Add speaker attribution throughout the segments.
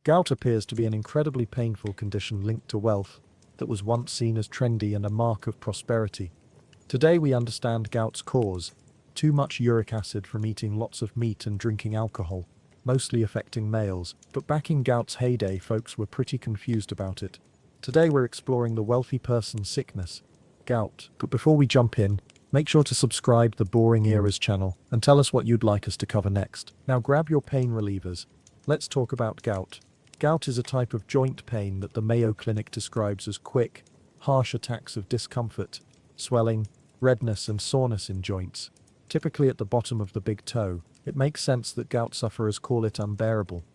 Speaker 1: Gout appears to be an incredibly painful condition linked to wealth that was once seen as trendy and a mark of prosperity. Today we understand gout's cause: too much uric acid from eating lots of meat and drinking alcohol, mostly affecting males, but back in gout's heyday folks were pretty confused about it. Today we're exploring the wealthy person's sickness, gout. But before we jump in, make sure to subscribe the Boring Eras channel and tell us what you'd like us to cover next. Now grab your pain relievers. Let's talk about gout. Gout is a type of joint pain that the Mayo Clinic describes as quick, harsh attacks of discomfort, swelling, redness and soreness in joints, typically at the bottom of the big toe. It makes sense that gout sufferers call it unbearable.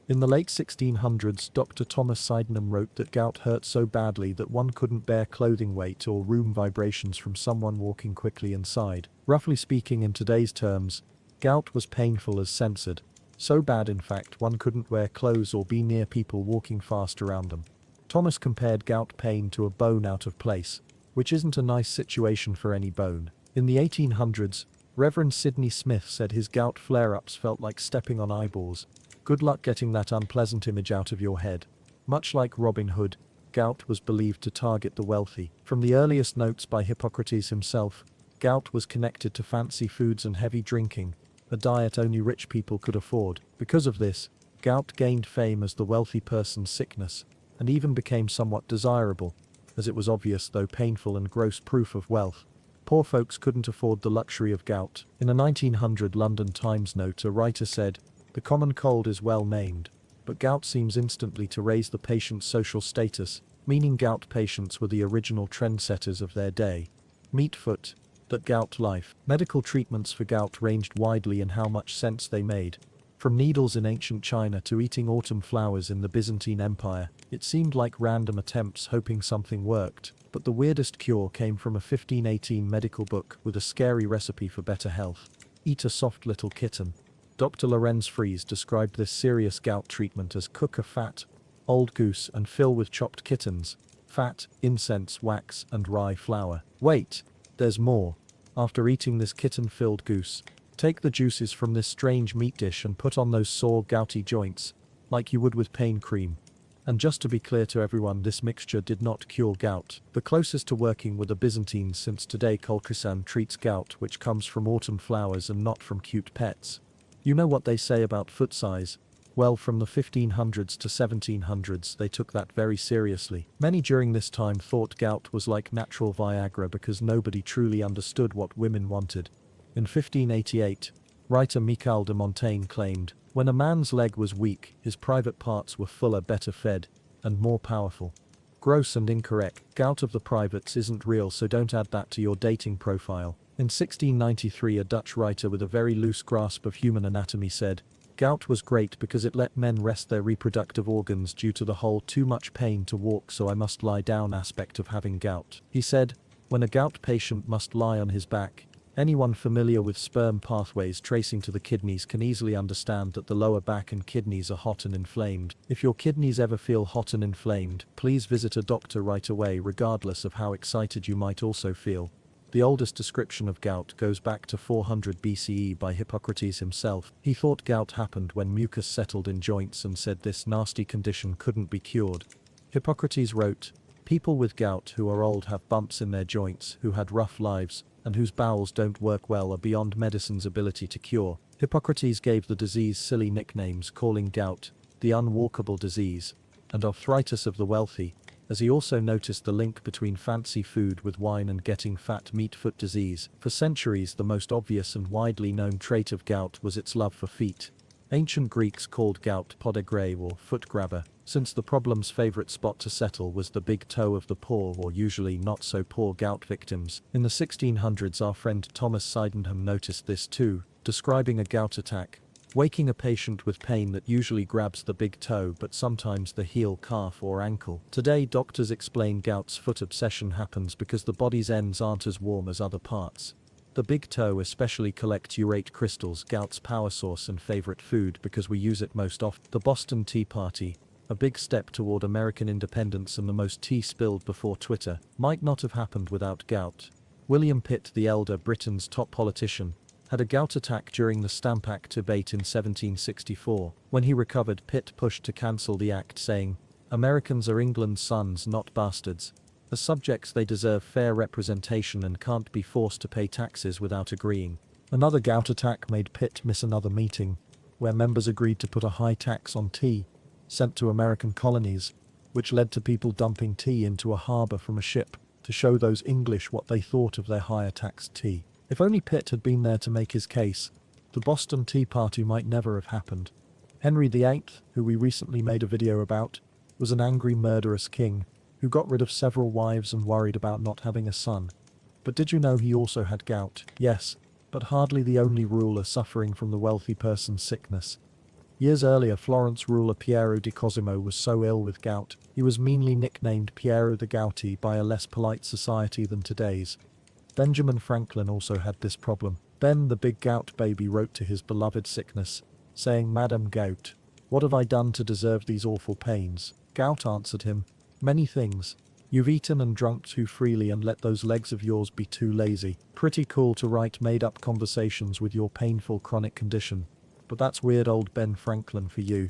Speaker 1: In the late 1600s, Dr. Thomas Sydenham wrote that gout hurt so badly that one couldn't bear clothing weight or room vibrations from someone walking quickly inside. Roughly speaking, in today's terms, gout was painful as censored. So bad in fact one couldn't wear clothes or be near people walking fast around them. Thomas compared gout pain to a bone out of place, which isn't a nice situation for any bone. In the 1800s, Reverend Sidney Smith said his gout flare-ups felt like stepping on eyeballs. Good luck getting that unpleasant image out of your head. Much like Robin Hood, gout was believed to target the wealthy. From the earliest notes by Hippocrates himself, gout was connected to fancy foods and heavy drinking, a diet only rich people could afford. Because of this, gout gained fame as the wealthy person's sickness, and even became somewhat desirable, as it was obvious though painful and gross proof of wealth. Poor folks couldn't afford the luxury of gout. In a 1900 London Times note, a writer said, "The common cold is well named, but gout seems instantly to raise the patient's social status," meaning gout patients were the original trendsetters of their day. Meatfoot, that gout life. Medical treatments for gout ranged widely in how much sense they made. From needles in ancient China to eating autumn flowers in the Byzantine Empire, it seemed like random attempts hoping something worked. But the weirdest cure came from a 1518 medical book with a scary recipe for better health. Eat a soft little kitten. Dr. Lorenz Fries described this serious gout treatment as cook a fat, old goose and fill with chopped kittens, fat, incense, wax and rye flour. Wait, there's more. After eating this kitten-filled goose, take the juices from this strange meat dish and put on those sore gouty joints, like you would with pain cream. And just to be clear to everyone, this mixture did not cure gout. The closest to working were the Byzantines, since today colchicine treats gout which comes from autumn flowers and not from cute pets. You know what they say about foot size? Well, from the 1500s to 1700s they took that very seriously. Many during this time thought gout was like natural Viagra because nobody truly understood what women wanted. In 1588, writer Michel de Montaigne claimed, "When a man's leg was weak, his private parts were fuller, better fed, and more powerful." Gross and incorrect. Gout of the privates isn't real, so don't add that to your dating profile. In 1693, a Dutch writer with a very loose grasp of human anatomy said, "Gout was great because it let men rest their reproductive organs due to the whole too much pain to walk so I must lie down aspect of having gout." He said, when a gout patient must lie on his back, anyone familiar with sperm pathways tracing to the kidneys can easily understand that the lower back and kidneys are hot and inflamed. If your kidneys ever feel hot and inflamed, please visit a doctor right away, regardless of how excited you might also feel. The oldest description of gout goes back to 400 BCE by Hippocrates himself. He thought gout happened when mucus settled in joints and said this nasty condition couldn't be cured. Hippocrates wrote, "People with gout who are old have bumps in their joints, who had rough lives, and whose bowels don't work well are beyond medicine's ability to cure." Hippocrates gave the disease silly nicknames, calling gout the unwalkable disease and arthritis of the wealthy, as he also noticed the link between fancy food with wine and getting fat. Meat foot disease. For centuries the most obvious and widely known trait of gout was its love for feet. Ancient Greeks called gout podagré or foot grabber, since the problem's favorite spot to settle was the big toe of the poor or usually not so poor gout victims. In the 1600s our friend Thomas Sydenham noticed this too, describing a gout attack, waking a patient with pain that usually grabs the big toe but sometimes the heel, calf or ankle. Today doctors explain gout's foot obsession happens because the body's ends aren't as warm as other parts. The big toe especially collects urate crystals, gout's power source and favorite food because we use it most often. The Boston Tea Party, a big step toward American independence and the most tea spilled before Twitter, might not have happened without gout. William Pitt the Elder, Britain's top politician, had a gout attack during the Stamp Act debate in 1764. When he recovered, Pitt pushed to cancel the act, saying, "Americans are England's sons, not bastards. As subjects they deserve fair representation and can't be forced to pay taxes without agreeing." Another gout attack made Pitt miss another meeting, where members agreed to put a high tax on tea sent to American colonies, which led to people dumping tea into a harbor from a ship to show those English what they thought of their higher taxed tea. If only Pitt had been there to make his case, the Boston Tea Party might never have happened. Henry VIII, who we recently made a video about, was an angry, murderous king who got rid of several wives and worried about not having a son. But did you know he also had gout? Yes, but hardly the only ruler suffering from the wealthy person's sickness. Years earlier, Florence ruler Piero di Cosimo was so ill with gout, he was meanly nicknamed Piero the Gouty by a less polite society than today's. Benjamin Franklin also had this problem. Ben, the big gout baby, wrote to his beloved sickness, saying, "Madam Gout, what have I done to deserve these awful pains?" Gout answered him, "Many things. You've eaten and drunk too freely and let those legs of yours be too lazy." Pretty cool to write made-up conversations with your painful chronic condition. But that's weird old Ben Franklin for you.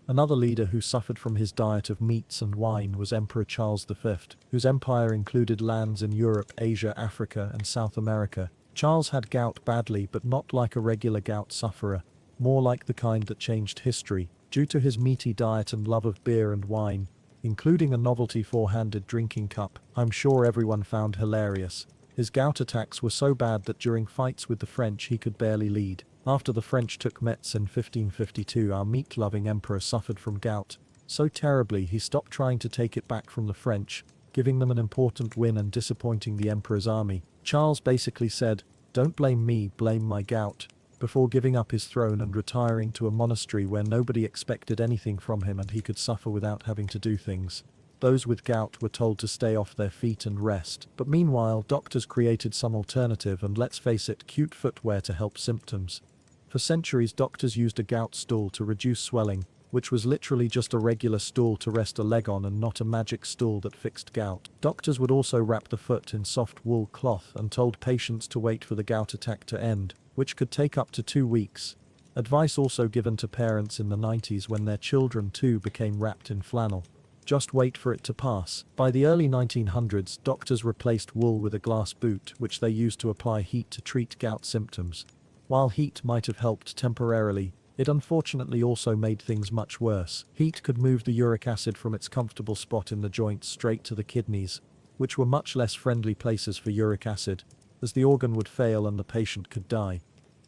Speaker 1: Another leader who suffered from his diet of meats and wine was Emperor Charles V, whose empire included lands in Europe, Asia, Africa, and South America. Charles had gout badly, but not like a regular gout sufferer, more like the kind that changed history. Due to his meaty diet and love of beer and wine, including a novelty four-handed drinking cup I'm sure everyone found hilarious, his gout attacks were so bad that during fights with the French he could barely lead. After the French took Metz in 1552, our meat-loving emperor suffered from gout so terribly he stopped trying to take it back from the French, giving them an important win and disappointing the emperor's army. Charles basically said, "Don't blame me, blame my gout," before giving up his throne and retiring to a monastery where nobody expected anything from him and he could suffer without having to do things. Those with gout were told to stay off their feet and rest. But meanwhile, doctors created some alternative and, let's face it, cute footwear to help symptoms. For centuries, doctors used a gout stool to reduce swelling, which was literally just a regular stool to rest a leg on and not a magic stool that fixed gout. Doctors would also wrap the foot in soft wool cloth and told patients to wait for the gout attack to end, which could take up to 2 weeks. Advice also given to parents in the 90s when their children too became wrapped in flannel. Just wait for it to pass. By the early 1900s, doctors replaced wool with a glass boot, which they used to apply heat to treat gout symptoms. While heat might have helped temporarily, it unfortunately also made things much worse. Heat could move the uric acid from its comfortable spot in the joints straight to the kidneys, which were much less friendly places for uric acid, as the organ would fail and the patient could die.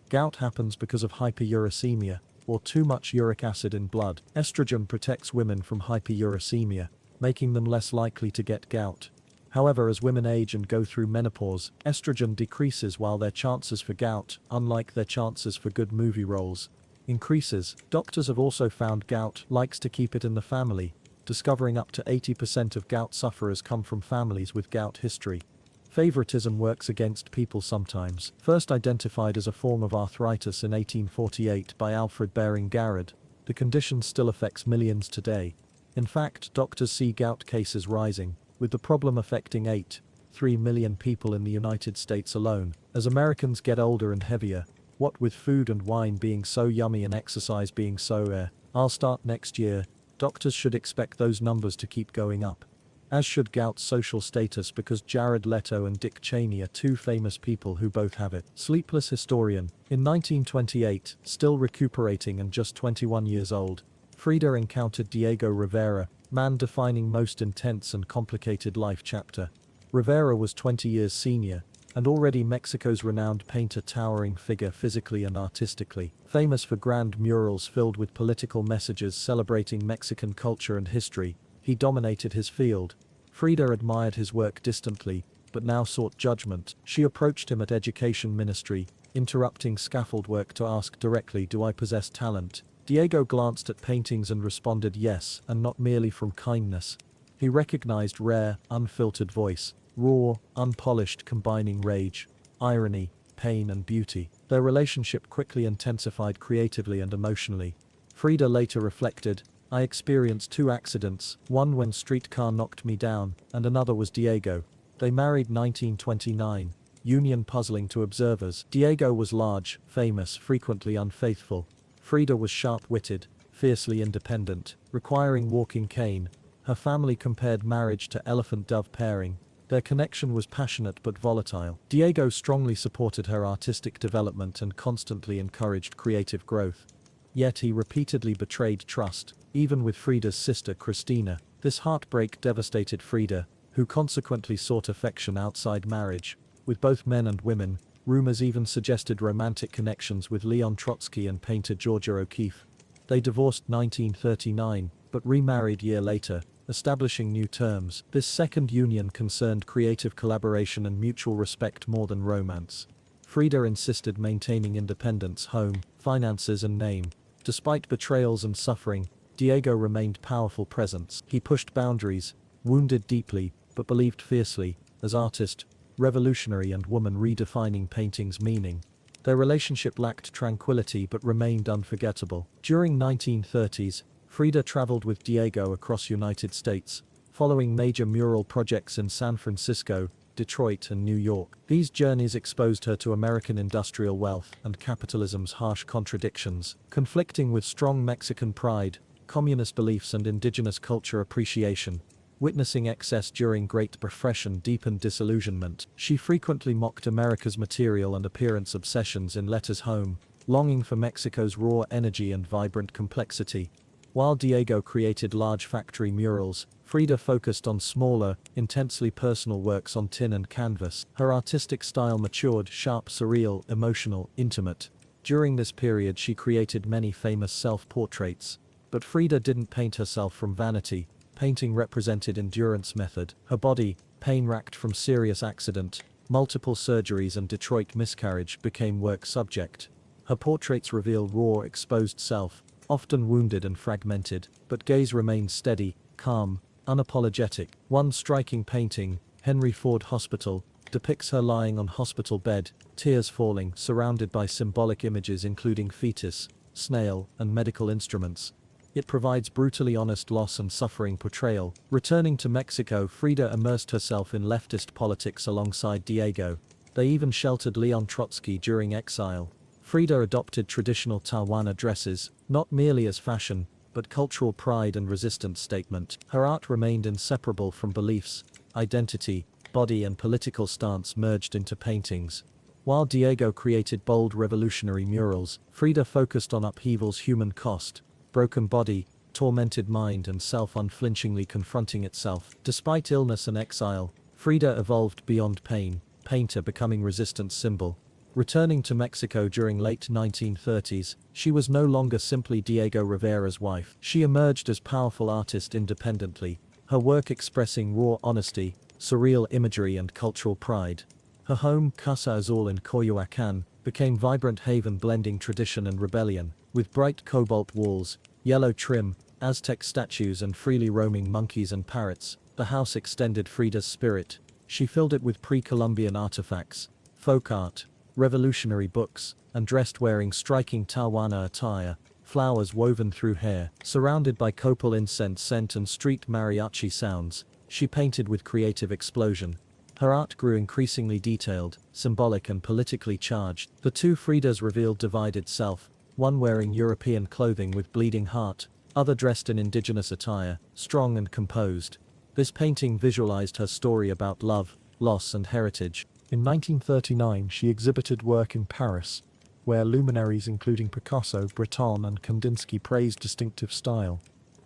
Speaker 1: Gout happens because of hyperuricemia, or too much uric acid in blood. Estrogen protects women from hyperuricemia, making them less likely to get gout. However, as women age and go through menopause, estrogen decreases while their chances for gout, unlike their chances for good movie roles, increases. Doctors have also found gout likes to keep it in the family, discovering up to 80% of gout sufferers come from families with gout history. Favoritism works against people sometimes. First identified as a form of arthritis in 1848 by Alfred Baring Garrod, the condition still affects millions today. In fact, doctors see gout cases rising, with the problem affecting 3 million people in the United States alone. As Americans get older and heavier, what with food and wine being so yummy and exercise being so I'll start next year, doctors should expect those numbers to keep going up. As should gout's social status, because Jared Leto and Dick Cheney are two famous people who both have it. Sleepless historian. In 1928, still recuperating and just 21 years old, Frida encountered Diego Rivera, man defining most intense and complicated life chapter. Rivera was 20 years senior, and already Mexico's renowned painter, towering figure physically and artistically. Famous for grand murals filled with political messages celebrating Mexican culture and history, he dominated his field. Frida admired his work distantly, but now sought judgment. She approached him at education ministry, interrupting scaffold work to ask directly, "Do I possess talent?" Diego glanced at paintings and responded yes, and not merely from kindness. He recognized rare, unfiltered voice, raw, unpolished, combining rage, irony, pain and beauty. Their relationship quickly intensified creatively and emotionally. Frida later reflected, "I experienced 2 accidents, one when streetcar knocked me down, and another was Diego." They married 1929, union puzzling to observers. Diego was large, famous, frequently unfaithful. Frida was sharp-witted, fiercely independent, requiring walking cane. Her family compared marriage to elephant-dove pairing. Their connection was passionate but volatile. Diego strongly supported her artistic development and constantly encouraged creative growth. Yet he repeatedly betrayed trust, even with Frida's sister Cristina. This heartbreak devastated Frida, who consequently sought affection outside marriage. With both men and women, rumors even suggested romantic connections with Leon Trotsky and painter Georgia O'Keeffe. They divorced 1939, but remarried year later, establishing new terms. This second union concerned creative collaboration and mutual respect more than romance. Frida insisted maintaining independence, home, finances and name. Despite betrayals and suffering, Diego remained powerful presence. He pushed boundaries, wounded deeply, but believed fiercely, as artist, revolutionary and woman redefining painting's meaning. Their relationship lacked tranquility but remained unforgettable. During 1930s, Frida traveled with Diego across United States, following major mural projects in San Francisco, Detroit and New York. These journeys exposed her to American industrial wealth and capitalism's harsh contradictions, conflicting with strong Mexican pride, communist beliefs and indigenous culture appreciation. Witnessing excess during Great Depression deepened disillusionment. She frequently mocked America's material and appearance obsessions in letters home, longing for Mexico's raw energy and vibrant complexity. While Diego created large factory murals, Frida focused on smaller, intensely personal works on tin and canvas. Her artistic style matured, sharp, surreal, emotional, intimate. During this period she created many famous self-portraits. But Frida didn't paint herself from vanity. Painting represented endurance method. Her body, pain-racked from serious accident, multiple surgeries and Detroit miscarriage, became work subject. Her portraits reveal raw, exposed self, often wounded and fragmented, but gaze remained steady, calm, unapologetic. One striking painting, Henry Ford Hospital, depicts her lying on hospital bed, tears falling, surrounded by symbolic images including fetus, snail, and medical instruments. It provides brutally honest loss and suffering portrayal. Returning to Mexico, Frida immersed herself in leftist politics alongside Diego. They even sheltered Leon Trotsky during exile. Frida adopted traditional Tijuana dresses, not merely as fashion, but cultural pride and resistance statement. Her art remained inseparable from beliefs, identity, body and political stance merged into paintings. While Diego created bold revolutionary murals, Frida focused on upheaval's human cost, broken body, tormented mind and self unflinchingly confronting itself. Despite illness and exile, Frida evolved beyond pain, painter becoming resistance symbol. Returning to Mexico during late 1930s, she was no longer simply Diego Rivera's wife. She emerged as powerful artist independently, her work expressing raw honesty, surreal imagery and cultural pride. Her home, Casa Azul in Coyoacán, became vibrant haven blending tradition and rebellion. With bright cobalt walls, yellow trim, Aztec statues and freely roaming monkeys and parrots, the house extended Frida's spirit. She filled it with pre-Columbian artifacts, folk art, revolutionary books, and dressed wearing striking Tijuana attire, flowers woven through hair. Surrounded by copal incense scent and street mariachi sounds, she painted with creative explosion. Her art grew increasingly detailed, symbolic and politically charged. The two Fridas revealed divided self, one wearing European clothing with bleeding heart, other dressed in indigenous attire, strong and composed. This painting visualized her story about love, loss and heritage. In 1939 she exhibited work in Paris, where luminaries including Picasso, Breton and Kandinsky praised distinctive style.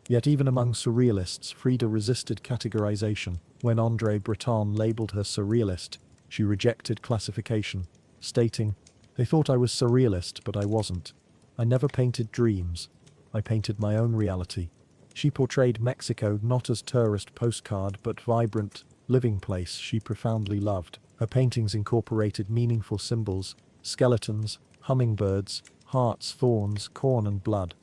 Speaker 1: Yet even among surrealists, Frida resisted categorization. When André Breton labeled her surrealist, she rejected classification, stating, "They thought I was surrealist, but I wasn't. I never painted dreams. I painted my own reality." She portrayed Mexico not as tourist postcard but vibrant, living place she profoundly loved. Her paintings incorporated meaningful symbols, skeletons, hummingbirds, hearts, thorns, corn and blood.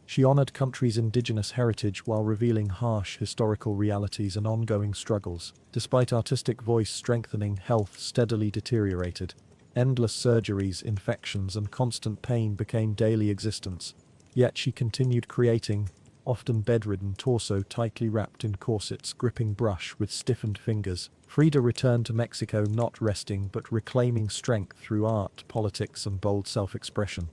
Speaker 1: She honored country's indigenous heritage while revealing harsh historical realities and ongoing struggles. Despite artistic voice strengthening, health steadily deteriorated. Endless surgeries, infections and constant pain became daily existence. Yet she continued creating, often bedridden, torso tightly wrapped in corsets, gripping brush with stiffened fingers. Frida returned to Mexico not resting but reclaiming strength through art, politics and bold self-expression.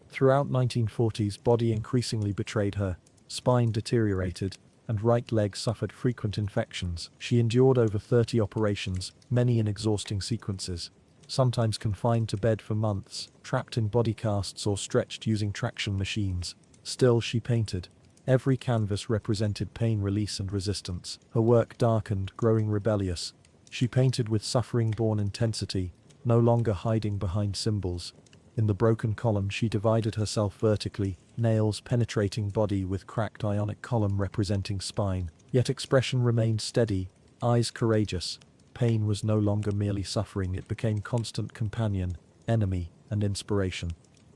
Speaker 1: Throughout 1940s, body increasingly betrayed her, spine deteriorated, and right leg suffered frequent infections. She endured over 30 operations, many in exhausting sequences. Sometimes confined to bed for months, trapped in body casts or stretched using traction machines. Still she painted. Every canvas represented pain, release and resistance. Her work darkened, growing rebellious. She painted with suffering-born intensity, no longer hiding behind symbols. In the broken column she divided herself vertically, nails penetrating body with cracked ionic column representing spine. Yet expression remained steady, eyes courageous. Pain was no longer merely suffering, it became constant companion, enemy, and inspiration.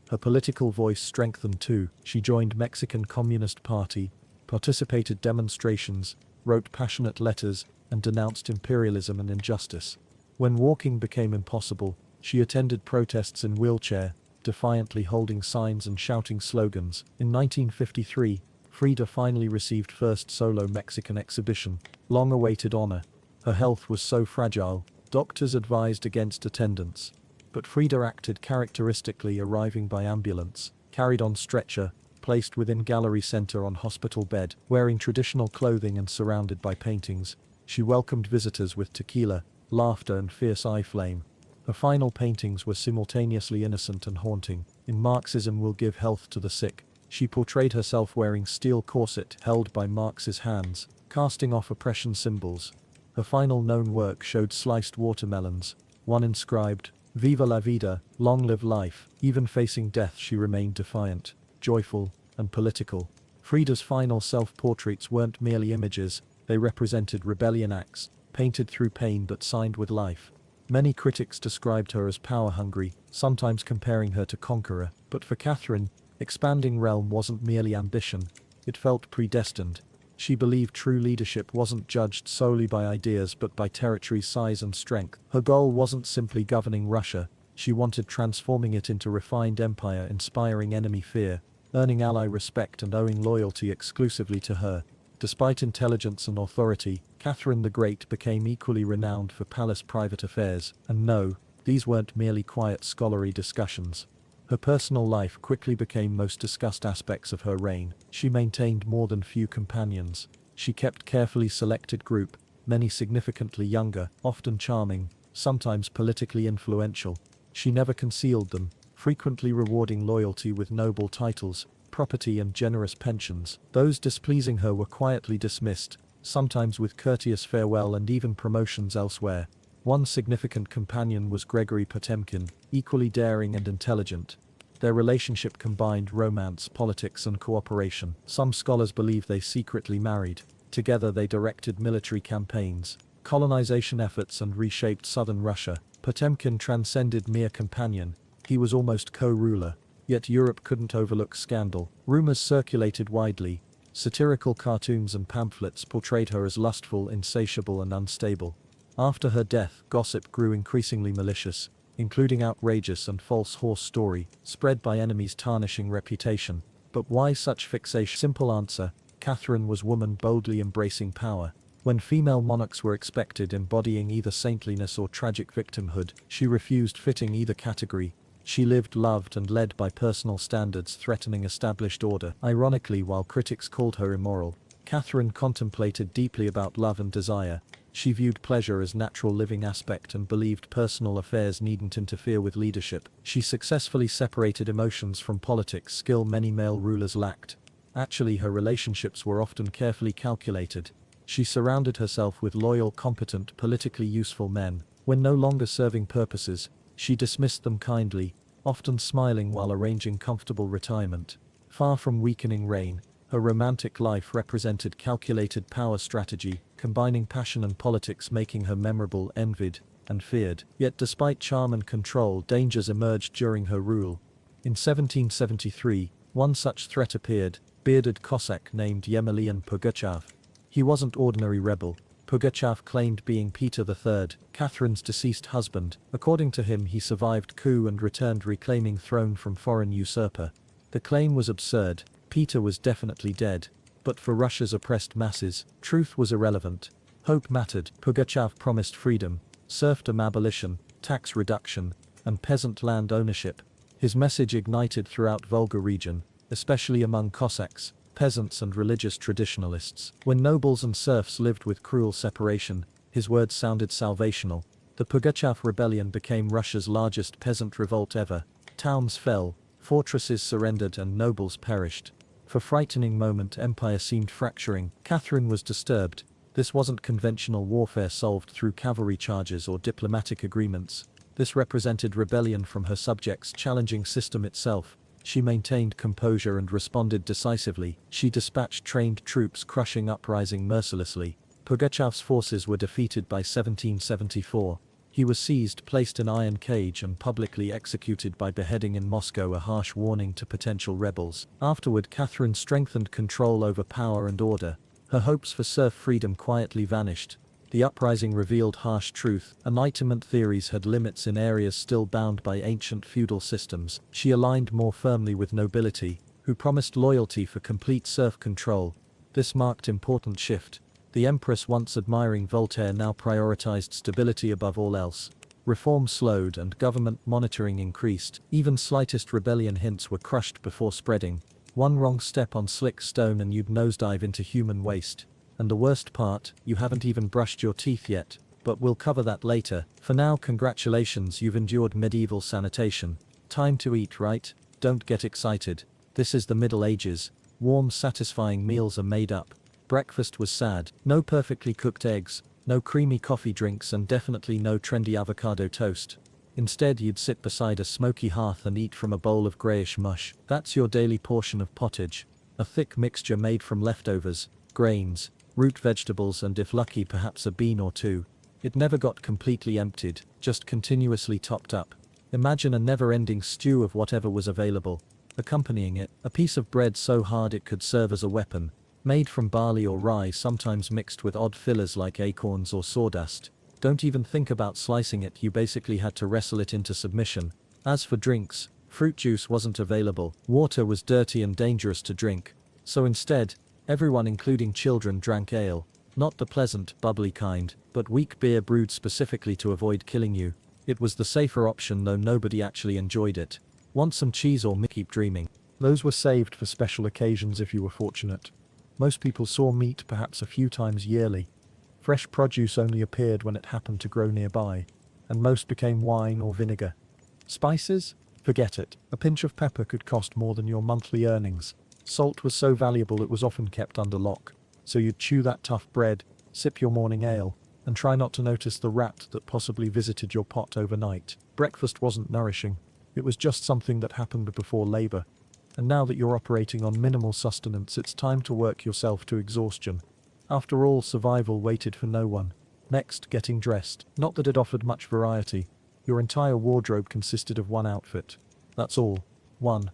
Speaker 1: Her political voice strengthened too. She joined Mexican Communist Party, participated demonstrations, wrote passionate letters, and denounced imperialism and injustice. When walking became impossible, she attended protests in wheelchair, defiantly holding signs and shouting slogans. In 1953, Frida finally received first solo Mexican exhibition, long-awaited honor. Her health was so fragile, doctors advised against attendance. But Frida acted characteristically, arriving by ambulance, carried on stretcher, placed within gallery center on hospital bed, wearing traditional clothing and surrounded by paintings. She welcomed visitors with tequila, laughter and fierce eye flame. Her final paintings were simultaneously innocent and haunting. In Marxism Will Give Health to the Sick, she portrayed herself wearing steel corset held by Marx's hands, casting off oppression symbols. Her final known work showed sliced watermelons, one inscribed, "Viva la vida, long live life." Even facing death she remained defiant, joyful, and political. Frida's final self-portraits weren't merely images, they represented rebellion acts, painted through pain but signed with life. Many critics described her as power-hungry, sometimes comparing her to conqueror, but for Catherine, expanding realm wasn't merely ambition, it felt predestined. She believed true leadership wasn't judged solely by ideas but by territory size and strength. Her goal wasn't simply governing Russia, she wanted transforming it into refined empire, inspiring enemy fear, earning ally respect and owing loyalty exclusively to her. Despite intelligence and authority, Catherine the Great became equally renowned for palace private affairs, and no, these weren't merely quiet scholarly discussions. Her personal life quickly became most discussed aspects of her reign. She maintained more than few companions. She kept carefully selected group, many significantly younger, often charming, sometimes politically influential. She never concealed them, frequently rewarding loyalty with noble titles, property and generous pensions. Those displeasing her were quietly dismissed, sometimes with courteous farewell and even promotions elsewhere. One significant companion was Gregory Potemkin, equally daring and intelligent. Their relationship combined romance, politics and cooperation. Some scholars believe they secretly married. Together they directed military campaigns, colonization efforts and reshaped southern Russia. Potemkin transcended mere companion, he was almost co-ruler. Yet Europe couldn't overlook scandal. Rumors circulated widely. Satirical cartoons and pamphlets portrayed her as lustful, insatiable and unstable. After her death, gossip grew increasingly malicious, including outrageous and false horse story, spread by enemies tarnishing reputation. But why such fixation? Simple answer, Catherine was woman boldly embracing power. When female monarchs were expected embodying either saintliness or tragic victimhood, she refused fitting either category. She lived, loved and led by personal standards threatening established order. Ironically, while critics called her immoral, Catherine contemplated deeply about love and desire. She viewed pleasure as natural living aspect and believed personal affairs needn't interfere with leadership. She successfully separated emotions from politics, skill many male rulers lacked. Actually, her relationships were often carefully calculated. She surrounded herself with loyal, competent, politically useful men. When no longer serving purposes, she dismissed them kindly, often smiling while arranging comfortable retirement. Far from weakening reign, her romantic life represented calculated power strategy, combining passion and politics, making her memorable, envied, and feared. Yet despite charm and control, dangers emerged during her rule. In 1773, one such threat appeared, bearded Cossack named Yemelyan Pugachev. He wasn't ordinary rebel. Pugachev claimed being Peter III, Catherine's deceased husband. According to him, he survived coup and returned reclaiming throne from foreign usurper. The claim was absurd. Peter was definitely dead. But for Russia's oppressed masses, truth was irrelevant. Hope mattered. Pugachev promised freedom, serfdom abolition, tax reduction, and peasant land ownership. His message ignited throughout Volga region, especially among Cossacks, peasants and religious traditionalists. When nobles and serfs lived with cruel separation, his words sounded salvational. The Pugachev rebellion became Russia's largest peasant revolt ever. Towns fell, fortresses surrendered and nobles perished. For a frightening moment empire seemed fracturing. Catherine was disturbed. This wasn't conventional warfare solved through cavalry charges or diplomatic agreements. This represented rebellion from her subjects challenging system itself. She maintained composure and responded decisively. She dispatched trained troops crushing uprising mercilessly. Pugachev's forces were defeated by 1774. He was seized, placed in iron cage and publicly executed by beheading in Moscow, a harsh warning to potential rebels. Afterward, Catherine strengthened control over power and order. Her hopes for serf freedom quietly vanished. The uprising revealed harsh truth. Enlightenment theories had limits in areas still bound by ancient feudal systems. She aligned more firmly with nobility, who promised loyalty for complete serf control. This marked important shift. The empress, once admiring Voltaire, now prioritized stability above all else. Reform slowed and government monitoring increased. Even slightest rebellion hints were crushed before spreading. One wrong step on slick stone and you'd nosedive into human waste. And the worst part, you haven't even brushed your teeth yet. But we'll cover that later. For now, congratulations, you've endured medieval sanitation. Time to eat, right? Don't get excited. This is the Middle Ages. Warm, satisfying meals are made up. Breakfast was sad. No perfectly cooked eggs, no creamy coffee drinks, and definitely no trendy avocado toast. Instead, you'd sit beside a smoky hearth and eat from a bowl of grayish mush. That's your daily portion of pottage. A thick mixture made from leftovers, grains, root vegetables, and if lucky, perhaps a bean or two. It never got completely emptied, just continuously topped up. Imagine a never-ending stew of whatever was available. Accompanying it, a piece of bread so hard it could serve as a weapon. Made from barley or rye, sometimes mixed with odd fillers like acorns or sawdust. Don't even think about slicing it, you basically had to wrestle it into submission. As for drinks, fruit juice wasn't available. Water was dirty and dangerous to drink. So instead, everyone including children drank ale. Not the pleasant, bubbly kind, but weak beer brewed specifically to avoid killing you. It was the safer option, though nobody actually enjoyed it. Want some cheese or meat? Keep dreaming. Those were saved for special occasions if you were fortunate. Most people saw meat perhaps a few times yearly. Fresh produce only appeared when it happened to grow nearby, and most became wine or vinegar. Spices? Forget it. A pinch of pepper could cost more than your monthly earnings. Salt was so valuable it was often kept under lock, so you'd chew that tough bread, sip your morning ale, and try not to notice the rat that possibly visited your pot overnight. Breakfast wasn't nourishing. It was just something that happened before labor. And now that you're operating on minimal sustenance, it's time to work yourself to exhaustion. After all, survival waited for no one. Next, getting dressed. Not that it offered much variety. Your entire wardrobe consisted of one outfit. That's all. One.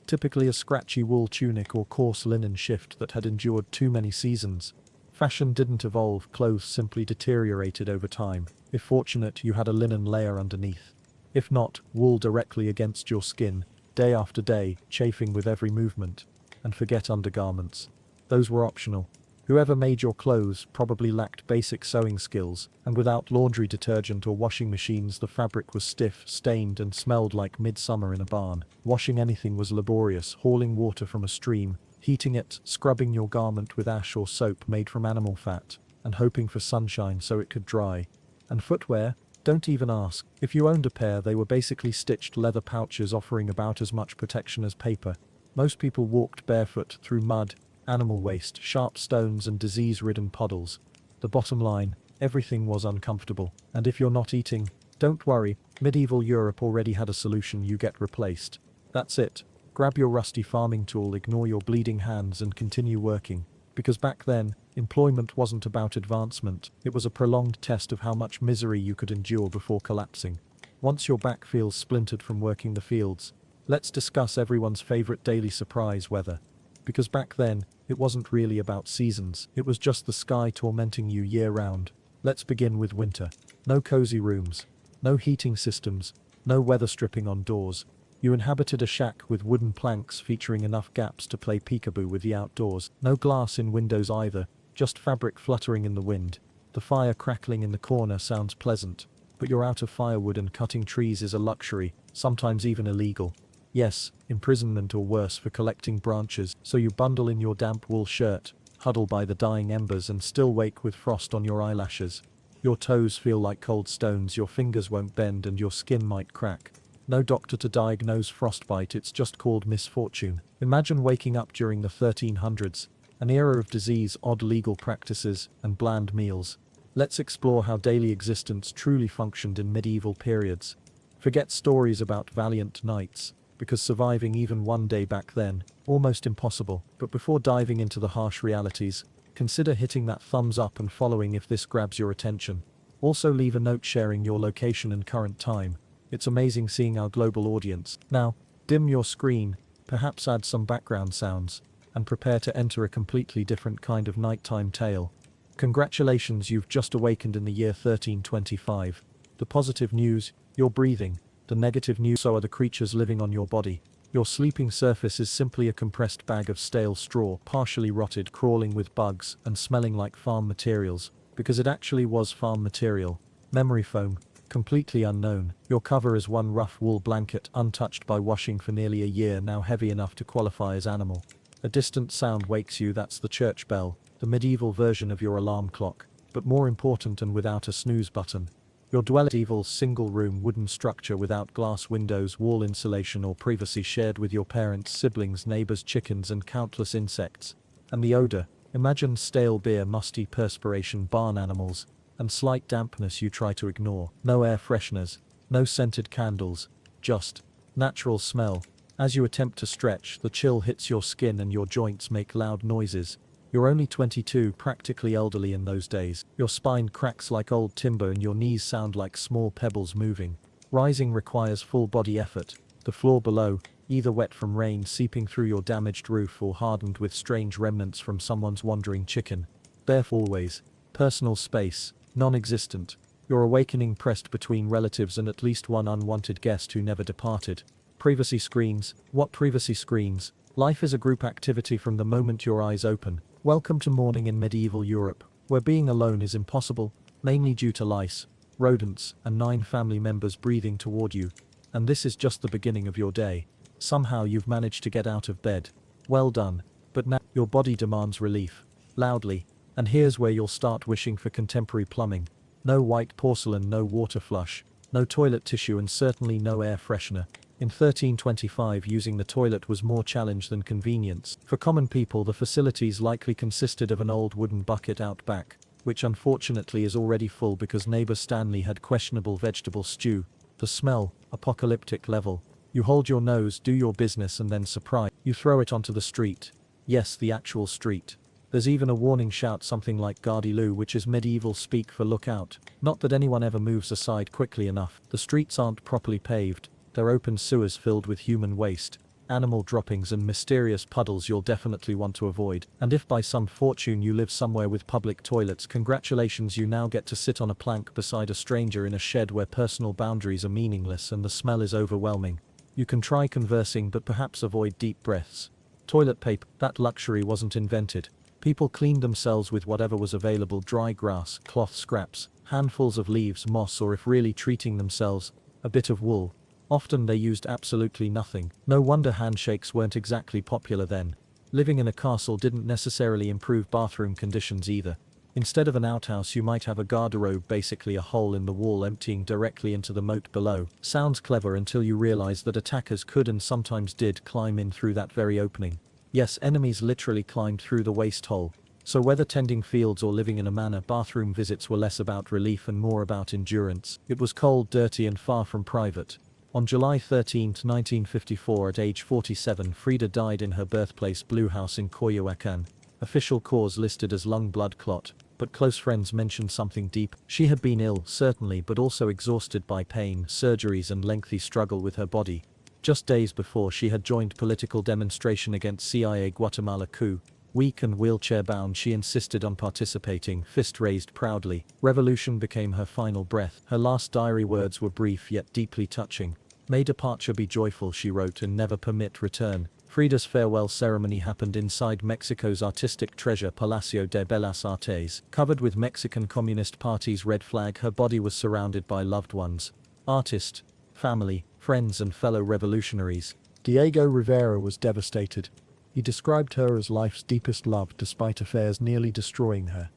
Speaker 1: Typically a scratchy wool tunic or coarse linen shift that had endured too many seasons. Fashion didn't evolve, clothes simply deteriorated over time. If fortunate, you had a linen layer underneath. If not, wool directly against your skin, day after day, chafing with every movement. And forget undergarments. Those were optional. Whoever made your clothes probably lacked basic sewing skills, and without laundry detergent or washing machines, the fabric was stiff, stained, and smelled like midsummer in a barn. Washing anything was laborious, hauling water from a stream, heating it, scrubbing your garment with ash or soap made from animal fat, and hoping for sunshine so it could dry. And footwear? Don't even ask. If you owned a pair, they were basically stitched leather pouches offering about as much protection as paper. Most people walked barefoot through mud, animal waste, sharp stones, and disease-ridden puddles. The bottom line, everything was uncomfortable. And if you're not eating, don't worry, medieval Europe already had a solution: you get replaced. That's it. Grab your rusty farming tool, ignore your bleeding hands, and continue working. Because back then, employment wasn't about advancement, it was a prolonged test of how much misery you could endure before collapsing. Once your back feels splintered from working the fields, let's discuss everyone's favorite daily surprise: weather. Because back then, it wasn't really about seasons, it was just the sky tormenting you year-round. Let's begin with winter. No cozy rooms, no heating systems, no weather stripping on doors. You inhabited a shack with wooden planks featuring enough gaps to play peekaboo with the outdoors. No glass in windows either, just fabric fluttering in the wind. The fire crackling in the corner sounds pleasant, but you're out of firewood and cutting trees is a luxury, sometimes even illegal. Yes, imprisonment or worse for collecting branches, so you bundle in your damp wool shirt, huddle by the dying embers and still wake with frost on your eyelashes. Your toes feel like cold stones, your fingers won't bend and your skin might crack. No doctor to diagnose frostbite, it's just called misfortune. Imagine waking up during the 1300s, an era of disease, odd legal practices, and bland meals. Let's explore how daily existence truly functioned in medieval periods. Forget stories about valiant knights, because surviving even one day back then, almost impossible. But before diving into the harsh realities, consider hitting that thumbs up and following if this grabs your attention. Also leave a note sharing your location and current time. It's amazing seeing our global audience. Now, dim your screen, perhaps add some background sounds, and prepare to enter a completely different kind of nighttime tale. Congratulations, you've just awakened in the year 1325. The positive news, you're breathing. The negative news, so are the creatures living on your body. Your sleeping surface is simply a compressed bag of stale straw, partially rotted, crawling with bugs, and smelling like farm materials, because it actually was farm material. Memory foam, completely unknown. Your cover is one rough wool blanket, untouched by washing for nearly a year, now heavy enough to qualify as animal. A distant sound wakes you, that's the church bell, the medieval version of your alarm clock, but more important and without a snooze button. Your dwelling, evil single-room wooden structure without glass windows, wall insulation or privacy, shared with your parents, siblings, neighbors, chickens and countless insects. And the odor, imagine stale beer, musty perspiration, barn animals, and slight dampness you try to ignore. No air fresheners, no scented candles, just natural smell. As you attempt to stretch, the chill hits your skin and your joints make loud noises. You're only 22, practically elderly in those days. Your spine cracks like old timber and your knees sound like small pebbles moving. Rising requires full body effort. The floor below, either wet from rain seeping through your damaged roof or hardened with strange remnants from someone's wandering chicken. Barefoot always. Personal space, non-existent. Your awakening pressed between relatives and at least one unwanted guest who never departed. Privacy screens. What privacy screens? Life is a group activity from the moment your eyes open. Welcome to morning in medieval Europe, where being alone is impossible, mainly due to lice, rodents, and 9 family members breathing toward you. And this is just the beginning of your day. Somehow you've managed to get out of bed. Well done. But now your body demands relief. Loudly. And here's where you'll start wishing for contemporary plumbing. No white porcelain, no water flush, no toilet tissue and certainly no air freshener. In 1325, using the toilet was more challenge than convenience. For common people, the facilities likely consisted of an old wooden bucket out back, which unfortunately is already full because neighbor Stanley had questionable vegetable stew. The smell, apocalyptic level. You hold your nose, do your business and then surprise, you throw it onto the street. Yes, the actual street. There's even a warning shout, something like Gardilou, which is medieval speak for look out. Not that anyone ever moves aside quickly enough. The streets aren't properly paved. They're open sewers filled with human waste, animal droppings and mysterious puddles you'll definitely want to avoid. And if by some fortune you live somewhere with public toilets, congratulations, you now get to sit on a plank beside a stranger in a shed where personal boundaries are meaningless and the smell is overwhelming. You can try conversing but perhaps avoid deep breaths. Toilet paper, that luxury wasn't invented. People cleaned themselves with whatever was available: dry grass, cloth scraps, handfuls of leaves, moss, or if really treating themselves, a bit of wool. Often they used absolutely nothing. No wonder handshakes weren't exactly popular then. Living in a castle didn't necessarily improve bathroom conditions either. Instead of an outhouse you might have a garderobe, basically a hole in the wall emptying directly into the moat below. Sounds clever until you realize that attackers could and sometimes did climb in through that very opening. Yes, enemies literally climbed through the waste hole. So whether tending fields or living in a manor, bathroom visits were less about relief and more about endurance. It was cold, dirty and far from private. On July 13, 1954, at age 47, Frida died in her birthplace Blue House in Coyoacán. Official cause listed as lung blood clot, but close friends mentioned something deep. She had been ill, certainly, but also exhausted by pain, surgeries and lengthy struggle with her body. Just days before, she had joined political demonstration against CIA Guatemala coup. Weak and wheelchair-bound, she insisted on participating, fist raised proudly. Revolution became her final breath. Her last diary words were brief yet deeply touching. May departure be joyful, she wrote, and never permit return. Frida's farewell ceremony happened inside Mexico's artistic treasure Palacio de Bellas Artes. Covered with Mexican Communist Party's red flag, her body was surrounded by loved ones, artists, family, friends and fellow revolutionaries. Diego Rivera was devastated. He described her as life's deepest love despite affairs nearly destroying her.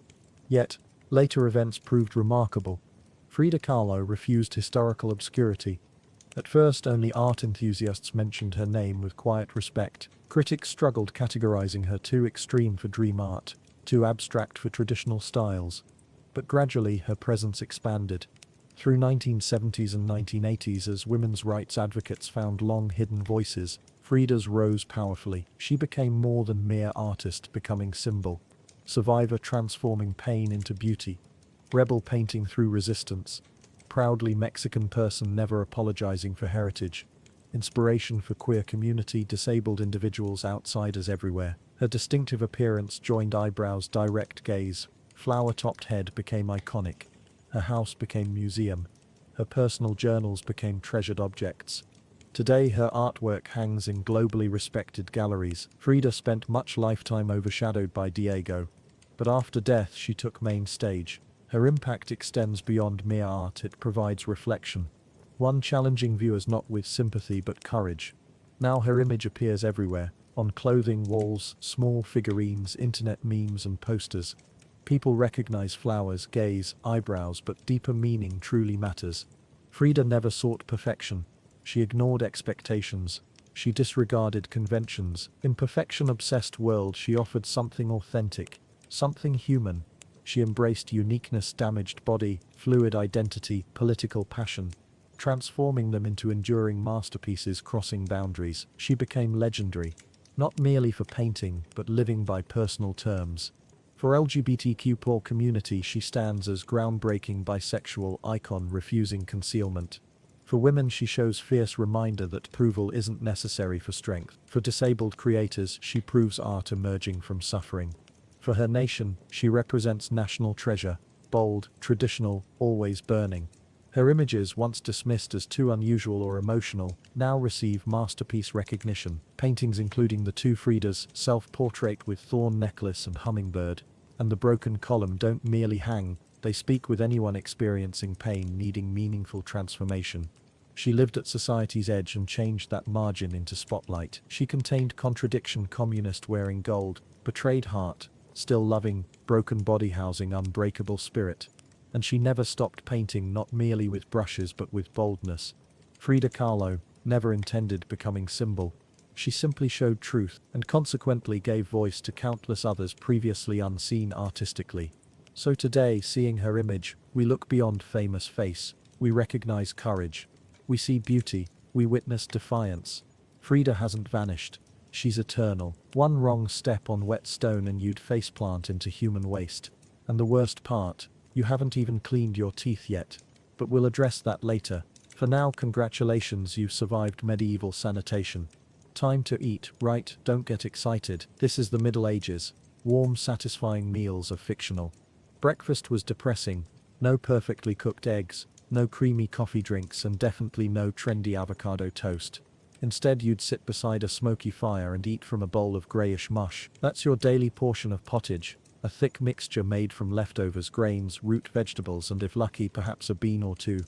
Speaker 1: Yet, later events proved remarkable. Frida Kahlo refused historical obscurity. At first, only art enthusiasts mentioned her name with quiet respect. Critics struggled, categorizing her too extreme for dream art, too abstract for traditional styles. But gradually, her presence expanded. Through 1970s and 1980s, as women's rights advocates found long-hidden voices, Frida's rose powerfully. She became more than mere artist, becoming symbol. Survivor transforming pain into beauty. Rebel painting through resistance. Proudly Mexican person never apologizing for heritage. Inspiration for queer community, disabled individuals, outsiders everywhere. Her distinctive appearance, joined eyebrows, direct gaze, flower-topped head became iconic. Her house became museum. Her personal journals became treasured objects. Today her artwork hangs in globally respected galleries. Frida spent much lifetime overshadowed by Diego. But after death she took main stage. Her impact extends beyond mere art, it provides reflection. One challenging viewers not with sympathy but courage. Now her image appears everywhere, on clothing, walls, small figurines, internet memes and posters. People recognize flowers, gaze, eyebrows, but deeper meaning truly matters. Frida never sought perfection. She ignored expectations. She disregarded conventions. In perfection-obsessed world she offered something authentic, something human. She embraced uniqueness, damaged body, fluid identity, political passion, transforming them into enduring masterpieces crossing boundaries. She became legendary, not merely for painting, but living by personal terms. For LGBTQ+ community she stands as groundbreaking bisexual icon refusing concealment. For women she shows fierce reminder that approval isn't necessary for strength. For disabled creators she proves art emerging from suffering. For her nation, she represents national treasure, bold, traditional, always burning. Her images, once dismissed as too unusual or emotional, now receive masterpiece recognition. Paintings including the two Fridas, self-portrait with thorn necklace and hummingbird, and the broken column don't merely hang, they speak with anyone experiencing pain needing meaningful transformation. She lived at society's edge and changed that margin into spotlight. She contained contradiction, communist wearing gold, betrayed heart, still loving, broken body housing unbreakable spirit. And she never stopped painting, not merely with brushes but with boldness. Frida Kahlo never intended becoming symbol. She simply showed truth, and consequently gave voice to countless others previously unseen artistically. So today, seeing her image, we look beyond famous face. We recognize courage. We see beauty. We witness defiance. Frida hasn't vanished. She's eternal. One wrong step on wet stone and you'd faceplant into human waste. And the worst part, you haven't even cleaned your teeth yet. But we'll address that later. For now, congratulations, you've survived medieval sanitation. Time to eat, right? Don't get excited. This is the Middle Ages. Warm, satisfying meals are fictional. Breakfast was depressing. No perfectly cooked eggs, no creamy coffee drinks, and definitely no trendy avocado toast. Instead, you'd sit beside a smoky fire and eat from a bowl of grayish mush. That's your daily portion of pottage, a thick mixture made from leftovers, grains, root vegetables, and if lucky, perhaps a bean or two.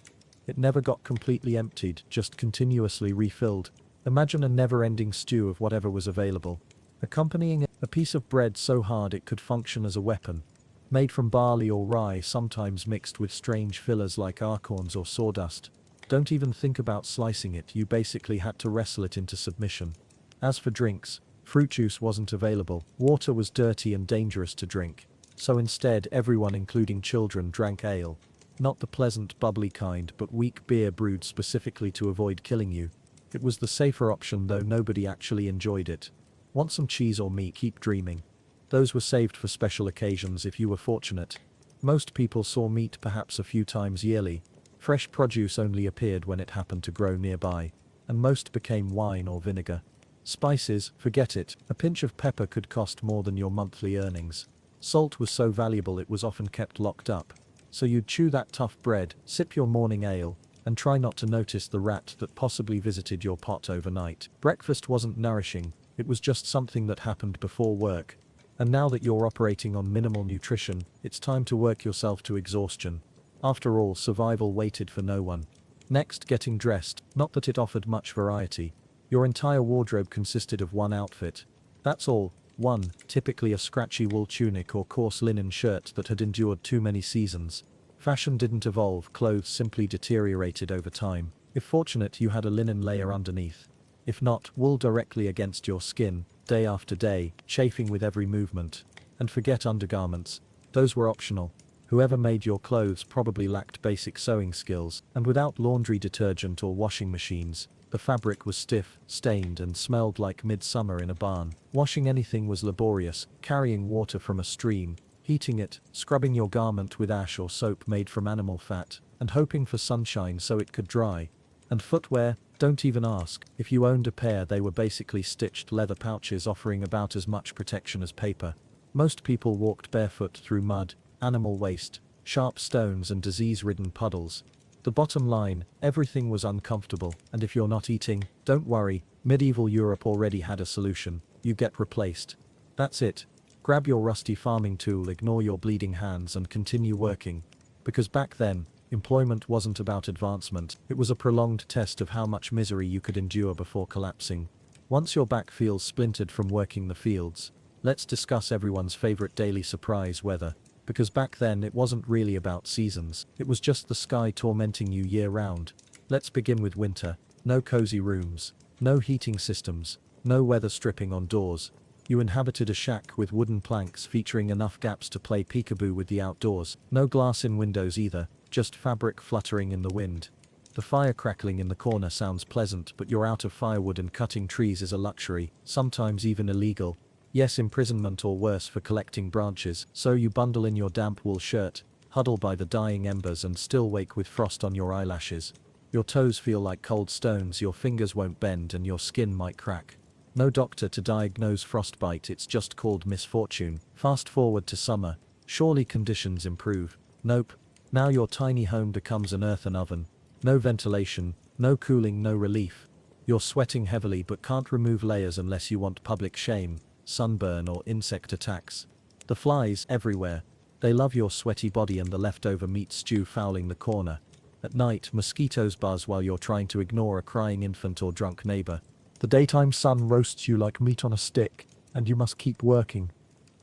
Speaker 1: It never got completely emptied, just continuously refilled. Imagine a never-ending stew of whatever was available. Accompanying a piece of bread so hard it could function as a weapon. Made from barley or rye, sometimes mixed with strange fillers like acorns or sawdust. Don't even think about slicing it, you basically had to wrestle it into submission. As for drinks, fruit juice wasn't available. Water was dirty and dangerous to drink. So instead, everyone, including children, drank ale. Not the pleasant, bubbly kind, but weak beer brewed specifically to avoid killing you. It was the safer option, though nobody actually enjoyed it. Want some cheese or meat? Keep dreaming. Those were saved for special occasions if you were fortunate. Most people saw meat perhaps a few times yearly. Fresh produce only appeared when it happened to grow nearby. And most became wine or vinegar. Spices, forget it. A pinch of pepper could cost more than your monthly earnings. Salt was so valuable it was often kept locked up. So you'd chew that tough bread, sip your morning ale, and try not to notice the rat that possibly visited your pot overnight. Breakfast wasn't nourishing, it was just something that happened before work. And now that you're operating on minimal nutrition, it's time to work yourself to exhaustion. After all, survival waited for no one. Next, getting dressed, not that it offered much variety. Your entire wardrobe consisted of one outfit. That's all. One, typically a scratchy wool tunic or coarse linen shirt that had endured too many seasons. Fashion didn't evolve, clothes simply deteriorated over time. If fortunate, you had a linen layer underneath. If not, wool directly against your skin, day after day, chafing with every movement. And forget undergarments. Those were optional. Whoever made your clothes probably lacked basic sewing skills, and without laundry detergent or washing machines, the fabric was stiff, stained, and smelled like midsummer in a barn. Washing anything was laborious, carrying water from a stream, heating it, scrubbing your garment with ash or soap made from animal fat, and hoping for sunshine so it could dry. And footwear, don't even ask. If you owned a pair, they were basically stitched leather pouches offering about as much protection as paper. Most people walked barefoot through mud, animal waste, sharp stones, and disease-ridden puddles. The bottom line, everything was uncomfortable, and if you're not eating, don't worry, medieval Europe already had a solution: you get replaced. That's it. Grab your rusty farming tool, ignore your bleeding hands, and continue working. Because back then, employment wasn't about advancement, it was a prolonged test of how much misery you could endure before collapsing. Once your back feels splintered from working the fields, let's discuss everyone's favorite daily surprise: weather. Because back then it wasn't really about seasons, it was just the sky tormenting you year-round. Let's begin with winter. No cozy rooms, no heating systems, no weather stripping on doors. You inhabited a shack with wooden planks featuring enough gaps to play peekaboo with the outdoors. No glass in windows either, just fabric fluttering in the wind. The fire crackling in the corner sounds pleasant, but you're out of firewood, and cutting trees is a luxury, sometimes even illegal. Yes, imprisonment or worse for collecting branches. So you bundle in your damp wool shirt, huddle by the dying embers, and still wake with frost on your eyelashes. Your toes feel like cold stones, your fingers won't bend, and your skin might crack. No doctor to diagnose frostbite, it's just called misfortune. Fast forward to summer. Surely conditions improve. Nope. Now your tiny home becomes an earthen oven. No ventilation, no cooling, no relief. You're sweating heavily but can't remove layers unless you want public shame, sunburn, or insect attacks. The flies everywhere. They love your sweaty body and the leftover meat stew fouling the corner. At night, mosquitoes buzz while you're trying to ignore a crying infant or drunk neighbor. The daytime sun roasts you like meat on a stick, and you must keep working.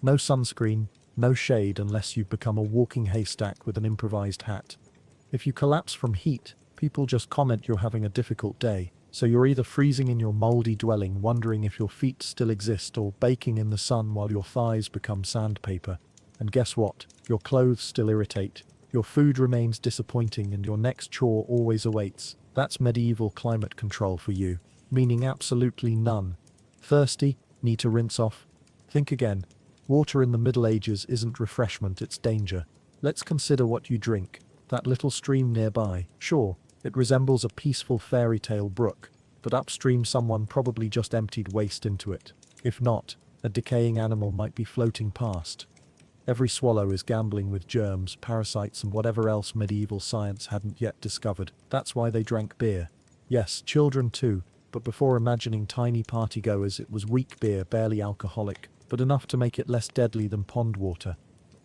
Speaker 1: No sunscreen, no shade unless you've become a walking haystack with an improvised hat. If you collapse from heat, people just comment you're having a difficult day. So you're either freezing in your moldy dwelling wondering if your feet still exist, or baking in the sun while your thighs become sandpaper. And guess what? Your clothes still irritate, your food remains disappointing, and your next chore always awaits. That's medieval climate control for you. Meaning absolutely none. Thirsty? Need to rinse off? Think again. Water in the Middle Ages isn't refreshment, it's danger. Let's consider what you drink. That little stream nearby, sure, it resembles a peaceful fairy tale brook, but upstream someone probably just emptied waste into it. If not, a decaying animal might be floating past. Every swallow is gambling with germs, parasites, and whatever else medieval science hadn't yet discovered. That's why they drank beer. Yes, children too, but before imagining tiny partygoers, it was weak beer, barely alcoholic, but enough to make it less deadly than pond water.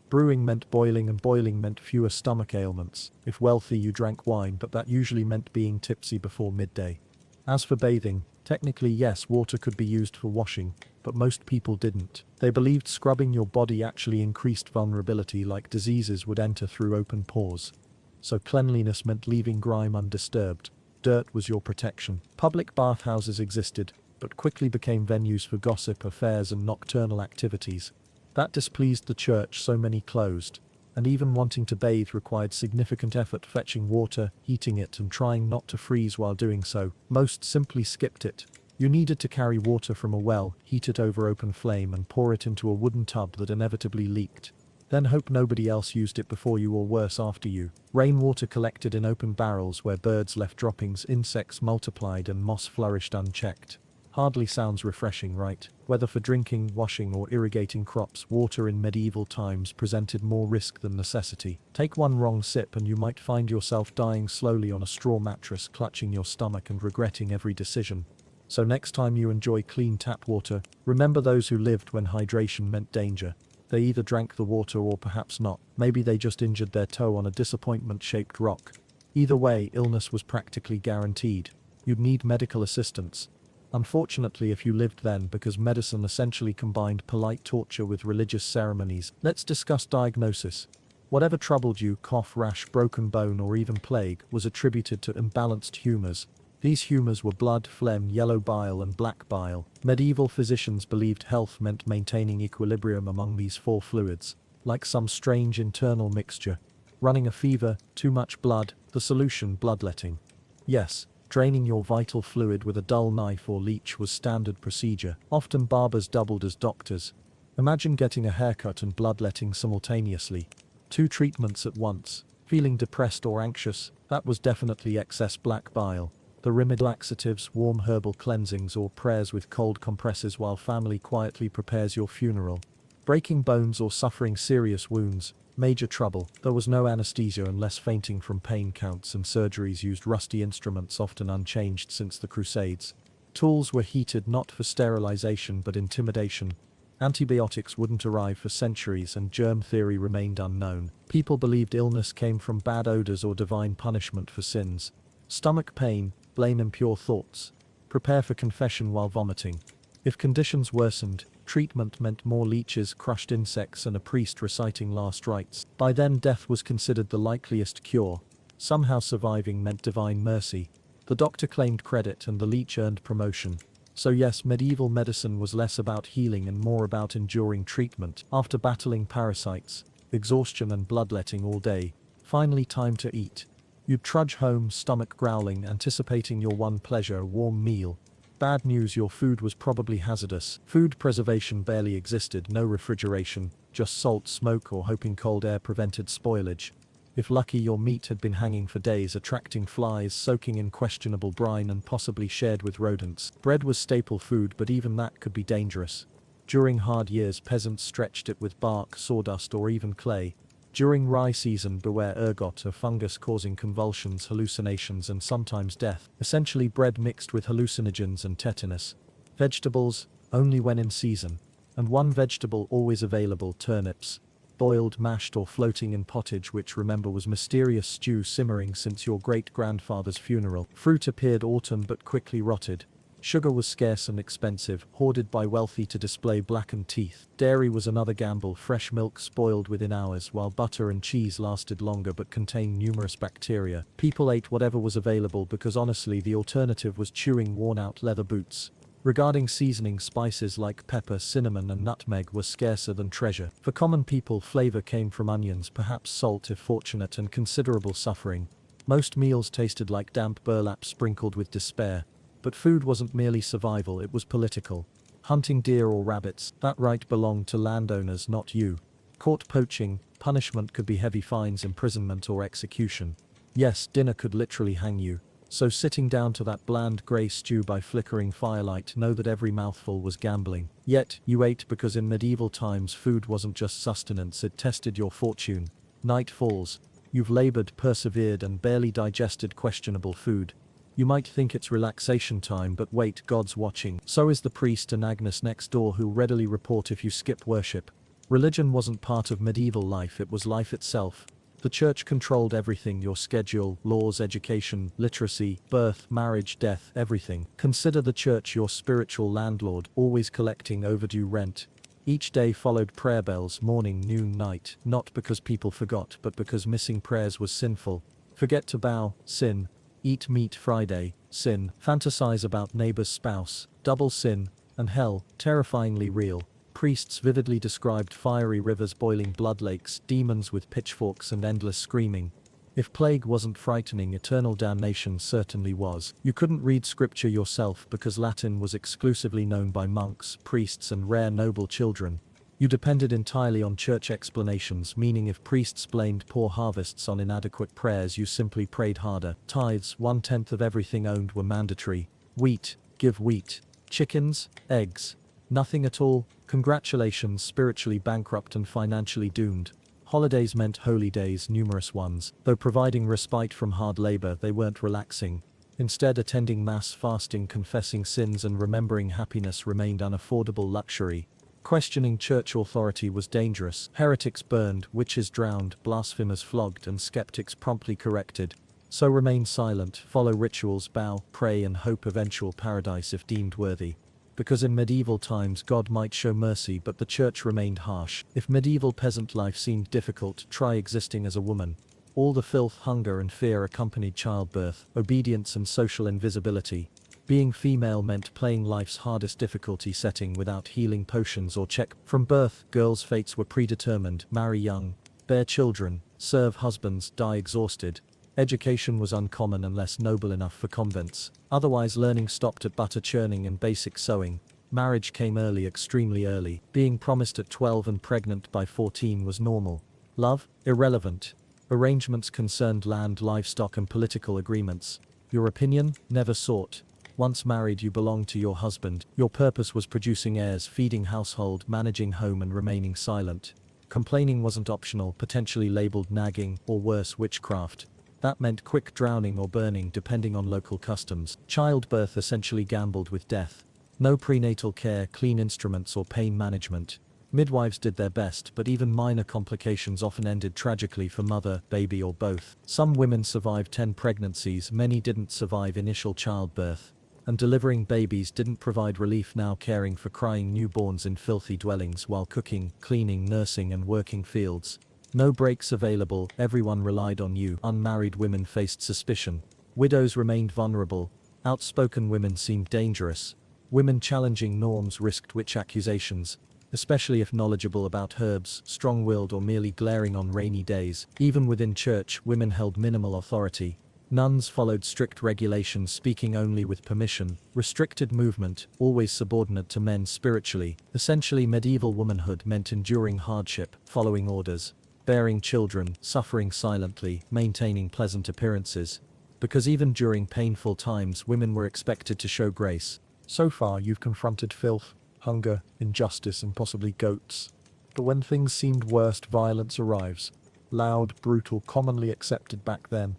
Speaker 1: Brewing meant boiling, and boiling meant fewer stomach ailments. If wealthy, you drank wine, but that usually meant being tipsy before midday. As for bathing, technically yes, water could be used for washing, but most people didn't. They believed scrubbing your body actually increased vulnerability, like diseases would enter through open pores. So cleanliness meant leaving grime undisturbed. Dirt was your protection. Public bathhouses existed, but quickly became venues for gossip, affairs, and nocturnal activities. That displeased the church, so many closed. And even wanting to bathe required significant effort, fetching water, heating it, and trying not to freeze while doing so. Most simply skipped it. You needed to carry water from a well, heat it over open flame, and pour it into a wooden tub that inevitably leaked. Then hope nobody else used it before you, or worse, after you. Rainwater collected in open barrels where birds left droppings, insects multiplied, and moss flourished unchecked. Hardly sounds refreshing, right? Whether for drinking, washing, or irrigating crops, water in medieval times presented more risk than necessity. Take one wrong sip and you might find yourself dying slowly on a straw mattress, clutching your stomach and regretting every decision. So next time you enjoy clean tap water, remember those who lived when hydration meant danger. They either drank the water or perhaps not. Maybe they just injured their toe on a disappointment-shaped rock. Either way, illness was practically guaranteed. You'd need medical assistance. Unfortunately, if you lived then, because medicine essentially combined polite torture with religious ceremonies. Let's discuss diagnosis. Whatever troubled you, cough, rash, broken bone, or even plague, was attributed to imbalanced humors. These humors were blood, phlegm, yellow bile, and black bile. Medieval physicians believed health meant maintaining equilibrium among these four fluids, like some strange internal mixture. Running a fever, too much blood, the solution bloodletting. Yes, draining your vital fluid with a dull knife or leech was standard procedure. Often barbers doubled as doctors. Imagine getting a haircut and bloodletting simultaneously. Two treatments at once. Feeling depressed or anxious? That was definitely excess black bile. The remedy: laxatives, warm herbal cleansings, or prayers with cold compresses while family quietly prepares your funeral. Breaking bones or suffering serious wounds? Major trouble. There was no anesthesia unless fainting from pain counts, and surgeries used rusty instruments often unchanged since the Crusades. Tools were heated not for sterilization but intimidation. Antibiotics wouldn't arrive for centuries and germ theory remained unknown. People believed illness came from bad odors or divine punishment for sins. Stomach pain, blame impure thoughts. Prepare for confession while vomiting. If conditions worsened, treatment meant more leeches, crushed insects, and a priest reciting last rites. By then, death was considered the likeliest cure. Somehow surviving meant divine mercy. The doctor claimed credit and the leech earned promotion. So yes, medieval medicine was less about healing and more about enduring treatment. After battling parasites, exhaustion, and bloodletting all day, finally time to eat. You'd trudge home, stomach growling, anticipating your one pleasure, a warm meal. Bad news: your food was probably hazardous. Food preservation barely existed, no refrigeration, just salt, smoke, or hoping cold air prevented spoilage. If lucky, your meat had been hanging for days, attracting flies, soaking in questionable brine, and possibly shared with rodents. Bread was staple food, but even that could be dangerous. During hard years, peasants stretched it with bark, sawdust, or even clay. During rye season, beware ergot, a fungus causing convulsions, hallucinations, and sometimes death. Essentially bread mixed with hallucinogens and tetanus. Vegetables, only when in season. And one vegetable always available: turnips. Boiled, mashed, or floating in pottage, which remember was mysterious stew simmering since your great-grandfather's funeral. Fruit appeared autumn but quickly rotted. Sugar was scarce and expensive, hoarded by wealthy to display blackened teeth. Dairy was another gamble: fresh milk spoiled within hours, while butter and cheese lasted longer but contained numerous bacteria. People ate whatever was available because honestly the alternative was chewing worn-out leather boots. Regarding seasoning, spices like pepper, cinnamon, and nutmeg were scarcer than treasure. For common people, flavor came from onions, perhaps salt if fortunate, and considerable suffering. Most meals tasted like damp burlap sprinkled with despair. But food wasn't merely survival, it was political. Hunting deer or rabbits, that right belonged to landowners, not you. Caught poaching, punishment could be heavy fines, imprisonment, or execution. Yes, dinner could literally hang you. So sitting down to that bland grey stew by flickering firelight, know that every mouthful was gambling. Yet, you ate because in medieval times food wasn't just sustenance, it tested your fortune. Night falls. You've labored, persevered, and barely digested questionable food. You might think it's relaxation time, but wait, God's watching. So is the priest and Agnes next door, who readily report if you skip worship. Religion wasn't part of medieval life, it was life itself. The church controlled everything: your schedule, laws, education, literacy, birth, marriage, death, everything. Consider the church your spiritual landlord, always collecting overdue rent. Each day followed prayer bells, morning, noon, night, not because people forgot, but because missing prayers was sinful. Forget to bow, sin. Eat meat Friday, sin. Fantasize about neighbor's spouse, double sin. And hell, terrifyingly real. Priests vividly described fiery rivers, boiling blood lakes, demons with pitchforks, and endless screaming. If plague wasn't frightening, eternal damnation certainly was. You couldn't read scripture yourself because Latin was exclusively known by monks, priests, and rare noble children. You depended entirely on church explanations, meaning if priests blamed poor harvests on inadequate prayers, you simply prayed harder. Tithes, 1/10 of everything owned, were mandatory. Wheat, give wheat. Chickens, eggs. Nothing at all. Congratulations, spiritually bankrupt and financially doomed. Holidays meant holy days, numerous ones. Though providing respite from hard labor, they weren't relaxing. Instead, attending mass, fasting, confessing sins and remembering happiness remained unaffordable luxury. Questioning church authority was dangerous. Heretics burned, witches drowned, blasphemers flogged, and skeptics promptly corrected. So remain silent, follow rituals, bow, pray, and hope eventual paradise if deemed worthy. Because in medieval times God might show mercy, but the church remained harsh. If medieval peasant life seemed difficult, try existing as a woman. All the filth, hunger, and fear accompanied childbirth, obedience, and social invisibility. Being female meant playing life's hardest difficulty setting without healing potions or check. From birth, girls' fates were predetermined: marry young, bear children, serve husbands, die exhausted. Education was uncommon unless noble enough for convents. Otherwise, learning stopped at butter churning and basic sewing. Marriage came early, extremely early. Being promised at 12 and pregnant by 14 was normal. Love? Irrelevant. Arrangements concerned land, livestock, and political agreements. Your opinion? Never sought. Once married, you belonged to your husband. Your purpose was producing heirs, feeding household, managing home, and remaining silent. Complaining wasn't optional, potentially labeled nagging, or worse, witchcraft. That meant quick drowning or burning depending on local customs. Childbirth essentially gambled with death. No prenatal care, clean instruments, or pain management. Midwives did their best, but even minor complications often ended tragically for mother, baby, or both. Some women survived 10 pregnancies, many didn't survive initial childbirth. And delivering babies didn't provide relief, now caring for crying newborns in filthy dwellings while cooking, cleaning, nursing, and working fields. No breaks available, everyone relied on you. Unmarried women faced suspicion. Widows remained vulnerable. Outspoken women seemed dangerous. Women challenging norms risked witch accusations, especially if knowledgeable about herbs, strong-willed, or merely glaring on rainy days. Even within church, women held minimal authority. Nuns followed strict regulations, speaking only with permission. Restricted movement, always subordinate to men spiritually. Essentially, medieval womanhood meant enduring hardship, following orders, bearing children, suffering silently, maintaining pleasant appearances. Because even during painful times, women were expected to show grace.
Speaker 2: So far, you've confronted filth, hunger, injustice, and possibly goats. But when things seemed worst, violence arrives. Loud, brutal, commonly accepted back then.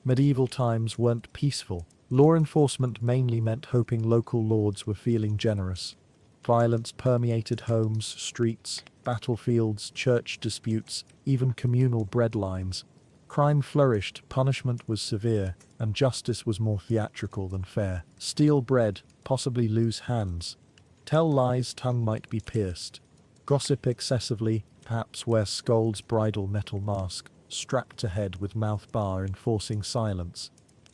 Speaker 2: Medieval times weren't peaceful. Law enforcement mainly meant hoping local lords were feeling generous. Violence permeated homes, streets, battlefields, church disputes, even communal bread lines. Crime flourished, punishment was severe, and justice was more theatrical than fair. Steal bread, possibly lose hands. Tell lies, tongue might be pierced. Gossip excessively, perhaps wear scold's bridal metal mask, strapped to head with mouth bar enforcing silence.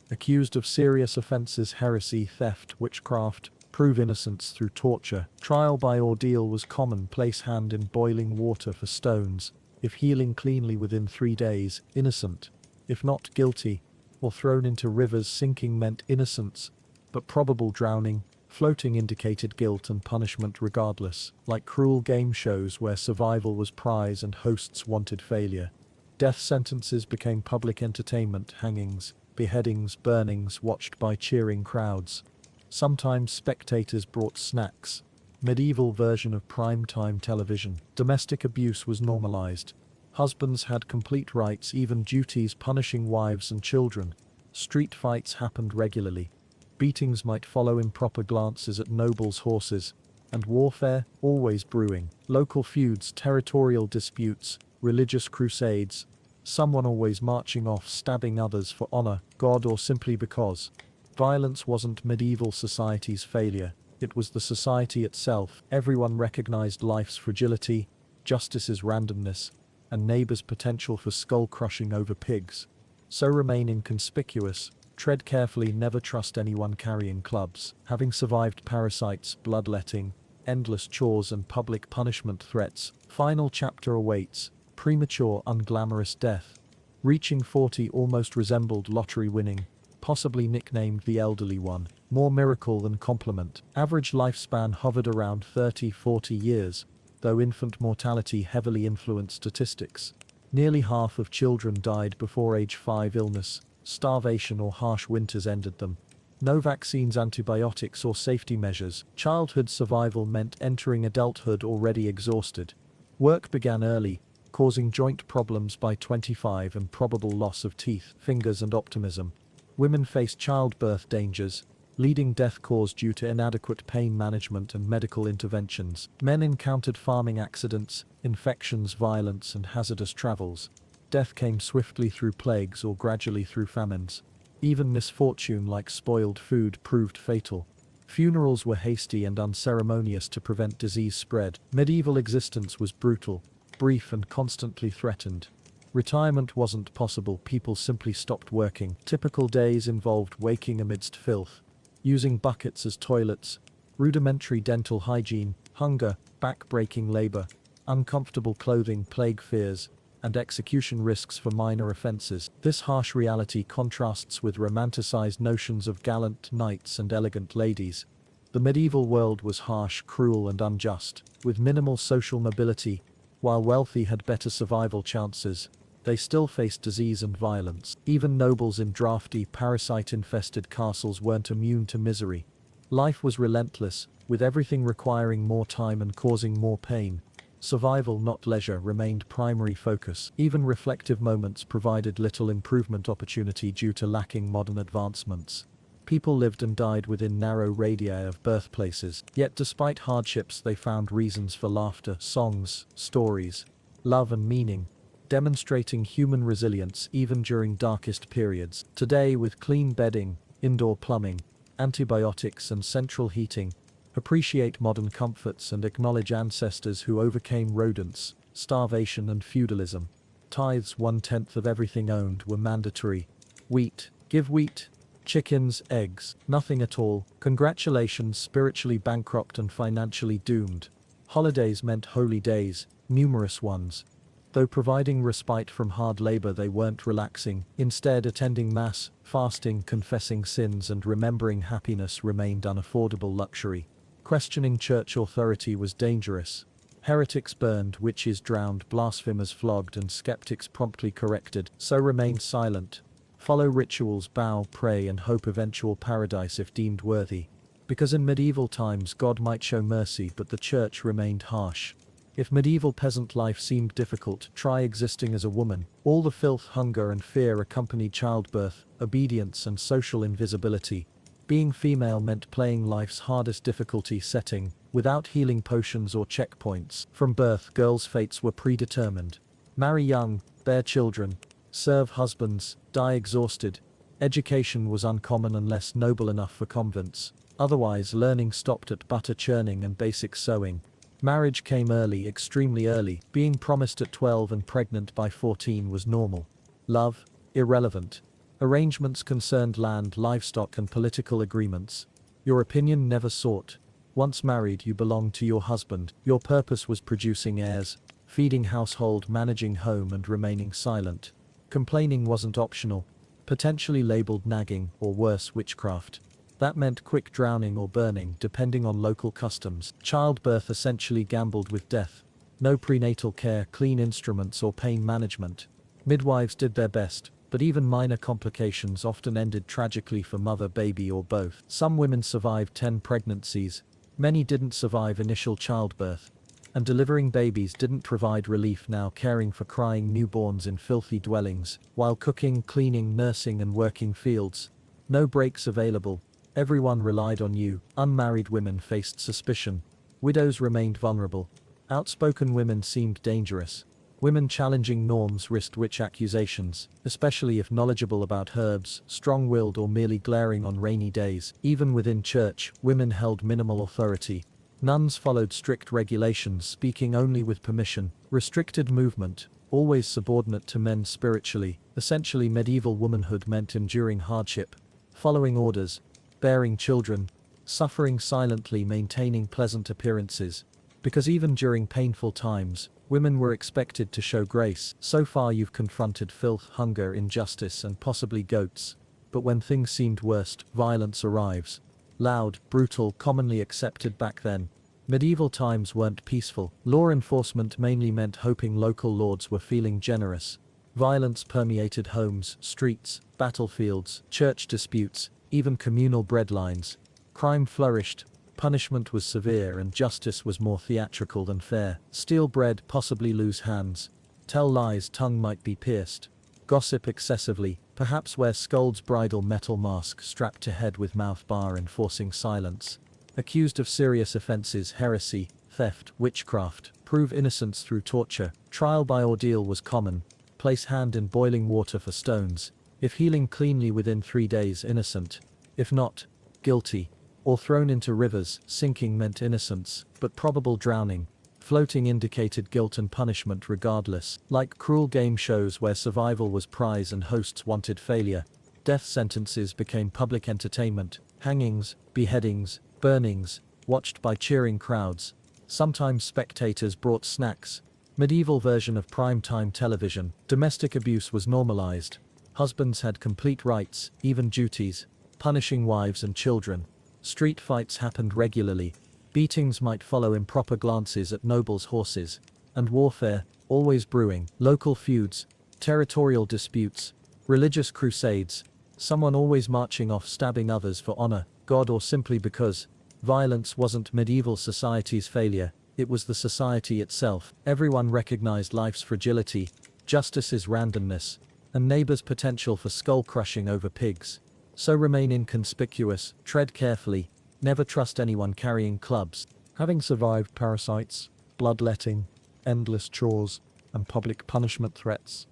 Speaker 2: Accused of serious offenses, heresy, theft, witchcraft, prove innocence through torture. Trial by ordeal was common, place hand in boiling water for stones. If healing cleanly within 3 days, innocent. If not, guilty. Or thrown into rivers, sinking meant innocence, but probable drowning. Floating indicated guilt and punishment regardless, like cruel game shows where survival was prize and hosts wanted failure. Death sentences became public entertainment, hangings, beheadings, burnings, watched by cheering crowds. Sometimes spectators brought snacks. Medieval version of prime-time television. Domestic abuse was normalized. Husbands had complete rights, even duties, punishing wives and children. Street fights happened regularly. Beatings might follow, improper glances at nobles' horses. And warfare, always brewing. Local feuds, territorial disputes, religious crusades. Someone always marching off, stabbing others for honor, God, or simply because. Violence wasn't medieval society's failure. It was the society itself. Everyone recognized life's fragility, justice's randomness, and neighbors' potential for skull-crushing over pigs. So remain inconspicuous. Tread carefully, never trust anyone carrying clubs. Having survived parasites, bloodletting, endless chores, and public punishment threats, final chapter awaits: premature, unglamorous death. Reaching 40 almost resembled lottery winning, possibly nicknamed the elderly one. More miracle than compliment. Average lifespan hovered around 30-40 years, though infant mortality heavily influenced statistics. Nearly half of children died before age 5. Illness, starvation, or harsh winters ended them.
Speaker 1: No vaccines, antibiotics, or safety measures. Childhood survival meant entering adulthood already exhausted. Work began early, causing joint problems by 25 and probable loss of teeth, fingers, and optimism. Women faced childbirth dangers, leading death caused due to inadequate pain management and medical interventions. Men encountered farming accidents, infections, violence, and hazardous travels. Death came swiftly through plagues or gradually through famines. Even misfortune like spoiled food proved fatal. Funerals were hasty and unceremonious to prevent disease spread. Medieval existence was brutal, brief, and constantly threatened. Retirement wasn't possible, people simply stopped working. Typical days involved waking amidst filth, using buckets as toilets, rudimentary dental hygiene, hunger, back-breaking labor, uncomfortable clothing, plague fears, and execution risks for minor offenses. This harsh reality contrasts with romanticized notions of gallant knights and elegant ladies. The medieval world was harsh, cruel, and unjust, with minimal social mobility. While wealthy had better survival chances, they still faced disease and violence. Even nobles in drafty, parasite-infested castles weren't immune to misery. Life was relentless, with everything requiring more time and causing more pain. Survival, not leisure, remained primary focus. Even reflective moments provided little improvement opportunity due to lacking modern advancements. People lived and died within narrow radii of birthplaces, yet despite hardships they found reasons for laughter, songs, stories, love, and meaning, demonstrating human resilience even during darkest periods. Today, with clean bedding, indoor plumbing, antibiotics, and central heating, appreciate modern comforts and acknowledge ancestors who overcame rodents, starvation, and feudalism. Tithes, 1/10 of everything owned, were mandatory. Wheat, give wheat. Chickens, eggs, nothing at all. Congratulations, spiritually bankrupt and financially doomed. Holidays meant holy days, numerous ones. Though providing respite from hard labor, they weren't relaxing. Instead, attending mass, fasting, confessing sins, and remembering happiness remained unaffordable luxury. Questioning church authority was dangerous. Heretics burned, witches drowned, blasphemers flogged, and skeptics promptly corrected. So remain silent. Follow rituals, bow, pray, and hope eventual paradise if deemed worthy. Because in medieval times God might show mercy, but the church remained harsh. If medieval peasant life seemed difficult, try existing as a woman. All the filth, hunger, and fear accompanied childbirth, obedience, and social invisibility. Being female meant playing life's hardest difficulty setting, without healing potions or checkpoints. From birth, girls' fates were predetermined. Marry young, bear children, serve husbands, die exhausted. Education was uncommon unless noble enough for convents. Otherwise, learning stopped at butter churning and basic sewing. Marriage came early, extremely early. Being promised at 12 and pregnant by 14 was normal. Love, irrelevant. Arrangements concerned land, livestock, and political agreements. Your opinion never sought. Once married, you belonged to your husband. Your purpose was producing heirs, feeding household, managing home, and remaining silent. Complaining wasn't optional, potentially labeled nagging, or worse, witchcraft. That meant quick drowning or burning, depending on local customs. Childbirth essentially gambled with death. No prenatal care, clean instruments, or pain management. Midwives did their best, but even minor complications often ended tragically for mother, baby, or both. Some women survived 10 pregnancies. Many didn't survive initial childbirth. And delivering babies didn't provide relief, now caring for crying newborns in filthy dwellings, while cooking, cleaning, nursing, and working fields. No breaks available. Everyone relied on you. Unmarried women faced suspicion. Widows remained vulnerable. Outspoken women seemed dangerous. Women challenging norms risked witch accusations, especially if knowledgeable about herbs, strong-willed, or merely glaring on rainy days. Even within church, women held minimal authority. Nuns followed strict regulations, speaking only with permission. Restricted movement, always subordinate to men spiritually. Essentially, medieval womanhood meant enduring hardship, following orders, bearing children, suffering silently, maintaining pleasant appearances. Because even during painful times, women were expected to show grace. So far you've confronted filth, hunger, injustice, and possibly goats. But when things seemed worst, violence arrives. Loud, brutal, commonly accepted back then. Medieval times weren't peaceful. Law enforcement mainly meant hoping local lords were feeling generous. Violence permeated homes, streets, battlefields, church disputes.
Speaker 2: even communal breadlines. Crime flourished, punishment was severe, and justice was more theatrical than fair. Steal bread, possibly lose hands. Tell lies, tongue might be pierced. Gossip excessively, perhaps wear scold's bridal metal mask strapped to head with mouth bar enforcing silence. Accused of serious offenses, heresy, theft, witchcraft, prove innocence through torture. Trial by ordeal was common. Place hand in boiling water for stones. If healing cleanly within 3 days, innocent. If not, guilty. Or thrown into rivers. Sinking meant innocence, but probable drowning. Floating indicated guilt and punishment regardless. Like cruel game shows where survival was prize and hosts wanted failure, death sentences became public entertainment. Hangings, beheadings, burnings, watched by cheering crowds. Sometimes spectators brought snacks. Medieval version of prime-time television. Domestic abuse was normalized. Husbands had complete rights, even duties, punishing wives and children. Street fights happened regularly. Beatings might follow improper glances at nobles' horses. And warfare, always brewing. Local feuds, territorial disputes, religious crusades. Someone always marching off stabbing others for honor, God, or simply because. Violence wasn't medieval society's failure, it was the society itself. Everyone recognized life's fragility, justice's randomness, and neighbors' potential for skull-crushing over pigs. So remain inconspicuous, tread carefully, never trust anyone carrying clubs.
Speaker 1: Having survived parasites, bloodletting, endless chores, and public punishment threats,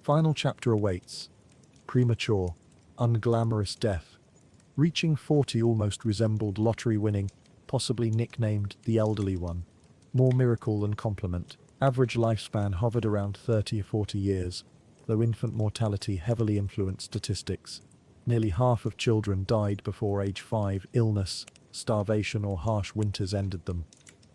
Speaker 1: final chapter awaits. Premature, unglamorous death. Reaching 40 almost resembled lottery winning, possibly nicknamed the elderly one. More miracle than compliment. Average lifespan hovered around 30 or 40 years, though infant mortality heavily influenced statistics. Nearly half of children died before age 5. Illness, starvation, or harsh winters ended them.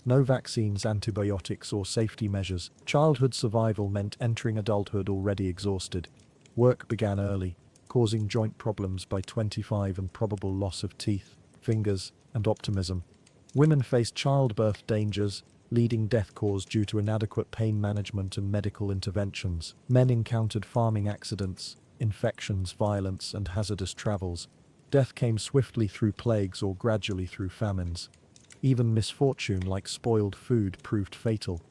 Speaker 1: No vaccines, antibiotics, or safety measures. Childhood survival meant entering adulthood already exhausted. Work began early, causing joint problems by 25 and probable loss of teeth, fingers, and optimism. Women faced childbirth dangers, leading death cause due to inadequate pain management and medical interventions. Men encountered farming accidents, infections, violence, and hazardous travels. Death came swiftly through plagues or gradually through famines. Even misfortune like spoiled food proved fatal.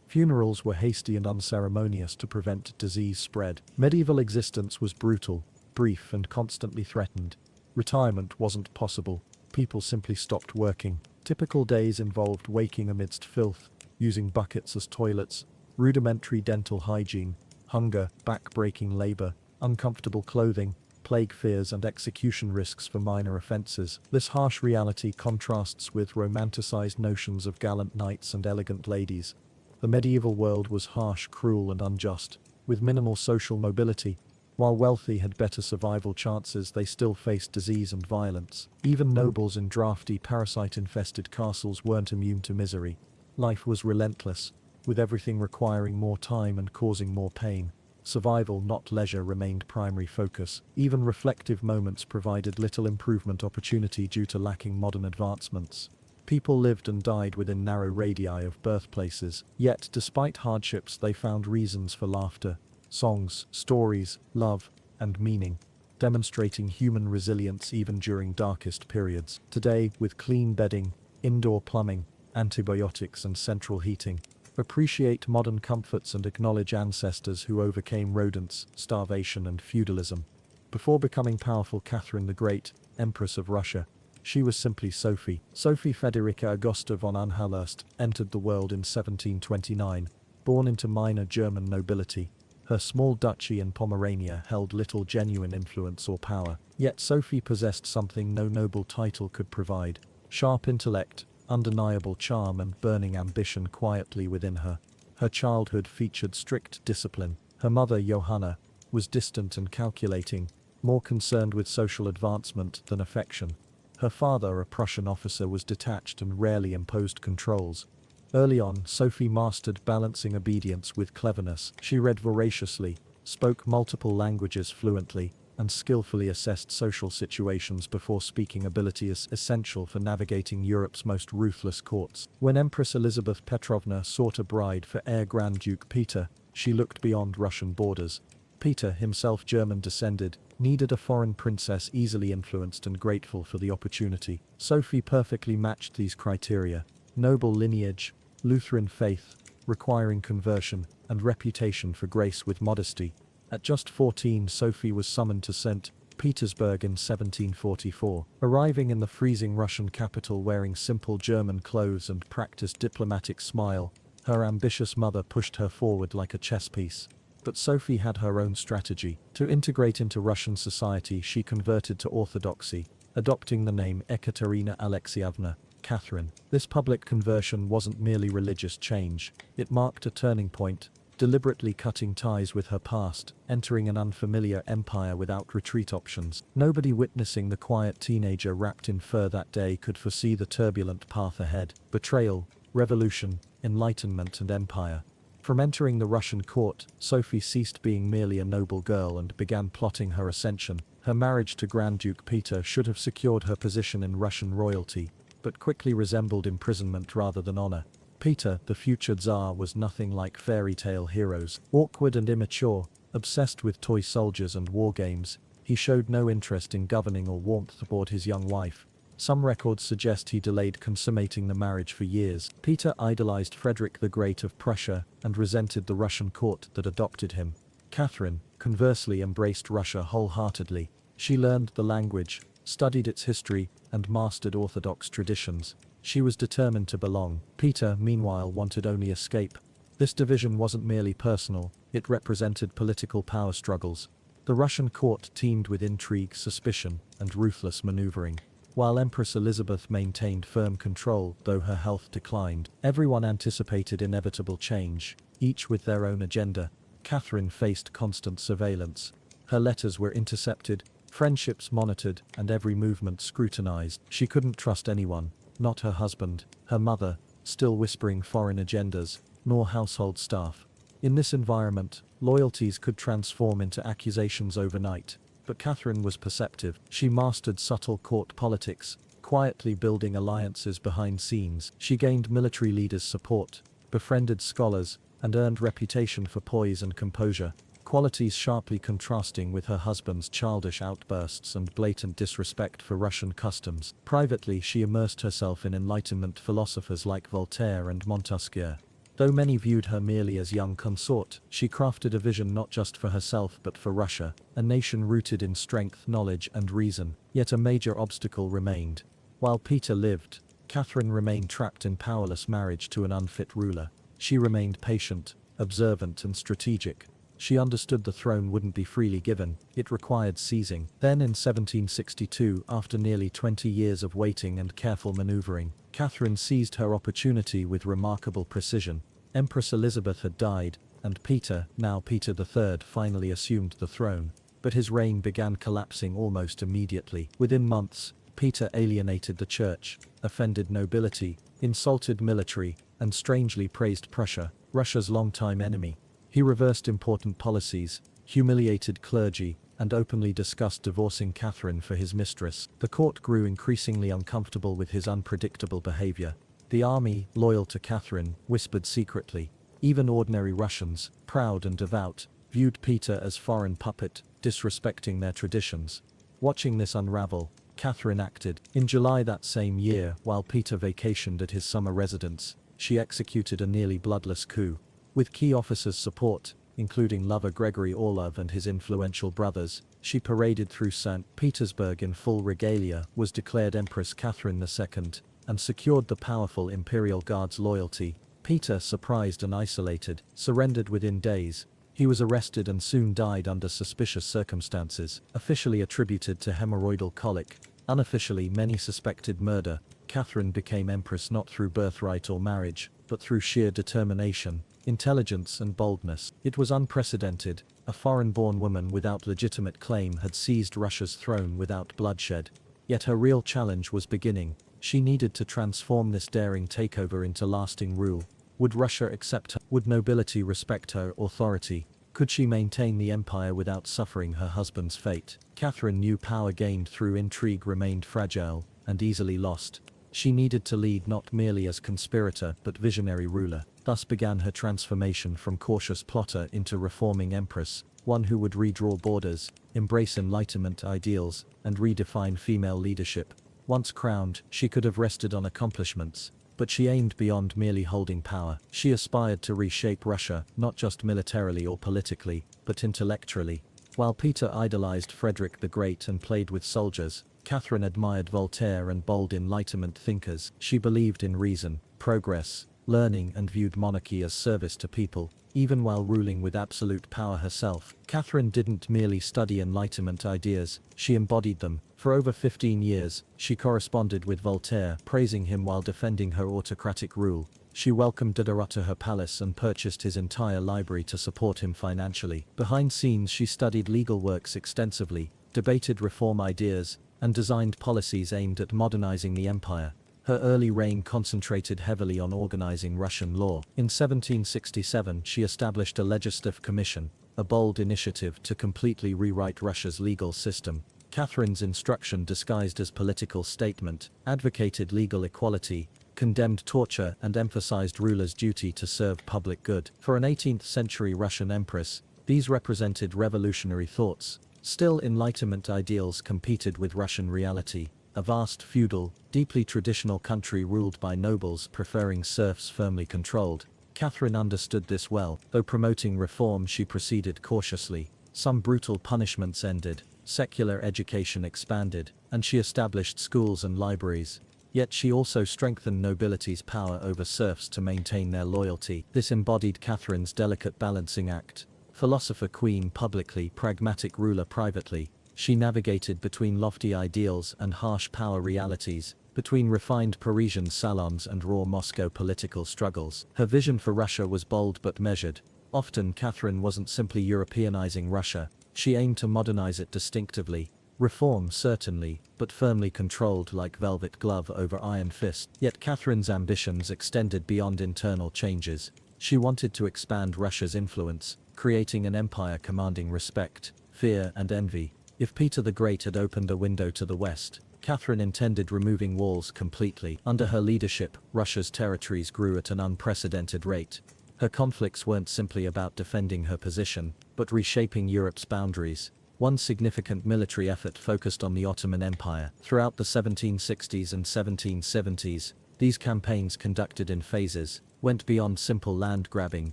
Speaker 1: Funerals were hasty and unceremonious to prevent disease spread. Medieval existence was brutal, brief, and constantly threatened. Retirement wasn't possible. People simply stopped working. Typical days involved waking amidst filth, using buckets as toilets, rudimentary dental hygiene, hunger, back-breaking labor, uncomfortable clothing, plague fears, and execution risks for minor offenses. This harsh reality contrasts with romanticized notions of gallant knights and elegant ladies. The medieval world was harsh, cruel, and unjust, with minimal social mobility. While wealthy had better survival chances, they still faced disease and violence. Even nobles in drafty, parasite-infested castles weren't immune to misery. Life was relentless, with everything requiring more time and causing more pain. Survival, not leisure, remained primary focus. Even reflective moments provided little improvement opportunity due to lacking modern advancements. People lived and died within narrow radii of birthplaces, yet despite hardships they found reasons for laughter, songs, stories, love, and meaning, demonstrating human resilience even during darkest periods. Today, with clean bedding, indoor plumbing, antibiotics, and central heating, appreciate modern comforts and acknowledge ancestors who overcame rodents, starvation, and feudalism. Before becoming powerful Catherine the Great, Empress of Russia, she was simply Sophie. Sophie Federica Augusta von Anhalt entered the world in 1729, born into minor German nobility. Her small duchy in Pomerania held little genuine influence or power. Yet Sophie possessed something no noble title could provide: sharp intellect, undeniable charm, and burning ambition quietly within her. Her childhood featured strict discipline. Her mother, Johanna, was distant and calculating, more concerned with social advancement than affection. Her father, a Prussian officer, was detached and rarely imposed controls. Early on, Sophie mastered balancing obedience with cleverness. She read voraciously, spoke multiple languages fluently, and skillfully assessed social situations before speaking, ability is essential for navigating Europe's most ruthless courts. When Empress Elizabeth Petrovna sought a bride for Heir Grand Duke Peter, she looked beyond Russian borders. Peter, himself German descended, needed a foreign princess easily influenced and grateful for the opportunity. Sophie perfectly matched these criteria: noble lineage, Lutheran faith, requiring conversion, and reputation for grace with modesty. At just 14, Sophie was summoned to St. Petersburg in 1744, arriving in the freezing Russian capital wearing simple German clothes and practiced diplomatic smile. Her ambitious mother pushed her forward like a chess piece. But Sophie had her own strategy. To integrate into Russian society, she converted to Orthodoxy, adopting the name Ekaterina Alexievna, Catherine. This public conversion wasn't merely religious change, it marked a turning point, deliberately cutting ties with her past, entering an unfamiliar empire without retreat options. Nobody witnessing the quiet teenager wrapped in fur that day could foresee the turbulent path ahead: betrayal, revolution, enlightenment, and empire. From entering the Russian court, Sophie ceased being merely a noble girl and began plotting her ascension. Her marriage to Grand Duke Peter should have secured her position in Russian royalty, but quickly resembled imprisonment rather than honor. Peter, the future Tsar, was nothing like fairy tale heroes. Awkward and immature, obsessed with toy soldiers and war games, he showed no interest in governing or warmth aboard his young wife. Some records suggest he delayed consummating the marriage for years. Peter idolized Frederick the Great of Prussia and resented the Russian court that adopted him. Catherine, conversely, embraced Russia wholeheartedly. She learned the language, studied its history, and mastered Orthodox traditions. She was determined to belong. Peter, meanwhile, wanted only escape. This division wasn't merely personal, it represented political power struggles. The Russian court teemed with intrigue, suspicion, and ruthless maneuvering. While Empress Elizabeth maintained firm control, though her health declined, everyone anticipated inevitable change, each with their own agenda. Catherine faced constant surveillance. Her letters were intercepted, friendships monitored, and every movement scrutinized. She couldn't trust anyone, not her husband, her mother, still whispering foreign agendas, nor household staff. In this environment, loyalties could transform into accusations overnight. But Catherine was perceptive. She mastered subtle court politics, quietly building alliances behind scenes. She gained military leaders' support, befriended scholars, and earned reputation for poise and composure, qualities sharply contrasting with her husband's childish outbursts and blatant disrespect for Russian customs. Privately, she immersed herself in Enlightenment philosophers like Voltaire and Montesquieu. Though many viewed her merely as young consort, she crafted a vision not just for herself but for Russia, a nation rooted in strength, knowledge, and reason. Yet a major obstacle remained. While Peter lived, Catherine remained trapped in powerless marriage to an unfit ruler. She remained patient, observant, and strategic. She understood the throne wouldn't be freely given, it required seizing. Then in 1762, after nearly 20 years of waiting and careful maneuvering, Catherine seized her opportunity with remarkable precision. Empress Elizabeth had died, and Peter, now Peter III, finally assumed the throne. But his reign began collapsing almost immediately. Within months, Peter alienated the church, offended nobility, insulted military, and strangely praised Prussia, Russia's longtime enemy. He reversed important policies, humiliated clergy, and openly discussed divorcing Catherine for his mistress. The court grew increasingly uncomfortable with his unpredictable behavior. The army, loyal to Catherine, whispered secretly. Even ordinary Russians, proud and devout, viewed Peter as foreign puppet, disrespecting their traditions. Watching this unravel, Catherine acted. In July that same year, while Peter vacationed at his summer residence, she executed a nearly bloodless coup. With key officers' support, including lover Gregory Orlov and his influential brothers, she paraded through St. Petersburg in full regalia, was declared Empress Catherine II, and secured the powerful Imperial Guard's loyalty. Peter, surprised and isolated, surrendered within days. He was arrested and soon died under suspicious circumstances, officially attributed to hemorrhoidal colic. Unofficially, many suspected murder. Catherine became empress not through birthright or marriage, but through sheer determination, intelligence, and boldness. It was unprecedented. A foreign-born woman without legitimate claim had seized Russia's throne without bloodshed. Yet her real challenge was beginning. She needed to transform this daring takeover into lasting rule. Would Russia accept her? Would nobility respect her authority? Could she maintain the empire without suffering her husband's fate? Catherine knew power gained through intrigue remained fragile and easily lost. She needed to lead not merely as conspirator but visionary ruler. Thus began her transformation from cautious plotter into reforming empress.
Speaker 2: one who would redraw borders, embrace Enlightenment ideals, and redefine female leadership. Once crowned, she could have rested on accomplishments, but she aimed beyond merely holding power. She aspired to reshape Russia, not just militarily or politically, but intellectually. While Peter idolized Frederick the Great and played with soldiers, Catherine admired Voltaire and bold Enlightenment thinkers. She believed in reason, progress, learning, and viewed monarchy as service to people. Even while ruling with absolute power herself, Catherine didn't merely study Enlightenment ideas, she embodied them. For over 15 years, she corresponded with Voltaire, praising him while defending her autocratic rule. She welcomed Diderot to her palace and purchased his entire library to support him financially. Behind scenes, she studied legal works extensively, debated reform ideas, and designed policies aimed at modernizing the empire. Her early reign concentrated heavily on organizing Russian law. In 1767, she established a legislative commission, a bold initiative to completely rewrite Russia's legal system. Catherine's instruction, disguised as political statement, advocated legal equality, condemned torture, and emphasized rulers' duty to serve public good. For an 18th-century Russian empress, these represented revolutionary thoughts. Still, Enlightenment ideals competed with Russian reality. A vast feudal, deeply traditional country ruled by nobles preferring serfs firmly controlled. Catherine understood this well. Though promoting reform, she proceeded cautiously. Some brutal punishments ended, secular education expanded, and she established schools and libraries. Yet she also strengthened nobility's power over serfs to maintain their loyalty. This embodied Catherine's delicate balancing act. Philosopher queen publicly, pragmatic ruler privately. She navigated between lofty ideals and harsh power realities, between refined Parisian salons and raw Moscow political struggles. Her vision for Russia was bold but measured. Often Catherine wasn't simply Europeanizing Russia, she aimed to modernize it distinctively. Reform certainly, but firmly controlled like velvet glove over iron fist. Yet Catherine's ambitions extended beyond internal changes. She wanted to expand Russia's influence, creating an empire commanding respect, fear, and envy. If Peter the Great had opened a window to the west, Catherine intended removing walls completely. Under her leadership, Russia's territories grew at an unprecedented rate. Her conflicts weren't simply about defending her position, but reshaping Europe's boundaries. One significant military effort focused on the Ottoman Empire. Throughout the 1760s and 1770s, these campaigns, conducted in phases, went beyond simple land grabbing.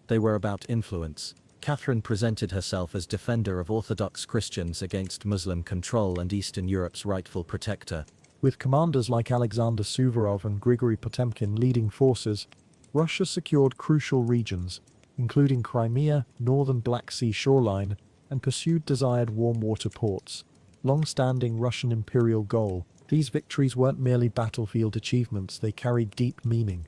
Speaker 2: They were about influence. Catherine presented herself as defender of Orthodox Christians against Muslim control and Eastern Europe's rightful protector.
Speaker 1: With commanders like Alexander Suvorov and Grigory Potemkin leading forces, Russia secured crucial regions, including Crimea, northern Black Sea shoreline, and pursued desired warm water ports. Long-standing Russian imperial goal, these victories weren't merely battlefield achievements, they carried deep meaning.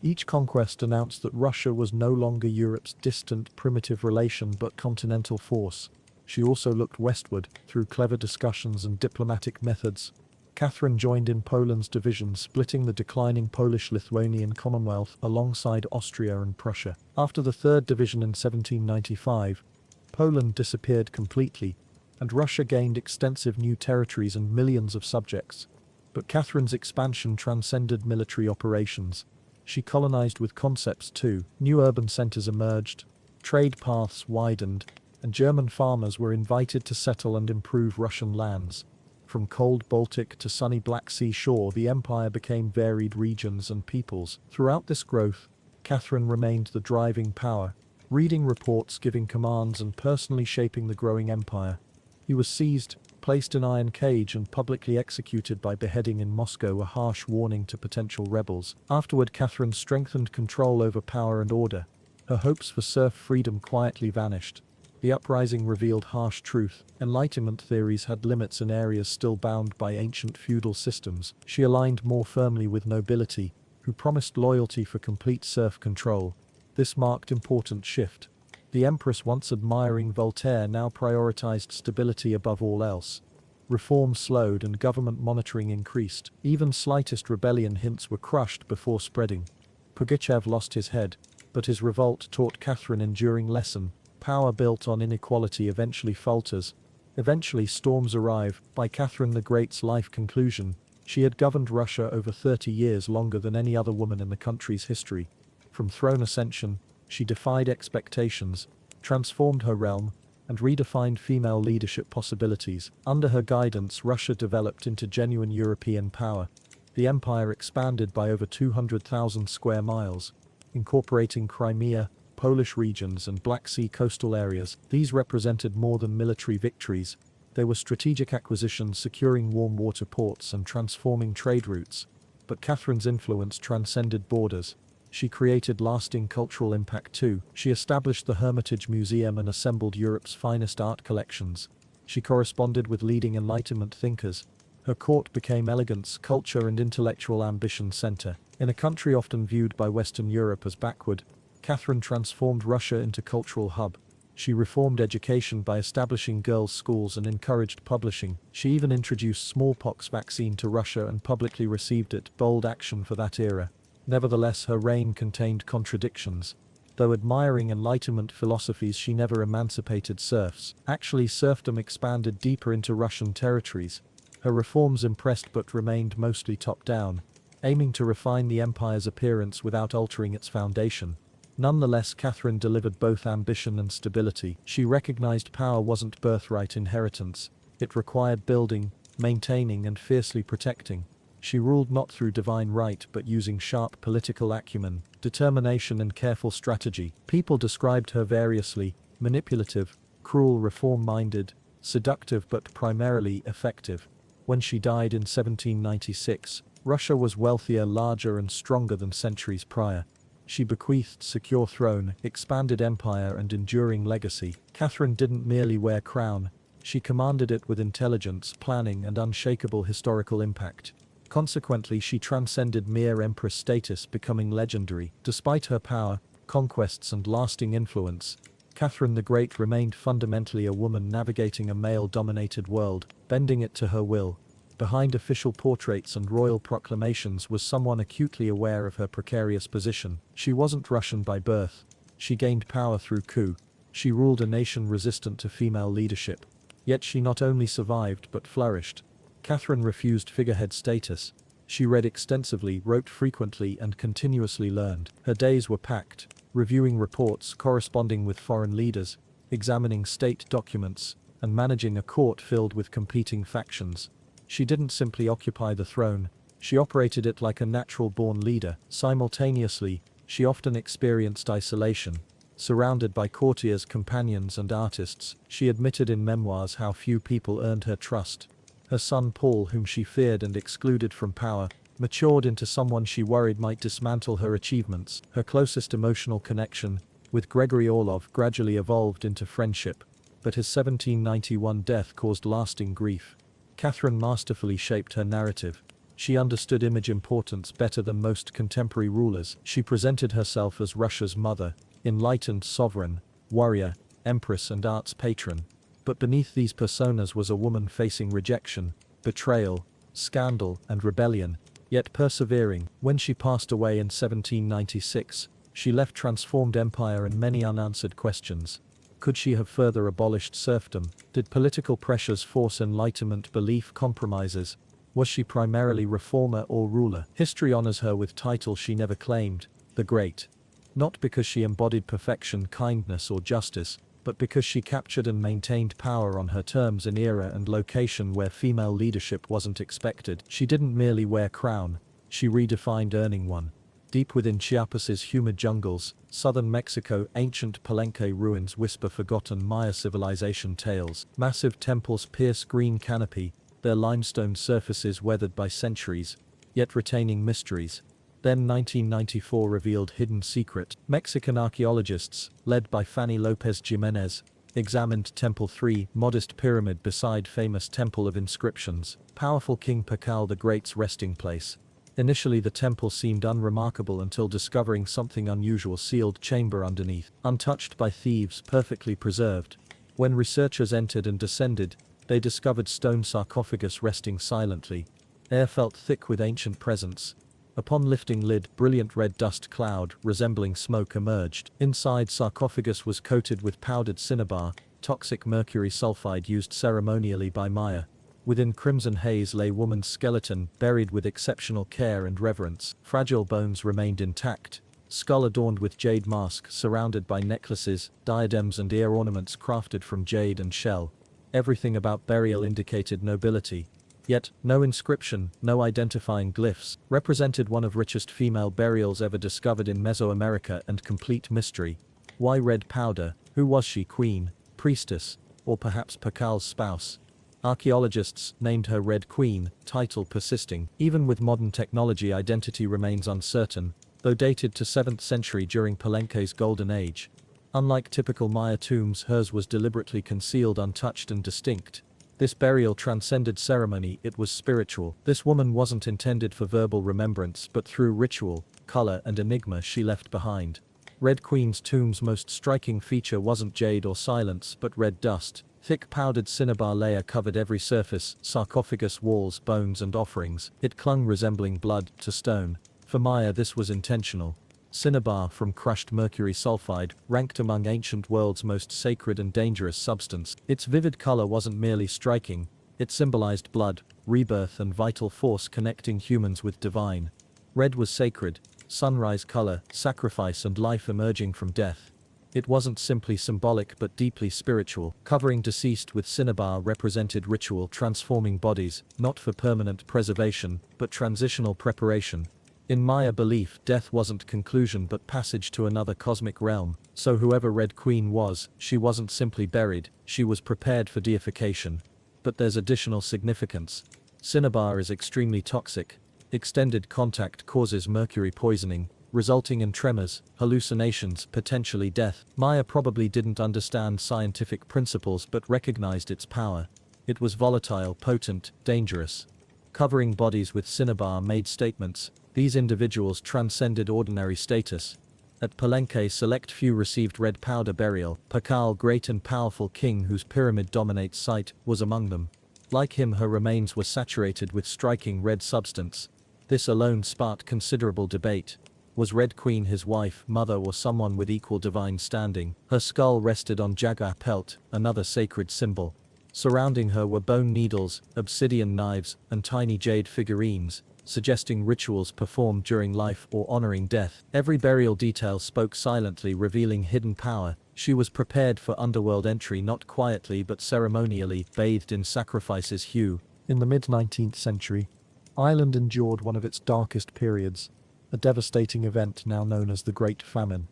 Speaker 1: Each conquest announced that Russia was no longer Europe's distant, primitive relation but continental force. She also looked westward, through clever discussions and diplomatic methods. Catherine joined in Poland's division, splitting the declining Polish-Lithuanian Commonwealth alongside Austria and Prussia. After the Third Division in 1795, Poland disappeared completely, and Russia gained extensive new territories and millions of subjects. But Catherine's expansion transcended military operations. She colonized with concepts too. New urban centers emerged, trade paths widened, and German farmers were invited to settle and improve Russian lands. From cold Baltic to sunny Black Sea shore, the empire became varied regions and peoples. Throughout this growth, Catherine remained the driving power, reading reports, giving commands, and personally shaping the growing empire. He was seized, placed in iron cage, and publicly executed by beheading in Moscow, a harsh warning to potential rebels. Afterward, Catherine strengthened control over power and order. Her hopes for serf freedom quietly vanished. The uprising revealed harsh truth. Enlightenment theories had limits in areas still bound by ancient feudal systems. She aligned more firmly with nobility, who promised loyalty for complete serf control. This marked important shift. The empress, once admiring Voltaire, now prioritized stability above all else. Reform slowed and government monitoring increased. Even slightest rebellion hints were crushed before spreading. Pugachev lost his head, but his revolt taught Catherine an enduring lesson. Power built on inequality eventually falters. Eventually storms arrive. By Catherine the Great's life conclusion, she had governed Russia over 30 years, longer than any other woman in the country's history. From throne ascension, she defied expectations, transformed her realm, and redefined female leadership possibilities. Under her guidance, Russia developed into genuine European power. The empire expanded by over 200,000 square miles, incorporating Crimea, Polish regions and Black Sea coastal areas. These represented more than military victories. They were strategic acquisitions securing warm water ports and transforming trade routes. But Catherine's influence transcended borders. She created lasting cultural impact too. She established the Hermitage Museum and assembled Europe's finest art collections. She corresponded with leading Enlightenment thinkers. Her court became elegance, culture and intellectual ambition's center. In a country often viewed by Western Europe as backward, Catherine transformed Russia into cultural hub. She reformed education by establishing girls' schools and encouraged publishing. She even introduced smallpox vaccine to Russia and publicly received it, bold action for that era. Nevertheless, her reign contained contradictions. Though admiring Enlightenment philosophies, she never emancipated serfs. Actually, serfdom expanded deeper into Russian territories. Her reforms impressed but remained mostly top-down, aiming to refine the empire's appearance without altering its foundation. Nonetheless, Catherine delivered both ambition and stability. She recognized power wasn't birthright inheritance. It required building, maintaining and fiercely protecting. She ruled not through divine right but using sharp political acumen, determination and careful strategy. People described her variously: manipulative, cruel, reform-minded, seductive but primarily effective. When she died in 1796, Russia was wealthier, larger and stronger than centuries prior. She bequeathed secure throne, expanded empire and enduring legacy. Catherine didn't merely wear crown, she commanded it with intelligence, planning and unshakable historical impact. Consequently, she transcended mere empress status, becoming legendary. Despite her power, conquests and lasting influence, Catherine the Great remained fundamentally a woman navigating a male-dominated world, bending it to her will. Behind official portraits and royal proclamations was someone acutely aware of her precarious position. She wasn't Russian by birth. She gained power through coup. She ruled a nation resistant to female leadership. Yet she not only survived but flourished. Catherine refused figurehead status. She read extensively, wrote frequently and continuously learned. Her days were packed, reviewing reports, corresponding with foreign leaders, examining state documents, and managing a court filled with competing factions. She didn't simply occupy the throne, she operated it like a natural-born leader. Simultaneously, she often experienced isolation. Surrounded by courtiers, companions and artists, she admitted in memoirs how few people earned her trust. Her son Paul, whom she feared and excluded from power, matured into someone she worried might dismantle her achievements. Her closest emotional connection, with Gregory Orlov, gradually evolved into friendship, but his 1791 death caused lasting grief. Catherine masterfully shaped her narrative. She understood image importance better than most contemporary rulers. She presented herself as Russia's mother, enlightened sovereign, warrior, empress and arts patron. But beneath these personas was a woman facing rejection, betrayal, scandal and rebellion, yet persevering. When she passed away in 1796, she left transformed empire and many unanswered questions. Could she have further abolished serfdom? Did political pressures force enlightenment, belief compromises? Was she primarily reformer or ruler? History honors her with titles she never claimed, the Great. Not because she embodied perfection, kindness or justice, but because she captured and maintained power on her terms in era and location where female leadership wasn't expected. She didn't merely wear crown, she redefined earning one. Deep within Chiapas's humid jungles, southern Mexico, ancient Palenque ruins whisper forgotten Maya civilization tales. Massive temples pierce green canopy, their limestone surfaces weathered by centuries, yet retaining mysteries. Then 1994 revealed hidden secret. Mexican archaeologists, led by Fanny Lopez Jimenez, examined Temple 3, modest pyramid beside famous Temple of Inscriptions, powerful King Pakal the Great's resting place. Initially the temple seemed unremarkable until discovering something unusual: sealed chamber underneath, untouched by thieves, perfectly preserved. When researchers entered and descended, they discovered stone sarcophagus resting silently. Air felt thick with ancient presence. Upon lifting lid, brilliant red dust cloud, resembling smoke, emerged. Inside sarcophagus was coated with powdered cinnabar, toxic mercury sulfide used ceremonially by Maya. Within crimson haze lay woman's skeleton, buried with exceptional care and reverence. Fragile bones remained intact,
Speaker 2: skull adorned with jade mask surrounded by necklaces, diadems and ear ornaments crafted from jade and shell. Everything about burial indicated nobility. Yet, no inscription, no identifying glyphs, represented one of richest female burials ever discovered in Mesoamerica and complete mystery. Why red powder? Who was she, queen, priestess, or perhaps Pakal's spouse? Archaeologists named her Red Queen, title persisting. Even with modern technology, identity remains uncertain, though dated to 7th century during Palenque's golden age. Unlike typical Maya tombs, hers was deliberately concealed, untouched and distinct. This burial transcended ceremony, it was spiritual. This woman wasn't intended for verbal remembrance, but through ritual, color and enigma she left behind. Red Queen's tomb's most striking feature wasn't jade or silence, but red dust. Thick powdered cinnabar layer covered every surface, sarcophagus walls, bones and offerings. It clung, resembling blood, to stone. For Maya this was intentional. Cinnabar, from crushed mercury sulfide, ranked among ancient world's most sacred and dangerous substance. Its vivid color wasn't merely striking, it symbolized blood, rebirth and vital force connecting humans with divine. Red was sacred, sunrise color, sacrifice and life emerging from death. It wasn't simply symbolic but deeply spiritual. Covering deceased with cinnabar represented ritual, transforming bodies, not for permanent preservation, but transitional preparation. In Maya belief, death wasn't conclusion but passage to another cosmic realm. So whoever Red Queen was, she wasn't simply buried, she was prepared for deification. But there's additional significance. Cinnabar is extremely toxic. Extended contact causes mercury poisoning, resulting in tremors, hallucinations, potentially death. Maya probably didn't understand scientific principles but recognized its power. It was volatile, potent, dangerous. Covering bodies with cinnabar made statements. These individuals transcended ordinary status. At Palenque, select few received red powder burial. Pakal, great and powerful king whose pyramid dominates sight, was among them. Like him, her remains were saturated with striking red substance. This alone sparked considerable debate. Was Red Queen his wife, mother or someone with equal divine standing? Her skull rested on jaguar pelt, another sacred symbol. Surrounding her were bone needles, obsidian knives, and tiny jade figurines, suggesting rituals performed during life or honoring death. Every burial detail spoke silently, revealing hidden power. She was prepared for underworld entry, not quietly but ceremonially, bathed in sacrifice's hue.
Speaker 1: In the mid-19th century, Ireland endured one of its darkest periods, a devastating event now known as the Great Famine.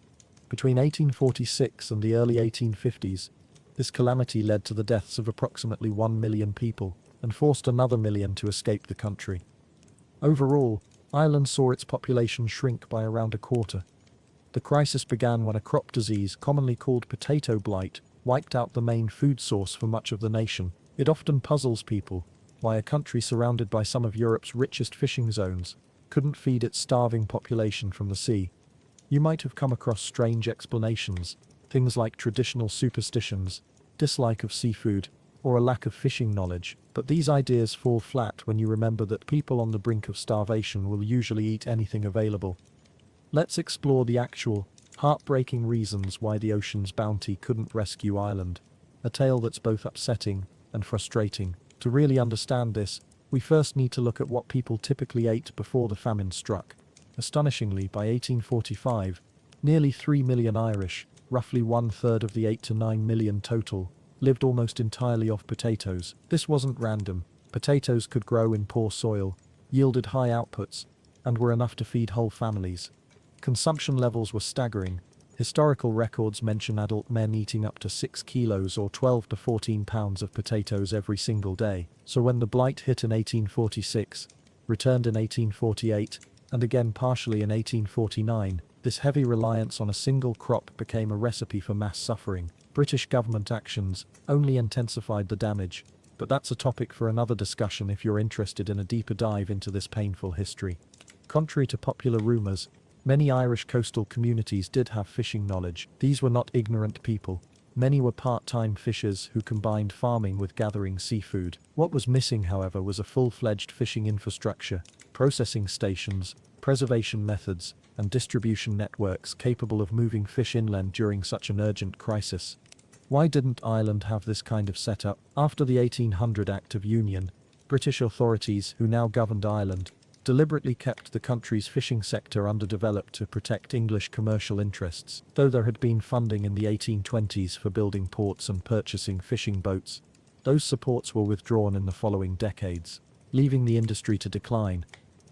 Speaker 1: Between 1846 and the early 1850s, this calamity led to the deaths of approximately 1 million people, and forced another million to escape the country. Overall, Ireland saw its population shrink by around a quarter. The crisis began when a crop disease, commonly called potato blight, wiped out the main food source for much of the nation. It often puzzles people why a country surrounded by some of Europe's richest fishing zones couldn't feed its starving population from the sea. You might have come across strange explanations, things like traditional superstitions, dislike of seafood, or a lack of fishing knowledge, but these ideas fall flat when you remember that people on the brink of starvation will usually eat anything available. Let's explore the actual, heartbreaking reasons why the ocean's bounty couldn't rescue Ireland, a tale that's both upsetting and frustrating. To really understand this, we first need to look at what people typically ate before the famine struck. Astonishingly, by 1845, nearly 3 million Irish, roughly 1/3 of the 8 to 9 million total, lived almost entirely off potatoes. This wasn't random. Potatoes could grow in poor soil, yielded high outputs, and were enough to feed whole families. Consumption levels were staggering. Historical records mention adult men eating up to 6 kilos or 12 to 14 pounds of potatoes every single day. So when the blight hit in 1846, returned in 1848, and again partially in 1849, this heavy reliance on a single crop became a recipe for mass suffering. British government actions only intensified the damage, but that's a topic for another discussion if you're interested in a deeper dive into this painful history. Contrary to popular rumours, many Irish coastal communities did have fishing knowledge. These were not ignorant people. Many were part-time fishers who combined farming with gathering seafood. What was missing, however, was a full-fledged fishing infrastructure, processing stations, preservation methods, and distribution networks capable of moving fish inland during such an urgent crisis. Why didn't Ireland have this kind of setup? After the 1800 Act of Union, British authorities, who now governed Ireland, deliberately kept the country's fishing sector underdeveloped to protect English commercial interests. Though there had been funding in the 1820s for building ports and purchasing fishing boats, those supports were withdrawn in the following decades, leaving the industry to decline.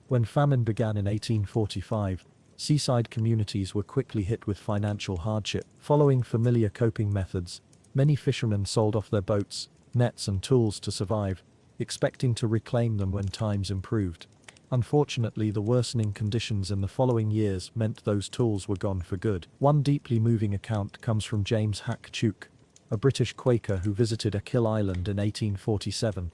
Speaker 1: When famine began in 1845, seaside communities were quickly hit with financial hardship. Following familiar coping methods, many fishermen sold off their boats, nets and tools to survive, expecting to reclaim them when times improved. Unfortunately, the worsening conditions in the following years meant those tools were gone for good. One deeply moving account comes from James Hack Chuk, a British Quaker who visited Achill Island in 1847.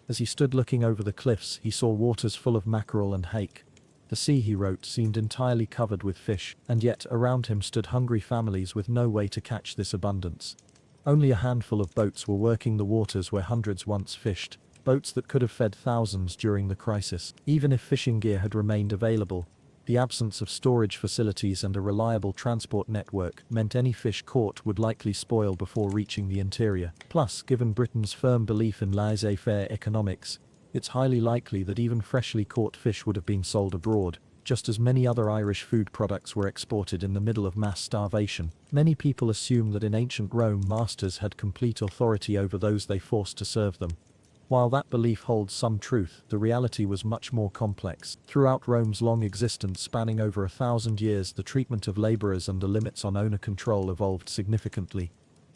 Speaker 1: As he stood looking over the cliffs, he saw waters full of mackerel and hake. The sea, he wrote, seemed entirely covered with fish, and yet around him stood hungry families with no way to catch this abundance. Only a handful of boats were working the waters where hundreds once fished, boats that could have fed thousands during the crisis. Even if fishing gear had remained available, the absence of storage facilities and a reliable transport network meant any fish caught would likely spoil before reaching the interior. Plus, given Britain's firm belief in laissez-faire economics, it's highly likely that even freshly caught fish would have been sold abroad, just as many other Irish food products were exported in the middle of mass starvation. Many people assume that in ancient Rome masters had complete authority over those they forced to serve them. While that belief holds some truth, the reality was much more complex. Throughout Rome's long existence spanning over 1,000 years, the treatment of laborers and the limits on owner control evolved significantly.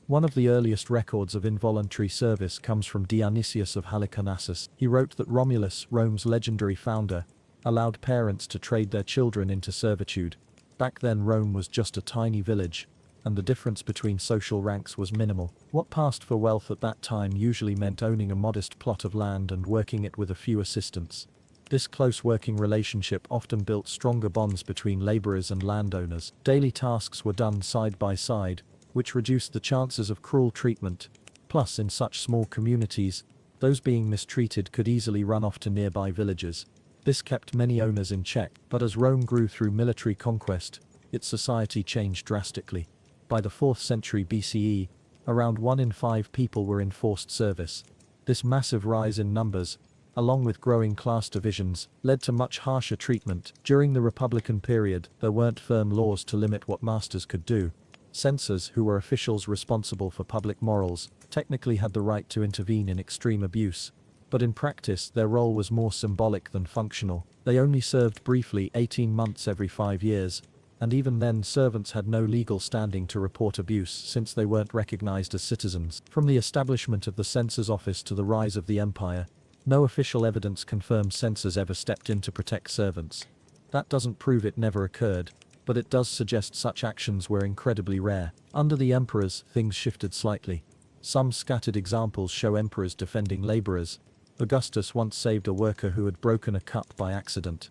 Speaker 1: One of the earliest records of involuntary service comes from Dionysius of Halicarnassus. He wrote that Romulus, Rome's legendary founder, allowed parents to trade their children into servitude. Back then Rome was just a tiny village, and the difference between social ranks was minimal. What passed for wealth at that time usually meant owning a modest plot of land and working it with a few assistants. This close working relationship often built stronger bonds between laborers and landowners. Daily tasks were done side by side, which reduced the chances of cruel treatment. Plus, in such small communities, those being mistreated could easily run off to nearby villages. This kept many owners in check, but as Rome grew through military conquest, its society changed drastically. By the 4th century BCE, around 1 in 5 people were in forced service. This massive rise in numbers, along with growing class divisions, led to much harsher treatment. During the Republican period, there weren't firm laws to limit what masters could do. Censors, who were officials responsible for public morals, technically had the right to intervene in extreme abuse. But in practice, their role was more symbolic than functional. They only served briefly, 18 months every 5 years, and even then servants had no legal standing to report abuse since they weren't recognized as citizens. From the establishment of the censor's office to the rise of the empire, no official evidence confirms censors ever stepped in to protect servants. That doesn't prove it never occurred, but it does suggest such actions were incredibly rare. Under the emperors, things shifted slightly. Some scattered examples show emperors defending laborers. Augustus once saved a worker who had broken a cup by accident.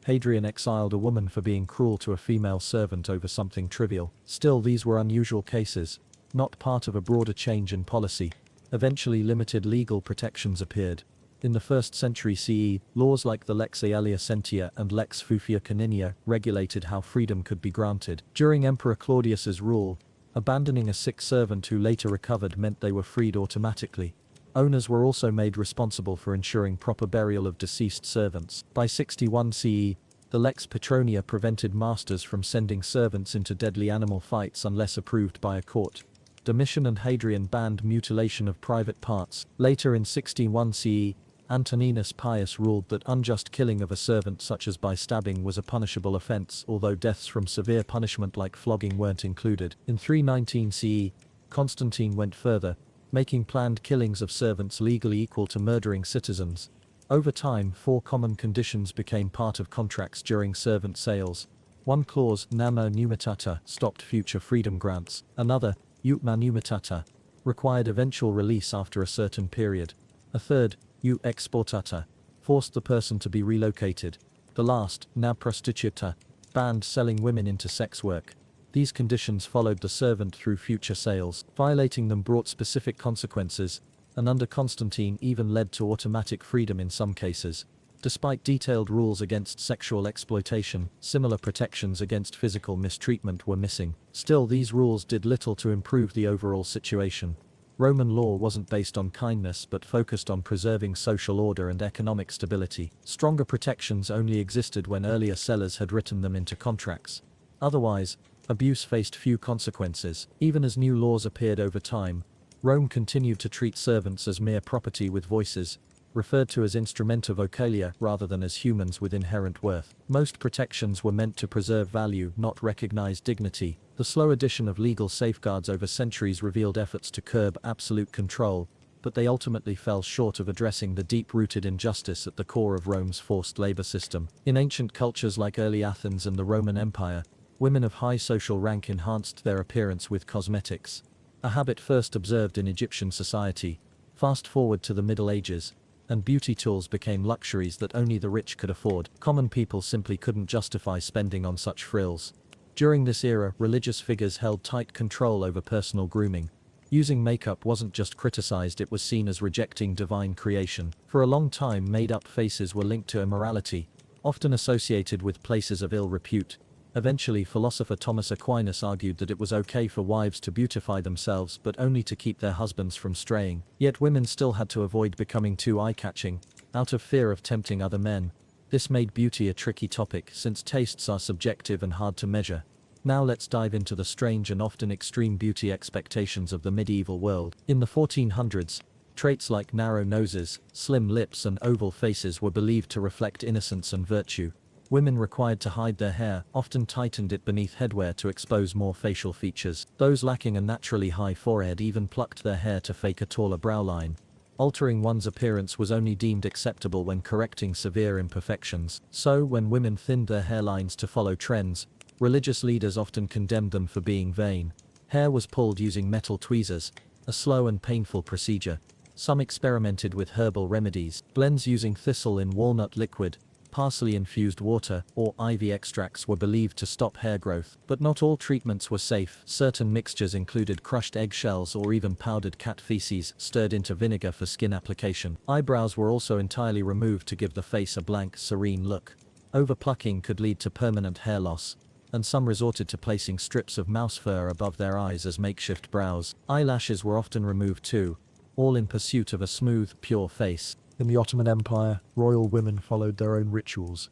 Speaker 1: Hadrian exiled a woman for being cruel to a female servant over something trivial. Still, these were unusual cases, not part of a broader change in policy. Eventually, limited legal protections appeared. In the 1st century CE, laws like the Lex Aelia Sentia and Lex Fufia Caninia regulated how freedom could be granted. During Emperor Claudius's rule, abandoning a sick servant who later recovered meant they were freed automatically. Owners were also made responsible for ensuring proper burial of deceased servants. By 61 CE, the Lex Petronia prevented masters from sending servants into deadly animal fights unless approved by a court. Domitian and Hadrian banned mutilation of private parts. Later in 61 CE, Antoninus Pius ruled that unjust killing of a servant such as by stabbing was a punishable offense, although deaths from severe punishment like flogging weren't included. In 319 CE, Constantine went further, making planned killings of servants legally equal to murdering citizens. Over time, 4 common conditions became part of contracts during servant sales. One clause, nama numitata, stopped future freedom grants. Another, eutma numitata, required eventual release after a certain period. A third, ut exportata, forced the person to be relocated. The last, nab prostituta, banned selling women into sex work. These conditions followed the servant through future sales. Violating them brought specific consequences, and under Constantine even led to automatic freedom in some cases. Despite detailed rules against sexual exploitation, similar protections against physical mistreatment were missing. Still, these rules did little to improve the overall situation.
Speaker 2: Roman law wasn't based on kindness but focused on preserving social order and economic stability. Stronger protections only existed when earlier sellers had written them into contracts. Otherwise, abuse faced few consequences. Even as new laws appeared over time, Rome continued to treat servants as mere property with voices, referred to as instrumenta vocalia rather than as humans with inherent worth. Most protections were meant to preserve value, not recognize dignity. The slow addition of legal safeguards over centuries revealed efforts to curb absolute control, but they ultimately fell short of addressing the deep-rooted injustice at the core of Rome's forced labor system. In ancient cultures like early Athens and the Roman Empire, women of high social rank enhanced their appearance with cosmetics, a habit first observed in Egyptian society. Fast forward to the Middle Ages, and beauty tools became luxuries that only the rich could afford. Common people simply couldn't justify spending on such frills. During this era, religious figures held tight control over personal grooming. Using makeup wasn't just criticized, it was seen as rejecting divine creation. For a long time, made-up faces were linked to immorality, often associated with places of ill repute. Eventually, philosopher Thomas Aquinas argued that it was okay for wives to beautify themselves but only to keep their husbands from straying. Yet women still had to avoid becoming too eye-catching, out of fear of tempting other men. This made beauty a tricky topic since tastes are subjective and hard to measure. Now let's dive into the strange and often extreme beauty expectations of the medieval world. In the 1400s, traits like narrow noses, slim lips and oval faces were believed to reflect innocence and virtue. Women required to hide their hair, often tightened it beneath headwear to expose more facial features. Those lacking a naturally high forehead even plucked their hair to fake a taller brow line. Altering one's appearance was only deemed acceptable when correcting severe imperfections. So, when women thinned their hairlines to follow trends, religious leaders often condemned them for being vain. Hair was pulled using metal tweezers, a slow and painful procedure. Some experimented with herbal remedies, blends using thistle in walnut liquid, parsley-infused water, or ivy extracts were believed to stop hair growth. But not all treatments were safe. Certain mixtures included crushed eggshells or even powdered cat feces stirred into vinegar for skin application. Eyebrows were also entirely removed to give the face a blank, serene look. Overplucking could lead to permanent hair loss, and some resorted to placing strips of mouse fur above their eyes as makeshift brows. Eyelashes were often removed too, all in pursuit of a smooth, pure face.
Speaker 1: In the Ottoman Empire, royal women followed their own rituals.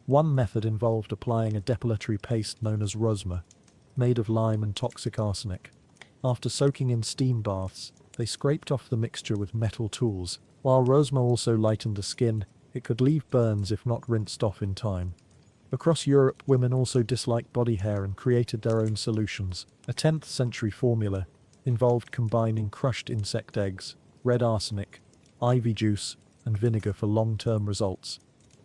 Speaker 1: One method involved applying a depilatory paste known as rosma, made of lime and toxic arsenic. After soaking in steam baths, they scraped off the mixture with metal tools. While rosma also lightened the skin, it could leave burns if not rinsed off in time. Across Europe, women also disliked body hair and created their own solutions. A 10th century formula involved combining crushed insect eggs, red arsenic, ivy juice, and vinegar for long-term results.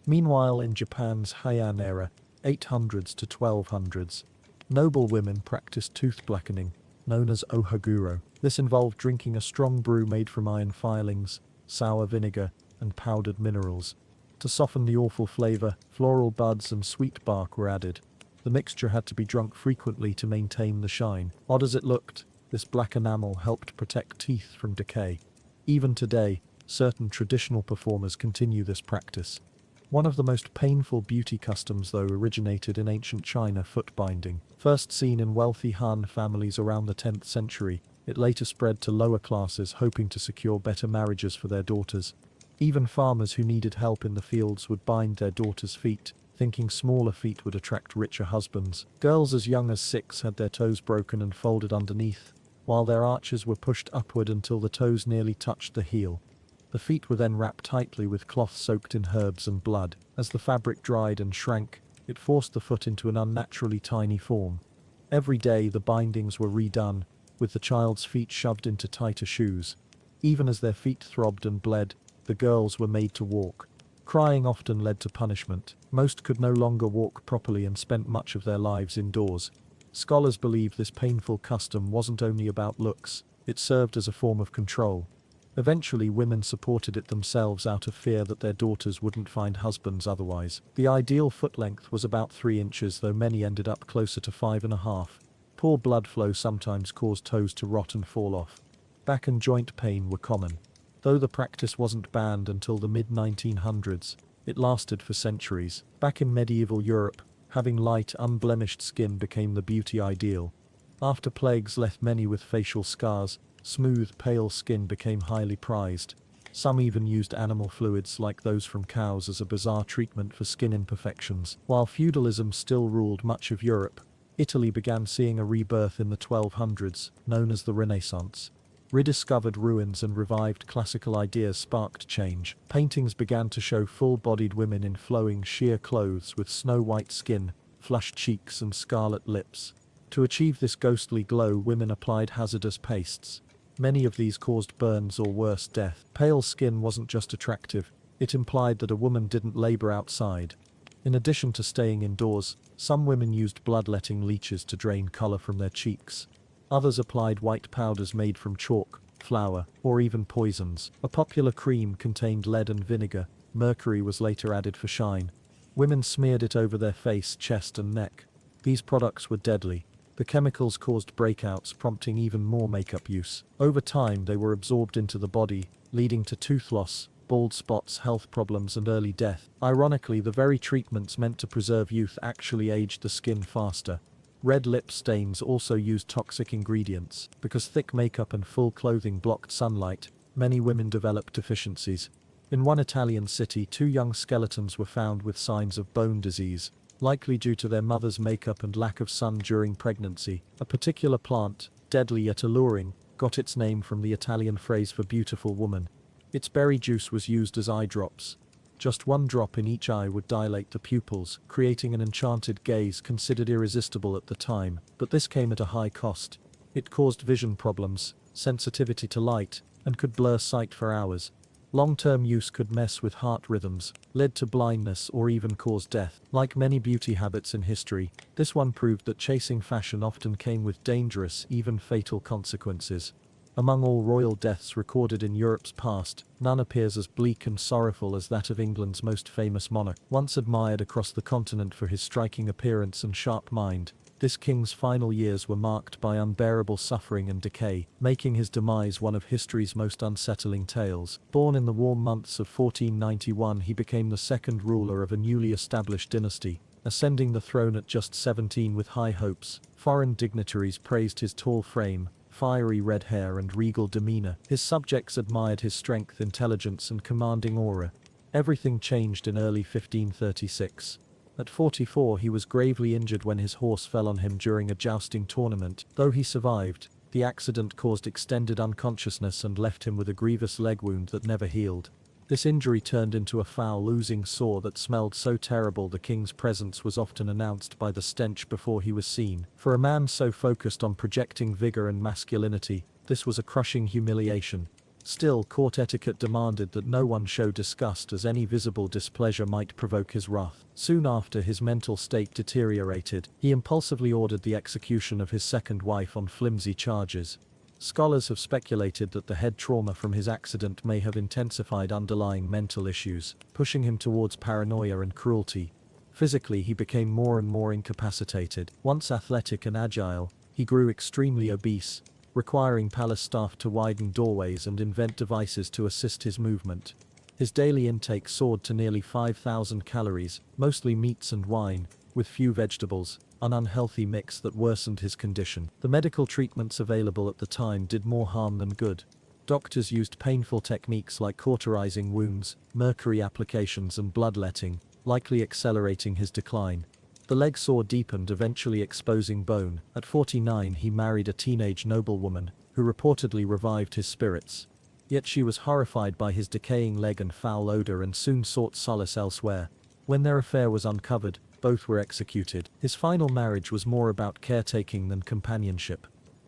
Speaker 1: Meanwhile, in Japan's Heian era, 800s to 1200s, noble women practiced tooth blackening, known as ohaguro. This involved drinking a strong brew made from iron filings, sour vinegar, and powdered minerals. To soften the awful flavor, floral buds and sweet bark were added. The mixture had to be drunk frequently to maintain the shine. Odd as it looked, this black enamel helped protect teeth from decay. Even today, certain traditional performers continue this practice. One of the most painful beauty customs, though, originated in ancient China: foot binding. First seen in wealthy Han families around the 10th century, it later spread to lower classes hoping to secure better marriages for their daughters. Even farmers who needed help in the fields would bind their daughters' feet, thinking smaller feet would attract richer husbands. Girls as young as 6 had their toes broken and folded underneath, while their arches were pushed upward until the toes nearly touched the heel. The feet were then wrapped tightly with cloth soaked in herbs and blood. As the fabric dried and shrank, it forced the foot into an unnaturally tiny form. Every day the bindings were redone, with the child's feet shoved into tighter shoes. Even as their feet throbbed and bled, the girls were made to walk. Crying often led to punishment. Most could no longer walk properly and spent much of their lives indoors. Scholars believe this painful custom wasn't only about looks, it served as a form of control. Eventually, women supported it themselves out of fear that their daughters wouldn't find husbands otherwise. The ideal foot length was about 3 inches, though many ended up closer to 5.5. Poor blood flow sometimes caused toes to rot and fall off. Back and joint pain were common. Though the practice wasn't banned until the mid-1900s, it lasted for centuries. Back in medieval Europe, having light, unblemished skin became the beauty ideal. After plagues left many with facial scars, Smooth, pale skin became highly prized. Some even used animal fluids like those from cows as a bizarre treatment for skin imperfections. While feudalism still ruled much of Europe, Italy began seeing a rebirth in the 1200s, known as the Renaissance. Rediscovered ruins and revived classical ideas sparked change. Paintings began to show full-bodied women in flowing sheer clothes with snow-white skin, flushed cheeks and scarlet lips. To achieve this ghostly glow, women applied hazardous pastes. Many of these caused burns or worse, death. Pale skin wasn't just attractive, it implied that a woman didn't labor outside. In addition to staying indoors, some women used bloodletting leeches to drain color from their cheeks. Others applied white powders made from chalk, flour, or even poisons. A popular cream contained lead and vinegar. Mercury was later added for shine. Women smeared it over their face, chest, and neck. These products were deadly. The chemicals caused breakouts, prompting even more makeup use. Over time, they were absorbed into the body, leading to tooth loss, bald spots, health problems, and early death. Ironically, the very treatments meant to preserve youth actually aged the skin faster. Red lip stains also used toxic ingredients. Because thick makeup and full clothing blocked sunlight, many women developed deficiencies. In one Italian city, 2 young skeletons were found with signs of bone disease, likely due to their mother's makeup and lack of sun during pregnancy. A particular plant, deadly yet alluring, got its name from the Italian phrase for beautiful woman. Its berry juice was used as eye drops. Just 1 drop in each eye would dilate the pupils, creating an enchanted gaze considered irresistible at the time. But this came at a high cost. It caused vision problems, sensitivity to light, and could blur sight for hours. Long-term use could mess with heart rhythms, led to blindness, or even cause death. Like many beauty habits in history, this one proved that chasing fashion often came with dangerous, even fatal consequences. Among all royal deaths recorded in Europe's past, none appears as bleak and sorrowful as that of England's most famous monarch. Once admired across the continent for his striking appearance and sharp mind, this king's final years were marked by unbearable suffering and decay, making his demise one of history's most unsettling tales. Born in the warm months of 1491, he became the second ruler of a newly established dynasty, ascending the throne at just 17 with high hopes. Foreign dignitaries praised his tall frame, fiery red hair, and regal demeanor. His subjects admired his strength, intelligence, and commanding aura. Everything changed in early 1536. At 44, he was gravely injured when his horse fell on him during a jousting tournament. Though he survived, the accident caused extended unconsciousness and left him with a grievous leg wound that never healed. This injury turned into a foul, oozing sore that smelled so terrible the king's presence was often announced by the stench before he was seen. For a man so focused on projecting vigor and masculinity, this was a crushing humiliation. Still, court etiquette demanded that no one show disgust, as any visible displeasure might provoke his wrath. Soon after, his mental state deteriorated. He impulsively ordered the execution of his second wife on flimsy charges. Scholars have speculated that the head trauma from his accident may have intensified underlying mental issues, pushing him towards paranoia and cruelty. Physically, he became more and more incapacitated. Once athletic and agile, he grew extremely obese, requiring palace staff to widen doorways and invent devices to assist his movement. His daily intake soared to nearly 5,000 calories, mostly meats and wine, with few vegetables, an unhealthy mix that worsened his condition. The medical treatments available at the time did more harm than good. Doctors used painful techniques like cauterizing wounds, mercury applications, and bloodletting, likely accelerating his decline. The leg sore deepened, eventually exposing bone. At 49, he married a teenage noblewoman, who reportedly revived his spirits. Yet she was horrified by his decaying leg and foul odor and soon sought solace elsewhere. When their affair was uncovered, both were executed. His final marriage was more about caretaking than companionship.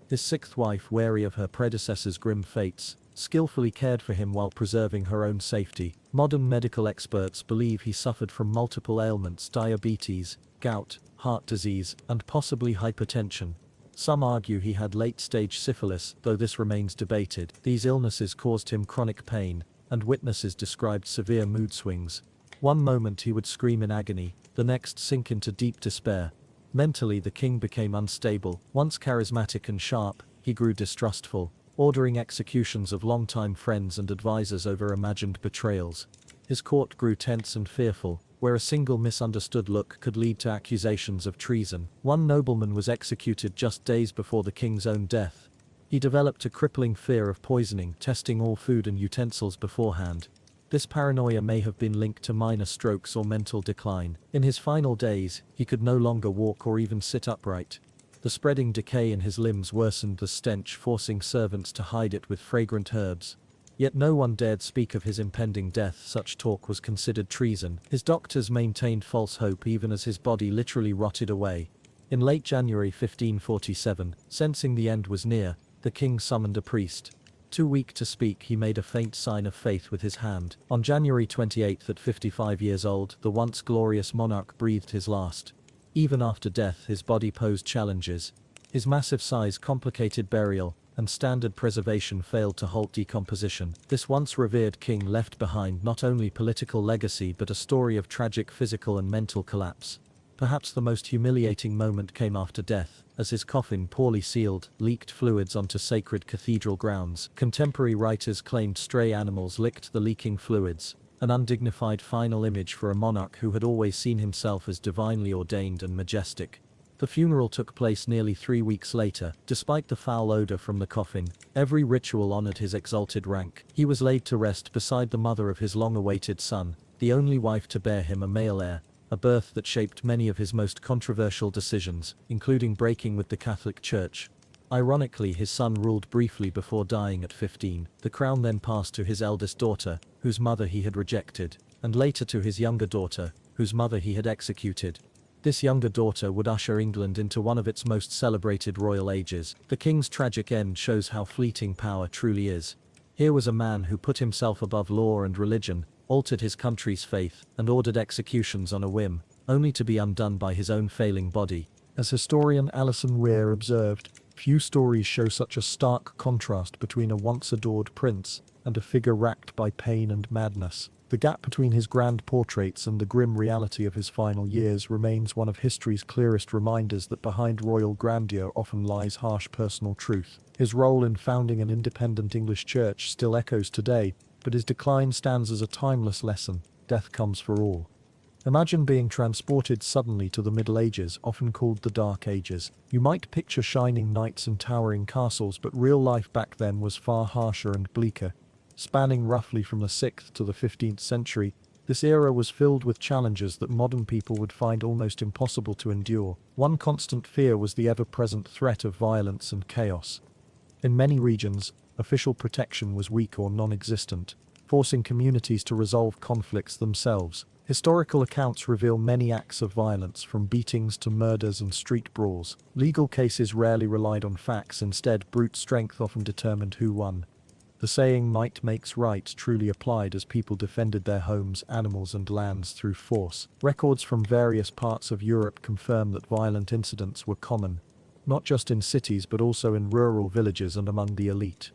Speaker 1: His sixth wife, wary of her predecessor's grim fates, skillfully cared for him while preserving her own safety. Modern medical experts believe he suffered from multiple ailments: diabetes, gout, heart disease, and possibly hypertension. Some argue he had late-stage syphilis, though this remains debated. These illnesses caused him chronic pain, and witnesses described severe mood swings. One moment he would scream in agony, the next sink into deep despair. Mentally, the king became unstable. Once charismatic and sharp, he grew distrustful, ordering executions of longtime friends and advisors over imagined betrayals. His court grew tense and fearful, where a single misunderstood look could lead to accusations of treason. One nobleman was executed just days before the king's own death.
Speaker 2: He developed a crippling fear of poisoning, testing all food and utensils beforehand. This paranoia may have been linked to minor strokes or mental decline. In his final days, he could no longer walk or even sit upright. The spreading decay in his limbs worsened the stench, forcing servants to hide it with fragrant herbs. Yet no one dared speak of his impending death. Such talk was considered treason. His doctors maintained false hope even as his body literally rotted away. In late January 1547, sensing the end was near, the king summoned a priest. Too weak to speak, he made a faint sign of faith with his hand. On January 28, at 55 years old, the once glorious monarch breathed his last. Even after death, his body posed challenges. His massive size complicated burial, and standard preservation failed to halt decomposition. This once revered king left behind not only political legacy but a story of tragic physical and mental collapse. Perhaps the most humiliating moment came after death, as his coffin, poorly sealed, leaked fluids onto sacred cathedral grounds. Contemporary writers claimed stray animals licked the leaking fluids, an undignified final image for a monarch who had always seen himself as divinely ordained and majestic. The funeral took place nearly 3 weeks later. Despite the foul odor from the coffin, every ritual honored his exalted rank. He was laid to rest beside the mother of his long-awaited son, the only wife to bear him a male heir, a birth that shaped many of his most controversial decisions, including breaking with the Catholic Church. Ironically, his son ruled briefly before dying at 15. The crown then passed to his eldest daughter, whose mother he had rejected, and later to his younger daughter, whose mother he had executed. This younger daughter would usher England into one of its most celebrated royal ages. The king's tragic end shows how fleeting power truly is. Here was a man who put himself above law and religion, altered his country's faith, and ordered executions on a whim, only to be undone by his own failing body.
Speaker 1: As historian Alison Weir observed, few stories show such a stark contrast between a once adored prince and a figure racked by pain and madness. The gap between his grand portraits and the grim reality of his final years remains one of history's clearest reminders that behind royal grandeur often lies harsh personal truth. His role in founding an independent English church still echoes today, but his decline stands as a timeless lesson. Death comes for all. Imagine being transported suddenly to the Middle Ages, often called the Dark Ages. You might picture shining knights and towering castles, but real life back then was far harsher and bleaker. Spanning roughly from the 6th to the 15th century, this era was filled with challenges that modern people would find almost impossible to endure. One constant fear was the ever-present threat of violence and chaos. In many regions, official protection was weak or non-existent, forcing communities to resolve conflicts themselves. Historical accounts reveal many acts of violence, from beatings to murders and street brawls. Legal cases rarely relied on facts; instead, brute strength often determined who won. The saying "might makes right" truly applied as people defended their homes, animals and lands through force. Records from various parts of Europe confirm that violent incidents were common, not just in cities but also in rural villages and among the elite.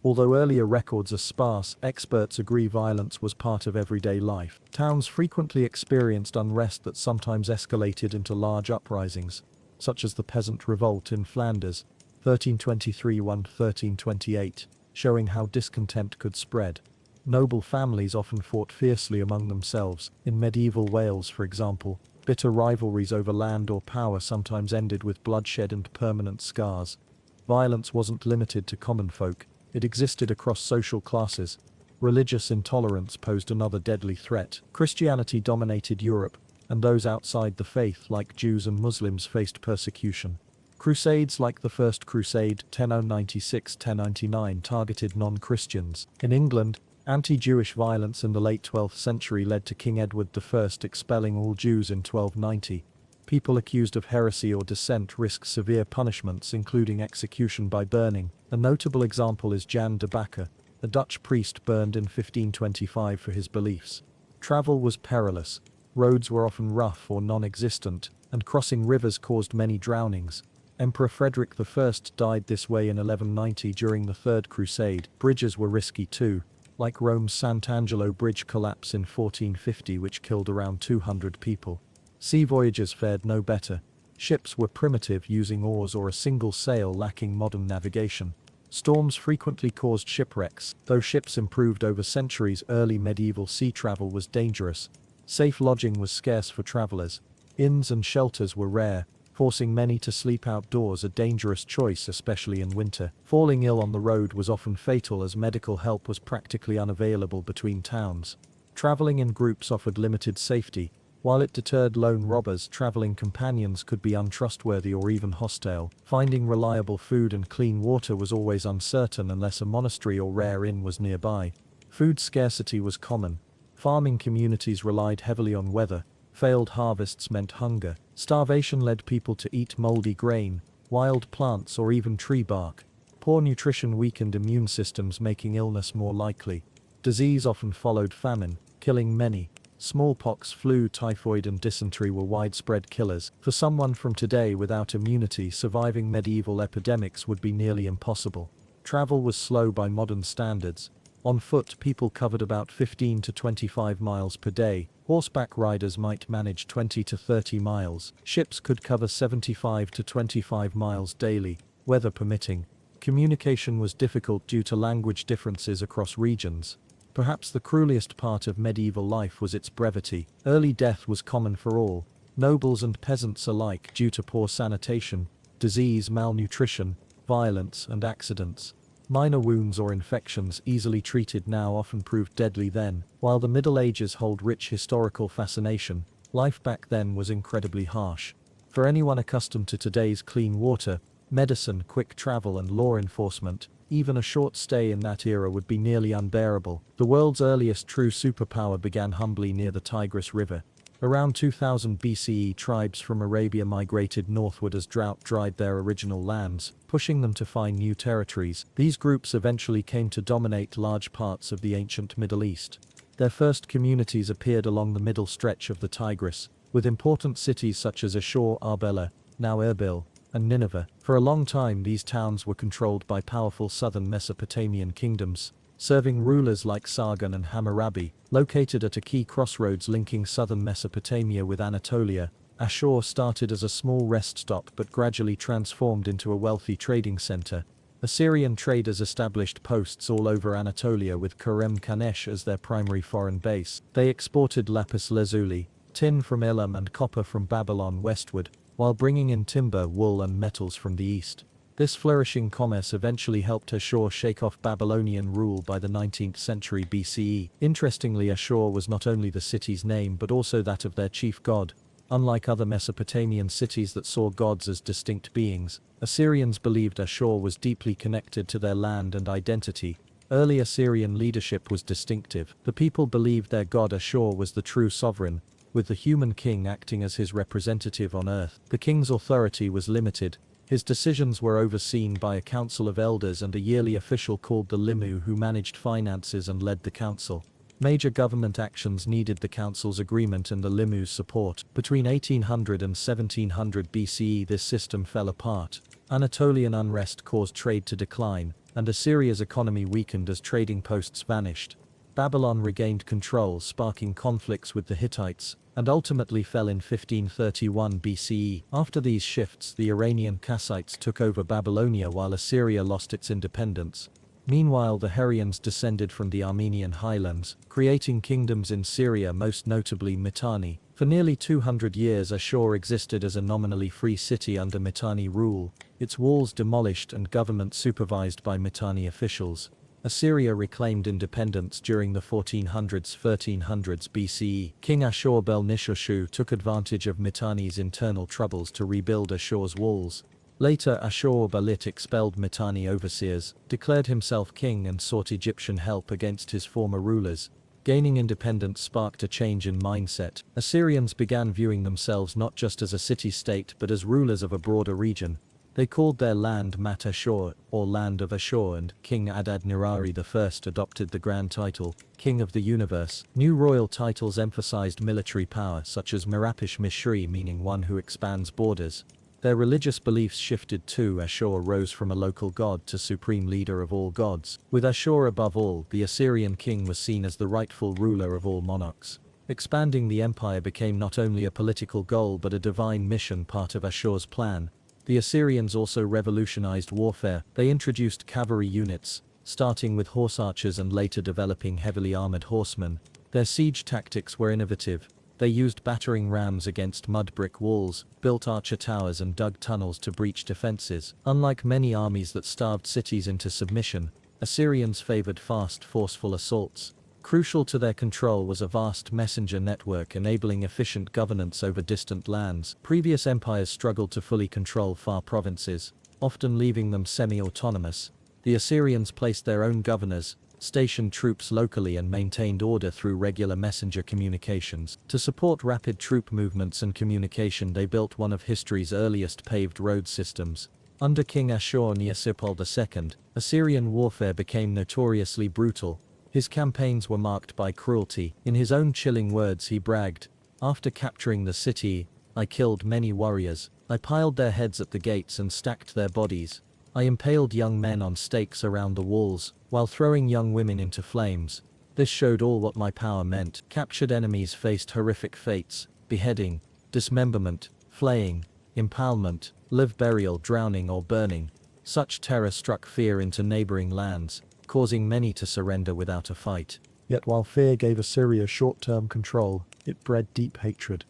Speaker 1: Although earlier records are sparse, experts agree violence was part of everyday life. Towns frequently experienced unrest that sometimes escalated into large uprisings, such as the Peasant Revolt in Flanders, 1323–1328. Showing how discontent could spread. Noble families often fought fiercely among themselves. In medieval Wales, for example, bitter rivalries over land or power sometimes ended with bloodshed and permanent scars. Violence wasn't limited to common folk, it existed across social classes. Religious intolerance posed another deadly threat. Christianity dominated Europe, and those outside the faith, like Jews and Muslims, faced persecution. Crusades like the First Crusade, 1096–1099, targeted non-Christians. In England, anti-Jewish violence in the late 12th century led to King Edward I expelling all Jews in 1290. People accused of heresy or dissent risked severe punishments, including execution by burning. A notable example is Jan de Backer, a Dutch priest burned in 1525 for his beliefs. Travel was perilous. Roads were often rough or non-existent, and crossing rivers caused many drownings. Emperor Frederick I died this way in 1190 during the Third Crusade. Bridges were risky too, like Rome's Sant'Angelo Bridge collapse in 1450, which killed around 200 people. Sea voyages fared no better. Ships were primitive, using oars or a single sail, lacking modern navigation. Storms frequently caused shipwrecks. Though ships improved over centuries, early medieval sea travel was dangerous. Safe lodging was scarce for travelers. Inns and shelters were rare, forcing many to sleep outdoors, a dangerous choice especially in winter. Falling ill on the road was often fatal as medical help was practically unavailable between towns. Traveling in groups offered limited safety. While it deterred lone robbers, traveling companions could be untrustworthy or even hostile. Finding reliable food and clean water was always uncertain unless a monastery or rare inn was nearby. Food scarcity was common. Farming communities relied heavily on weather. Failed harvests meant hunger. Starvation led people to eat moldy grain, wild plants, or even tree bark. Poor nutrition weakened immune systems, making illness more likely. Disease often followed famine, killing many. Smallpox, flu, typhoid, and dysentery were widespread killers. For someone from today without immunity, surviving medieval epidemics would be nearly impossible. Travel was slow by modern standards. On foot, people covered about 15 to 25 miles per day. Horseback riders might manage 20 to 30 miles. Ships could cover 75 to 25 miles daily, weather permitting. Communication was difficult due to language differences across regions. Perhaps the cruelest part of medieval life was its brevity. Early death was common for all, nobles and peasants alike, due to poor sanitation, disease, malnutrition, violence, and accidents. Minor wounds or infections easily treated now often proved deadly then. While the Middle Ages hold rich historical fascination, life back then was incredibly harsh. For anyone accustomed to today's clean water, medicine, quick travel, and law enforcement, even a short stay in that era would be nearly unbearable. The world's earliest true superpower began humbly near the Tigris River. Around 2000 BCE, tribes from Arabia migrated northward as drought dried their original lands, pushing them to find new territories. These groups eventually came to dominate large parts of the ancient Middle East. Their first communities appeared along the middle stretch of the Tigris, with important cities such as Ashur, Arbela, now Erbil, and Nineveh. For a long time, these towns were controlled by powerful southern Mesopotamian kingdoms, serving rulers like Sargon and Hammurabi. Located at a key crossroads linking southern Mesopotamia with Anatolia, Ashur started as a small rest stop but gradually transformed into a wealthy trading center. Assyrian traders established posts all over Anatolia with Kerem Kanesh as their primary foreign base. They exported lapis lazuli, tin from Elam, and copper from Babylon westward, while bringing in timber, wool, and metals from the east. This flourishing commerce eventually helped Ashur shake off Babylonian rule by the 19th century BCE. Interestingly, Ashur was not only the city's name but also that of their chief god. Unlike other Mesopotamian cities that saw gods as distinct beings, Assyrians believed Ashur was deeply connected to their land and identity. Early Assyrian leadership was distinctive. The people believed their god Ashur was the true sovereign, with the human king acting as his representative on earth. The king's authority was limited. His decisions were overseen by a council of elders and a yearly official called the Limu who managed finances and led the council. Major government actions needed the council's agreement and the Limu's support. Between 1800 and 1700 BCE, this system fell apart. Anatolian unrest caused trade to decline, and Assyria's economy weakened as trading posts vanished. Babylon regained control, sparking conflicts with the Hittites, and ultimately fell in 1531 BCE. After these shifts, the Iranian Kassites took over Babylonia while Assyria lost its independence. Meanwhile, the Hurrians descended from the Armenian highlands, creating kingdoms in Syria, most notably Mitanni. For nearly 200 years, Ashur existed as a nominally free city under Mitanni rule, its walls demolished and government supervised by Mitanni officials. Assyria reclaimed independence during the 1400s-1300s BCE. King Ashur-bel-nisheshu took advantage of Mitanni's internal troubles to rebuild Ashur's walls. Later, Ashur-balit expelled Mitanni overseers, declared himself king, and sought Egyptian help against his former rulers. Gaining independence sparked a change in mindset. Assyrians began viewing themselves not just as a city-state but as rulers of a broader region. They called their land Mat Ashur, or Land of Ashur, and King Adad-nirari I adopted the grand title, King of the Universe. New royal titles emphasized military power, such as Mirapish Mishri, meaning one who expands borders. Their religious beliefs shifted too. Ashur rose from a local god to supreme leader of all gods. With Ashur above all, the Assyrian king was seen as the rightful ruler of all monarchs. Expanding the empire became not only a political goal but a divine mission, part of Ashur's plan. The Assyrians also revolutionized warfare. They introduced cavalry units, starting with horse archers and later developing heavily armored horsemen. Their siege tactics were innovative.
Speaker 2: They used battering rams against mud brick walls, built archer towers and dug tunnels to breach defenses. Unlike many armies that starved cities into submission, Assyrians favored fast, forceful assaults. Crucial to their control was a vast messenger network enabling efficient governance over distant lands. Previous empires struggled to fully control far provinces, often leaving them semi-autonomous. The Assyrians placed their own governors, stationed troops locally and maintained order through regular messenger communications. To support rapid troop movements and communication, they built one of history's earliest paved road systems. Under King Ashur-nisir-pal II, Assyrian warfare became notoriously brutal. His campaigns were marked by cruelty. In his own chilling words he bragged, "After capturing the city, I killed many warriors. I piled their heads at the gates and stacked their bodies. I impaled young men on stakes around the walls, while throwing young women into flames. This showed all what my power meant." Captured enemies faced horrific fates: beheading, dismemberment, flaying, impalement, live burial, drowning or burning. Such terror struck fear into neighboring lands, causing many to surrender without a fight.
Speaker 1: Yet while fear gave Assyria short-term control, it bred deep hatred.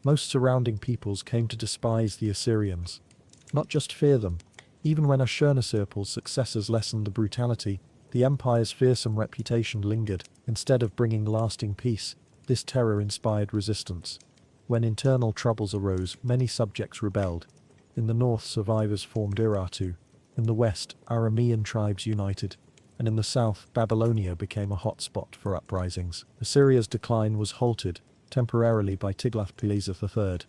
Speaker 1: Most surrounding peoples came to despise the Assyrians. Not just fear them. Even when Ashurnasirpal's successors lessened the brutality, the empire's fearsome reputation lingered. Instead of bringing lasting peace, this terror inspired resistance. When internal troubles arose, many subjects rebelled. In the north, survivors formed Urartu. In the west, Aramean tribes united. And in the south, Babylonia became a hotspot for uprisings. Assyria's decline was halted, temporarily, by Tiglath-Pileser III.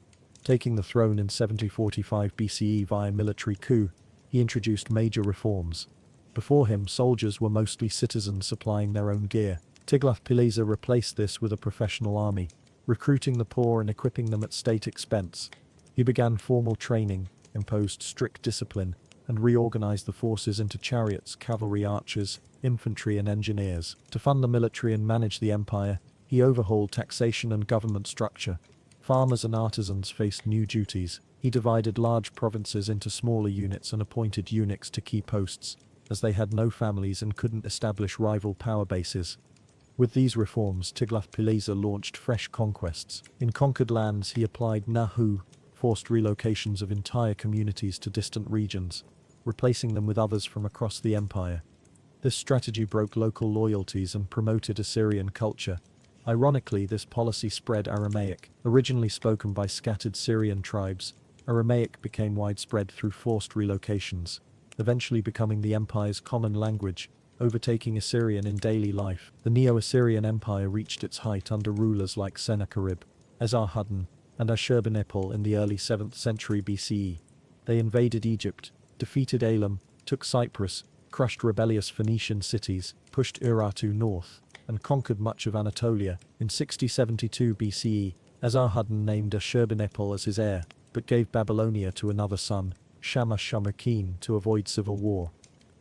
Speaker 1: Taking the throne in 745 BCE via military coup, he introduced major reforms. Before him, soldiers were mostly citizens supplying their own gear. Tiglath-Pileser replaced this with a professional army, recruiting the poor and equipping them at state expense. He began formal training, imposed strict discipline, and reorganized the forces into chariots, cavalry, archers, infantry and engineers. To fund the military and manage the empire, he overhauled taxation and government structure. Farmers and artisans faced new duties. He divided large provinces into smaller units and appointed eunuchs to key posts, as they had no families and couldn't establish rival power bases. With these reforms, Tiglath-Pileser launched fresh conquests. In conquered lands, he applied Nahu, forced relocations of entire communities to distant regions, replacing them with others from across the empire. This strategy broke local loyalties and promoted Assyrian culture. Ironically, this policy spread Aramaic. Originally spoken by scattered Syrian tribes, Aramaic became widespread through forced relocations, eventually becoming the empire's common language, overtaking Assyrian in daily life. The Neo-Assyrian Empire reached its height under rulers like Sennacherib, Esarhaddon, and Ashurbanipal in the early 7th century BCE. They invaded Egypt, defeated Elam, took Cyprus, crushed rebellious Phoenician cities, pushed Urartu north, and conquered much of Anatolia. In 6072 BCE, Esarhaddon named Ashurbanipal as his heir, but gave Babylonia to another son, Shamash-shamakin, to avoid civil war.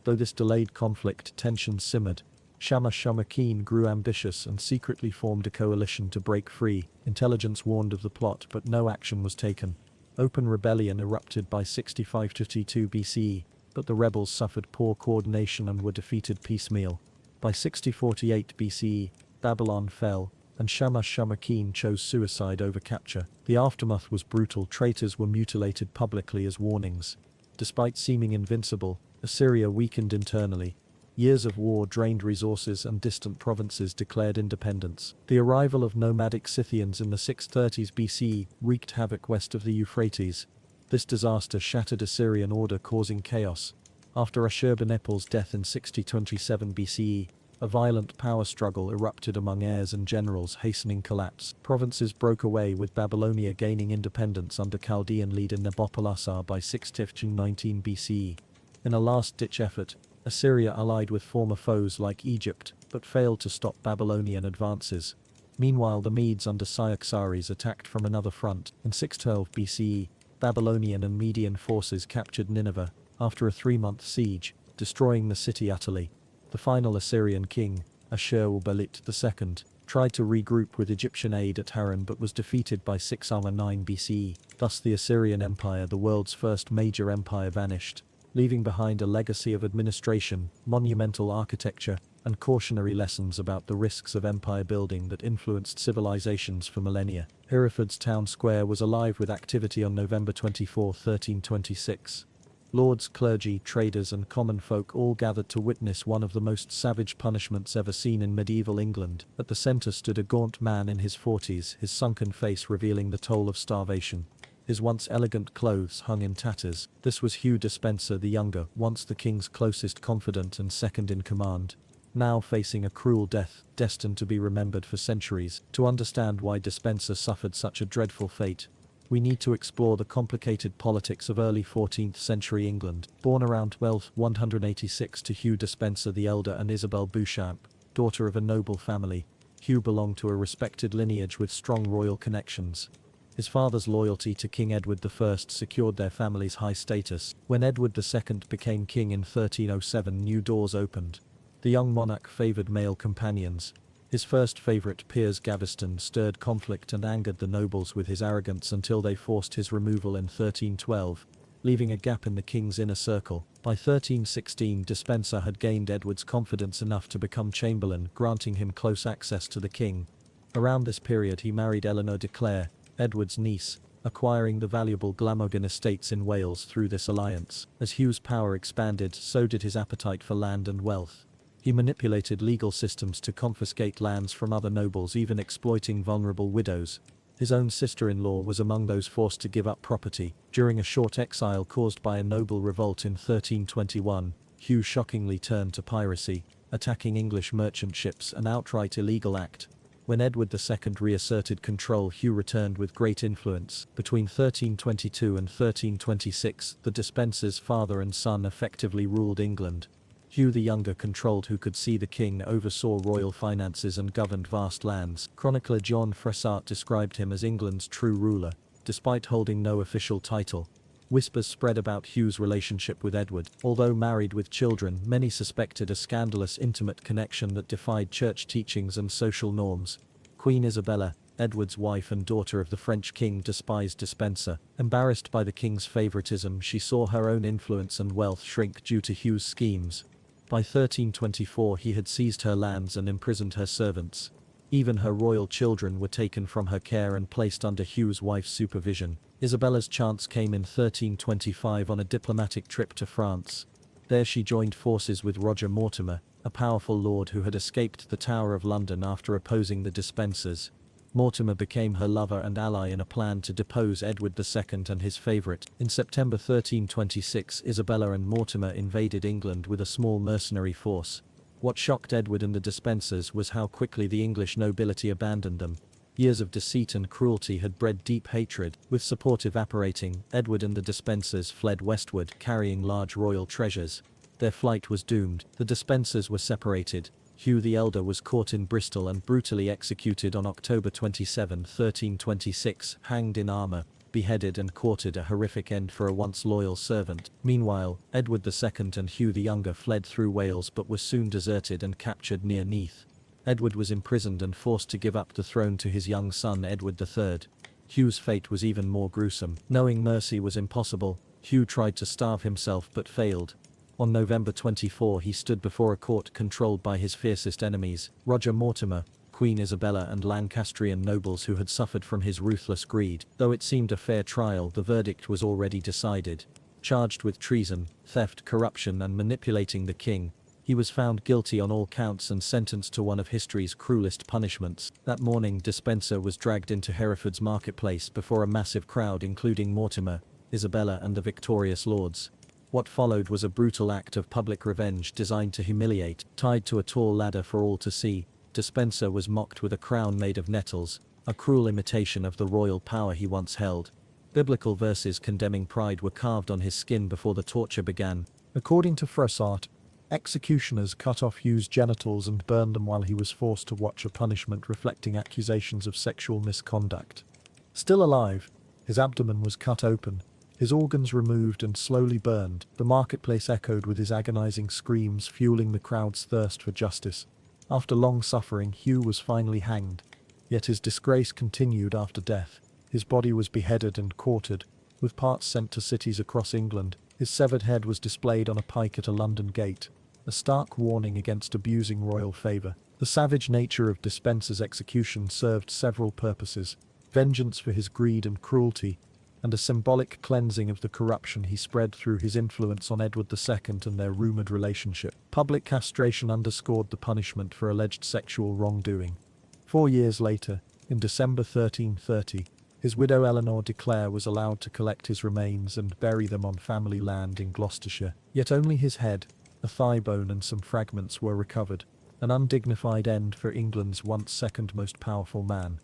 Speaker 1: Though this delayed conflict, tensions simmered. Shamash-shamakin grew ambitious and secretly formed a coalition to break free. Intelligence warned of the plot, but no action was taken. Open rebellion erupted by 6552 BCE, but the rebels suffered poor coordination and were defeated piecemeal. By 6048 BCE, Babylon fell, and Shamash-shamakin chose suicide over capture. The aftermath was brutal. Traitors were mutilated publicly as warnings. Despite seeming invincible, Assyria weakened internally. Years of war drained resources and distant provinces declared independence. The arrival of nomadic Scythians in the 630s BCE wreaked havoc west of the Euphrates. This disaster shattered Assyrian order, causing chaos. After Ashurbanipal's death in 6027 BCE, a violent power struggle erupted among heirs and generals, hastening collapse. Provinces broke away, with Babylonia gaining independence under Chaldean leader Nabopolassar by 619 BCE. In a last-ditch effort, Assyria allied with former foes like Egypt, but failed to stop Babylonian advances. Meanwhile, the Medes under Cyaxares attacked from another front. In 612 BCE, Babylonian and Median forces captured Nineveh, after a 3-month siege, destroying the city utterly. The final Assyrian king, Ashur-uballit II, tried to regroup with Egyptian aid at Haran but was defeated by 609 BCE. Thus the Assyrian Empire, the world's first major empire, vanished, leaving behind a legacy of administration, monumental architecture, and cautionary lessons about the risks of empire building that influenced civilizations for millennia. Hereford's town square was alive with activity on November 24, 1326. Lords, clergy, traders and common folk all gathered to witness one of the most savage punishments ever seen in medieval England. At the centre stood a gaunt man in his 40s, his sunken face revealing the toll of starvation. His once elegant clothes hung in tatters. This was Hugh Despenser the Younger, once the king's closest confidant and second in command. Now facing a cruel death, destined to be remembered for centuries. To understand why Despenser suffered such a dreadful fate, we need to explore the complicated politics of early 14th century England. Born around 1286 to Hugh Despenser the Elder and Isabel Beauchamp, daughter of a noble family, Hugh belonged to a respected lineage with strong royal connections. His father's loyalty to King Edward I secured their family's high status. When Edward II became king in 1307, new doors opened. The young monarch favoured male companions. His first favourite, Piers Gaveston, stirred conflict and angered the nobles with his arrogance until they forced his removal in 1312, leaving a gap in the king's inner circle. By 1316, Despenser had gained Edward's confidence enough to become chamberlain, granting him close access to the king. Around this period he married Eleanor de Clare, Edward's niece, acquiring the valuable Glamorgan estates in Wales through this alliance. As Hugh's power expanded, so did his appetite for land and wealth. He manipulated legal systems to confiscate lands from other nobles, even exploiting vulnerable widows. His own sister-in-law was among those forced to give up property. During a short exile caused by a noble revolt in 1321, Hugh shockingly turned to piracy, attacking English merchant ships, an outright illegal act. When Edward II reasserted control, Hugh returned with great influence. Between 1322 and 1326, the Despensers, father and son, effectively ruled England. Hugh the Younger controlled who could see the king, oversaw royal finances and governed vast lands. Chronicler John Froissart described him as England's true ruler, despite holding no official title. Whispers spread about Hugh's relationship with Edward. Although married with children, many suspected a scandalous intimate connection that defied church teachings and social norms. Queen Isabella, Edward's wife and daughter of the French king, despised Despenser. Embarrassed by the king's favoritism, she saw her own influence and wealth shrink due to Hugh's schemes. By 1324 he had seized her lands and imprisoned her servants. Even her royal children were taken from her care and placed under Hugh's wife's supervision. Isabella's chance came in 1325 on a diplomatic trip to France. There she joined forces with Roger Mortimer, a powerful lord who had escaped the Tower of London after opposing the Despensers. Mortimer became her lover and ally in a plan to depose Edward II and his favourite. In September 1326, Isabella and Mortimer invaded England with a small mercenary force. What shocked Edward and the Despensers was how quickly the English nobility abandoned them. Years of deceit and cruelty had bred deep hatred. With support evaporating, Edward and the Despensers fled westward, carrying large royal treasures. Their flight was doomed. The Despensers were separated. Hugh the Elder was caught in Bristol and brutally executed on October 27, 1326, hanged in armour, beheaded and courted a horrific end for a once loyal servant. Meanwhile, Edward II and Hugh the Younger fled through Wales but were soon deserted and captured near Neath. Edward was imprisoned and forced to give up the throne to his young son Edward III. Hugh's fate was even more gruesome. Knowing mercy was impossible, Hugh tried to starve himself but failed. On November 24 he stood before a court controlled by his fiercest enemies, Roger Mortimer, Queen Isabella and Lancastrian nobles who had suffered from his ruthless greed. Though it seemed a fair trial, the verdict was already decided. Charged with treason, theft, corruption and manipulating the king, he was found guilty on all counts and sentenced to one of history's cruelest punishments. That morning, Despenser was dragged into Hereford's marketplace before a massive crowd including Mortimer, Isabella and the victorious lords. What followed was a brutal act of public revenge designed to humiliate. Tied to a tall ladder for all to see, Despenser was mocked with a crown made of nettles, a cruel imitation of the royal power he once held. Biblical verses condemning pride were carved on his skin before the torture began.
Speaker 2: According to Froissart, executioners cut off Hugh's genitals and burned them while he was forced to watch a punishment reflecting accusations of sexual misconduct. Still alive, his abdomen was cut open, his organs removed and slowly burned. The marketplace echoed with his agonizing screams, fueling the crowd's thirst for justice. After long suffering, Hugh was finally hanged. Yet his disgrace continued after death. His body was beheaded and quartered, with parts sent to cities across England. His severed head was displayed on a pike at a London gate.
Speaker 1: a stark warning against abusing royal favor. The savage nature of Despenser's execution served several purposes: vengeance for his greed and cruelty, and a symbolic cleansing of the corruption he spread through his influence on Edward II and their rumored relationship. Public castration underscored the punishment for alleged sexual wrongdoing. 4 years later, in December 1330, his widow Eleanor de Clare was allowed to collect his remains and bury them on family land in Gloucestershire. Yet only his head, a thigh bone and some fragments were recovered, an undignified end for England's once second most powerful man.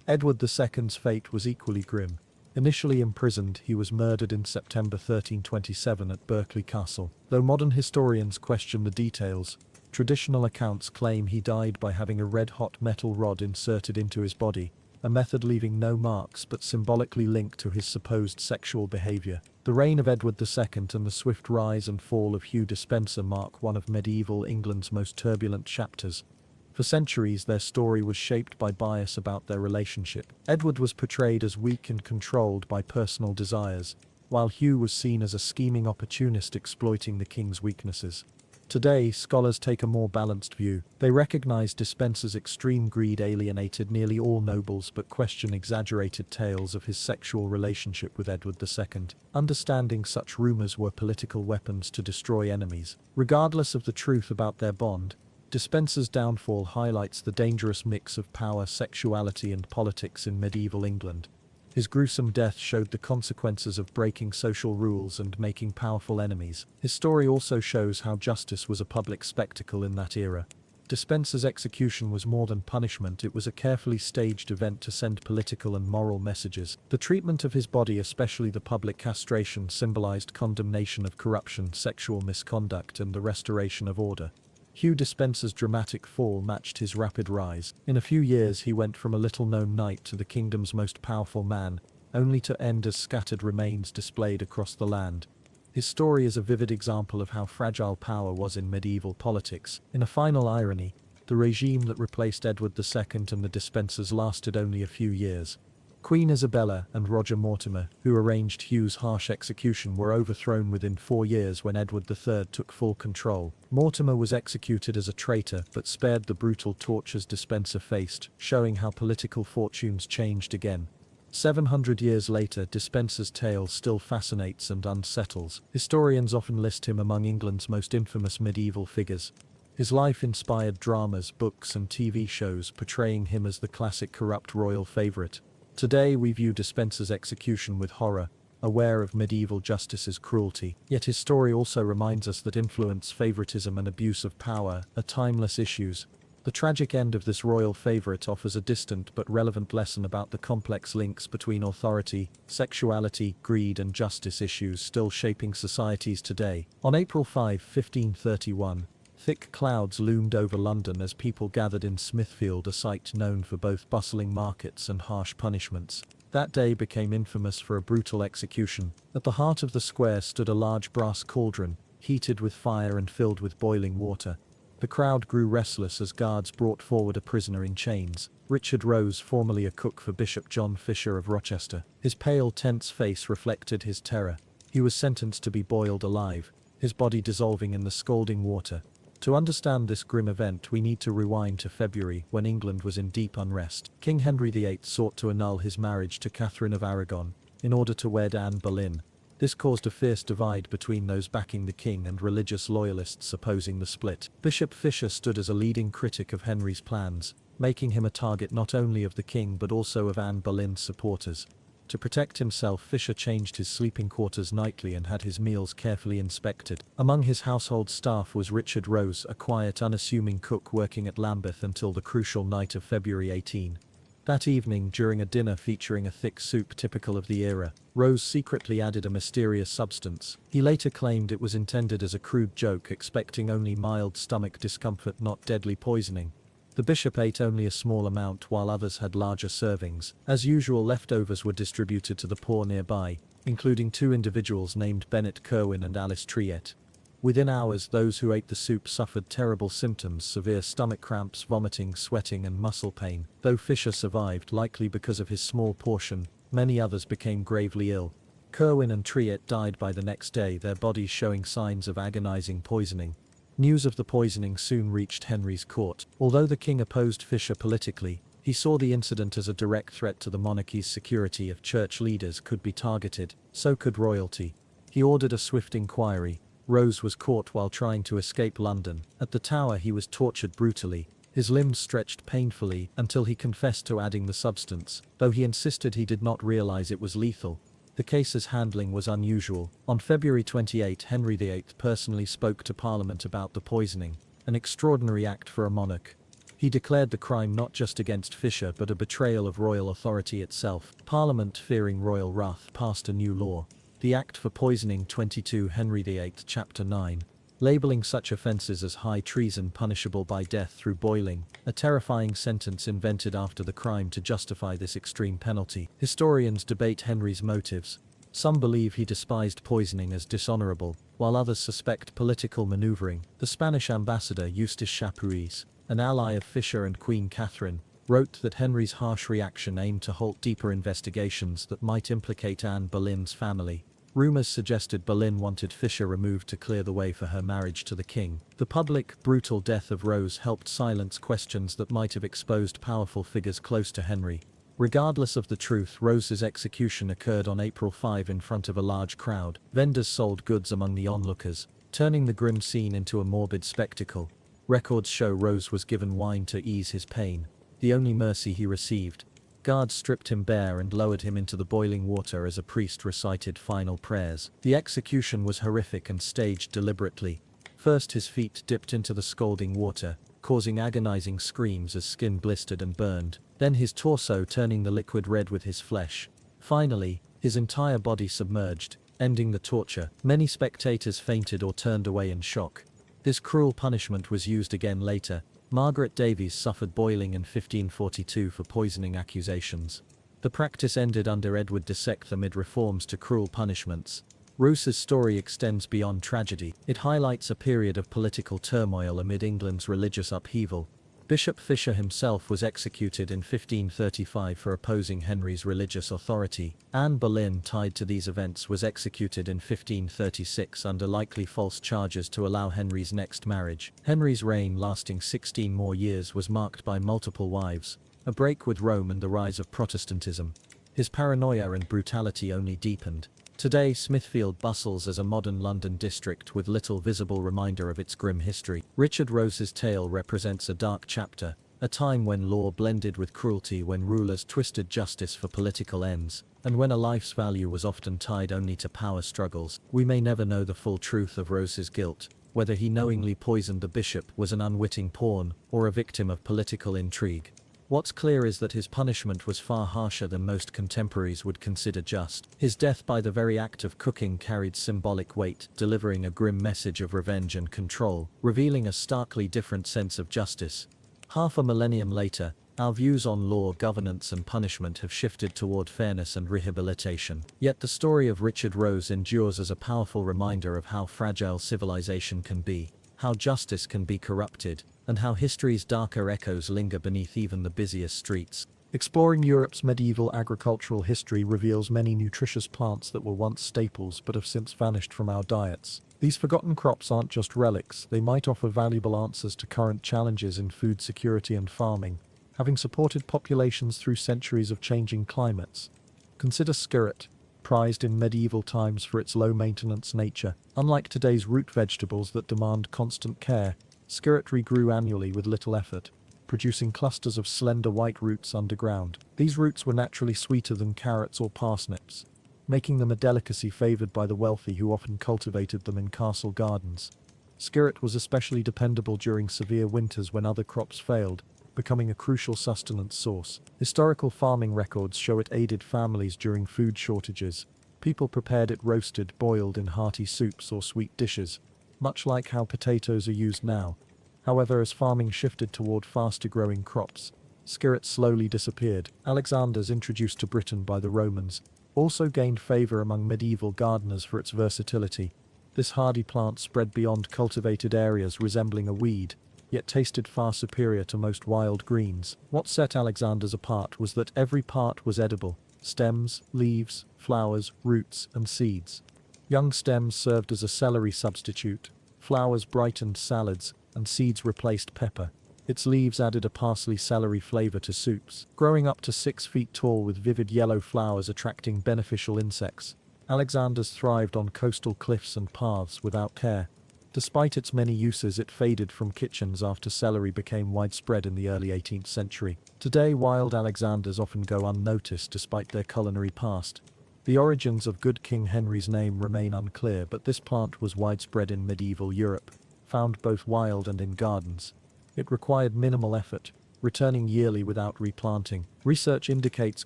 Speaker 1: Edward II's fate was equally grim. Initially imprisoned, he was murdered in September 1327 at Berkeley Castle. Though modern historians question the details, traditional accounts claim he died by having a red-hot metal rod inserted into his body, a method leaving no marks but symbolically linked to his supposed sexual behavior. The reign of Edward II and the swift rise and fall of Hugh Despenser mark one of medieval England's most turbulent chapters. For centuries, their story was shaped by bias about their relationship. Edward was portrayed as weak and controlled by personal desires, while Hugh was seen as a scheming opportunist exploiting the king's weaknesses. Today, scholars take a more balanced view. They recognize Despenser's extreme greed alienated nearly all nobles but question exaggerated tales of his sexual relationship with Edward II, understanding such rumors were political weapons to destroy enemies. Regardless of the truth about their bond, Despenser's downfall highlights the dangerous mix of power, sexuality, and politics in medieval England. His gruesome death showed the consequences of breaking social rules and making powerful enemies. His story also shows how justice was a public spectacle in that era. Despenser's execution was more than punishment, it was a carefully staged event to send political and moral messages. The treatment of his body, especially the public castration, symbolized condemnation of corruption, sexual misconduct, and the restoration of order. Hugh Despenser's dramatic fall matched his rapid rise. In a few years he went from a little-known knight to the kingdom's most powerful man, only to end as scattered remains displayed across the land. His story is a vivid example of how fragile power was in medieval politics. In a final irony, the regime that replaced Edward II and the Despensers lasted only a few years. Queen Isabella and Roger Mortimer, who arranged Hugh's harsh execution, were overthrown within 4 years when Edward III took full control. Mortimer was executed as a traitor but spared the brutal tortures Despenser faced, showing how political fortunes changed again. 700 years later, Despenser's tale still fascinates and unsettles. Historians often list him among England's most infamous medieval figures. His life inspired dramas, books, and TV shows, portraying him as the classic corrupt royal favorite. Today we view Despenser's execution with horror, aware of medieval justice's cruelty. Yet his story also reminds us that influence, favoritism, and abuse of power are timeless issues. The tragic end of this royal favorite offers a distant but relevant lesson about the complex links between authority, sexuality, greed, and justice, issues still shaping societies today. On April 5, 1531, thick clouds loomed over London as people gathered in Smithfield, a site known for both bustling markets and harsh punishments. That day became infamous for a brutal execution. At the heart of the square stood a large brass cauldron, heated with fire and filled with boiling water. The crowd grew restless as guards brought forward a prisoner in chains. Richard Rose, formerly a cook for Bishop John Fisher of Rochester. His pale, tense face reflected his terror. He was sentenced to be boiled alive, his body dissolving in the scalding water. To understand this grim event, we need to rewind to February, when England was in deep unrest. King Henry VIII sought to annul his marriage to Catherine of Aragon, in order to wed Anne Boleyn. This caused a fierce divide between those backing the king and religious loyalists opposing the split. Bishop Fisher stood as a leading critic of Henry's plans, making him a target not only of the king but also of Anne Boleyn's supporters. To protect himself, Fisher changed his sleeping quarters nightly and had his meals carefully inspected. Among his household staff was Richard Rose, a quiet, unassuming cook working at Lambeth until the crucial night of February 18. That evening, during a dinner featuring a thick soup typical of the era, Rose secretly added a mysterious substance. He later claimed it was intended as a crude joke, expecting only mild stomach discomfort, not deadly poisoning. The bishop ate only a small amount while others had larger servings. As usual, leftovers were distributed to the poor nearby, including 2 individuals named Bennett Kerwin and Alice Triet. Within hours, those who ate the soup suffered terrible symptoms: severe stomach cramps, vomiting, sweating, and muscle pain. Though Fisher survived, likely because of his small portion, many others became gravely ill. Kerwin and Triet died by the next day, their bodies showing signs of agonizing poisoning. News of the poisoning soon reached Henry's court. Although the king opposed Fisher politically, he saw the incident as a direct threat to the monarchy's security. If church leaders could be targeted, so could royalty. He ordered a swift inquiry. Rose was caught while trying to escape London. At the Tower he was tortured brutally. His limbs stretched painfully until he confessed to adding the substance, though he insisted he did not realize it was lethal. The case's handling was unusual. On February 28, Henry VIII personally spoke to Parliament about the poisoning, an extraordinary act for a monarch. He declared the crime not just against Fisher but a betrayal of royal authority itself. Parliament, fearing royal wrath, passed a new law, the Act for Poisoning 22 Henry VIII Chapter 9, labeling such offences as high treason punishable by death through boiling, a terrifying sentence invented after the crime to justify this extreme penalty. Historians debate Henry's motives. Some believe he despised poisoning as dishonourable, while others suspect political manoeuvring. The Spanish ambassador Eustace Chapuis, an ally of Fisher and Queen Catherine, wrote that Henry's harsh reaction aimed to halt deeper investigations that might implicate Anne Boleyn's family. Rumors suggested Boleyn wanted Fisher removed to clear the way for her marriage to the king. The public, brutal death of Rose helped silence questions that might have exposed powerful figures close to Henry. Regardless of the truth, Rose's execution occurred on April 5 in front of a large crowd. Vendors sold goods among the onlookers, turning the grim scene into a morbid spectacle. Records show Rose was given wine to ease his pain, the only mercy he received. Guards stripped him bare and lowered him into the boiling water as a priest recited final prayers. The execution was horrific and staged deliberately. First his feet dipped into the scalding water, causing agonizing screams as skin blistered and burned, then his torso turning the liquid red with his flesh. Finally, his entire body submerged, ending the torture. Many spectators fainted or turned away in shock. This cruel punishment was used again later. Margaret Davies suffered boiling in 1542 for poisoning accusations. The practice ended under Edward VI amid reforms to cruel punishments. Rose's story extends beyond tragedy. It highlights a period of political turmoil amid England's religious upheaval. Bishop Fisher himself was executed in 1535 for opposing Henry's religious authority. Anne Boleyn, tied to these events, was executed in 1536 under likely false charges to allow Henry's next marriage. Henry's reign, lasting 16 more years, was marked by multiple wives, a break with Rome and the rise of Protestantism. His paranoia and brutality only deepened. Today, Smithfield bustles as a modern London district with little visible reminder of its grim history. Richard Rose's tale represents a dark chapter, a time when law blended with cruelty, when rulers twisted justice for political ends, and when a life's value was often tied only to power struggles. We may never know the full truth of Rose's guilt, whether he knowingly poisoned the bishop, was an unwitting pawn, or a victim of political intrigue. What's clear is that his punishment was far harsher than most contemporaries would consider just. His death by the very act of cooking carried symbolic weight, delivering a grim message of revenge and control, revealing a starkly different sense of justice. Half a millennium later, our views on law, governance and punishment have shifted toward fairness and rehabilitation. Yet the story of Richard Rose endures as a powerful reminder of how fragile civilization can be, how justice can be corrupted, and how history's darker echoes linger beneath even the busiest streets.
Speaker 2: Exploring Europe's medieval agricultural history reveals many nutritious plants that were once staples but have since vanished from our diets. These forgotten crops aren't just relics, they might offer valuable answers to current challenges in food security and farming, having supported populations through centuries of changing climates. Consider skirret, prized in medieval times for its low-maintenance nature. Unlike today's root vegetables that demand constant care, skirret regrew annually with little effort, producing clusters of slender white roots underground. These roots were naturally sweeter than carrots or parsnips, making them a delicacy favored by the wealthy who often cultivated them in castle gardens. Skirret was especially dependable during severe winters when other crops failed, becoming a crucial sustenance source. Historical farming records show it aided families during food shortages. People prepared it roasted, boiled in hearty soups or sweet dishes, much like how potatoes are used now. However, as farming shifted toward faster-growing crops, skirret slowly disappeared. Alexander's, introduced to Britain by the Romans, also gained favor among medieval gardeners for its versatility. This hardy plant spread beyond cultivated areas, resembling a weed, yet tasted far superior to most wild greens. What set Alexander's apart was that every part was edible: stems, leaves, flowers, roots, and seeds. Young stems served as a celery substitute,
Speaker 1: Flowers brightened salads, and seeds replaced pepper. Its leaves added a parsley-celery flavor to soups, growing up to 6 feet tall with vivid yellow flowers attracting beneficial insects. Alexander's thrived on coastal cliffs and paths without care. Despite its many uses, it faded from kitchens after celery became widespread in the early 18th century. Today, wild Alexanders often go unnoticed despite their culinary past. The origins of Good King Henry's name remain unclear, but this plant was widespread in medieval Europe, found both wild and in gardens. It required minimal effort, returning yearly without replanting. Research indicates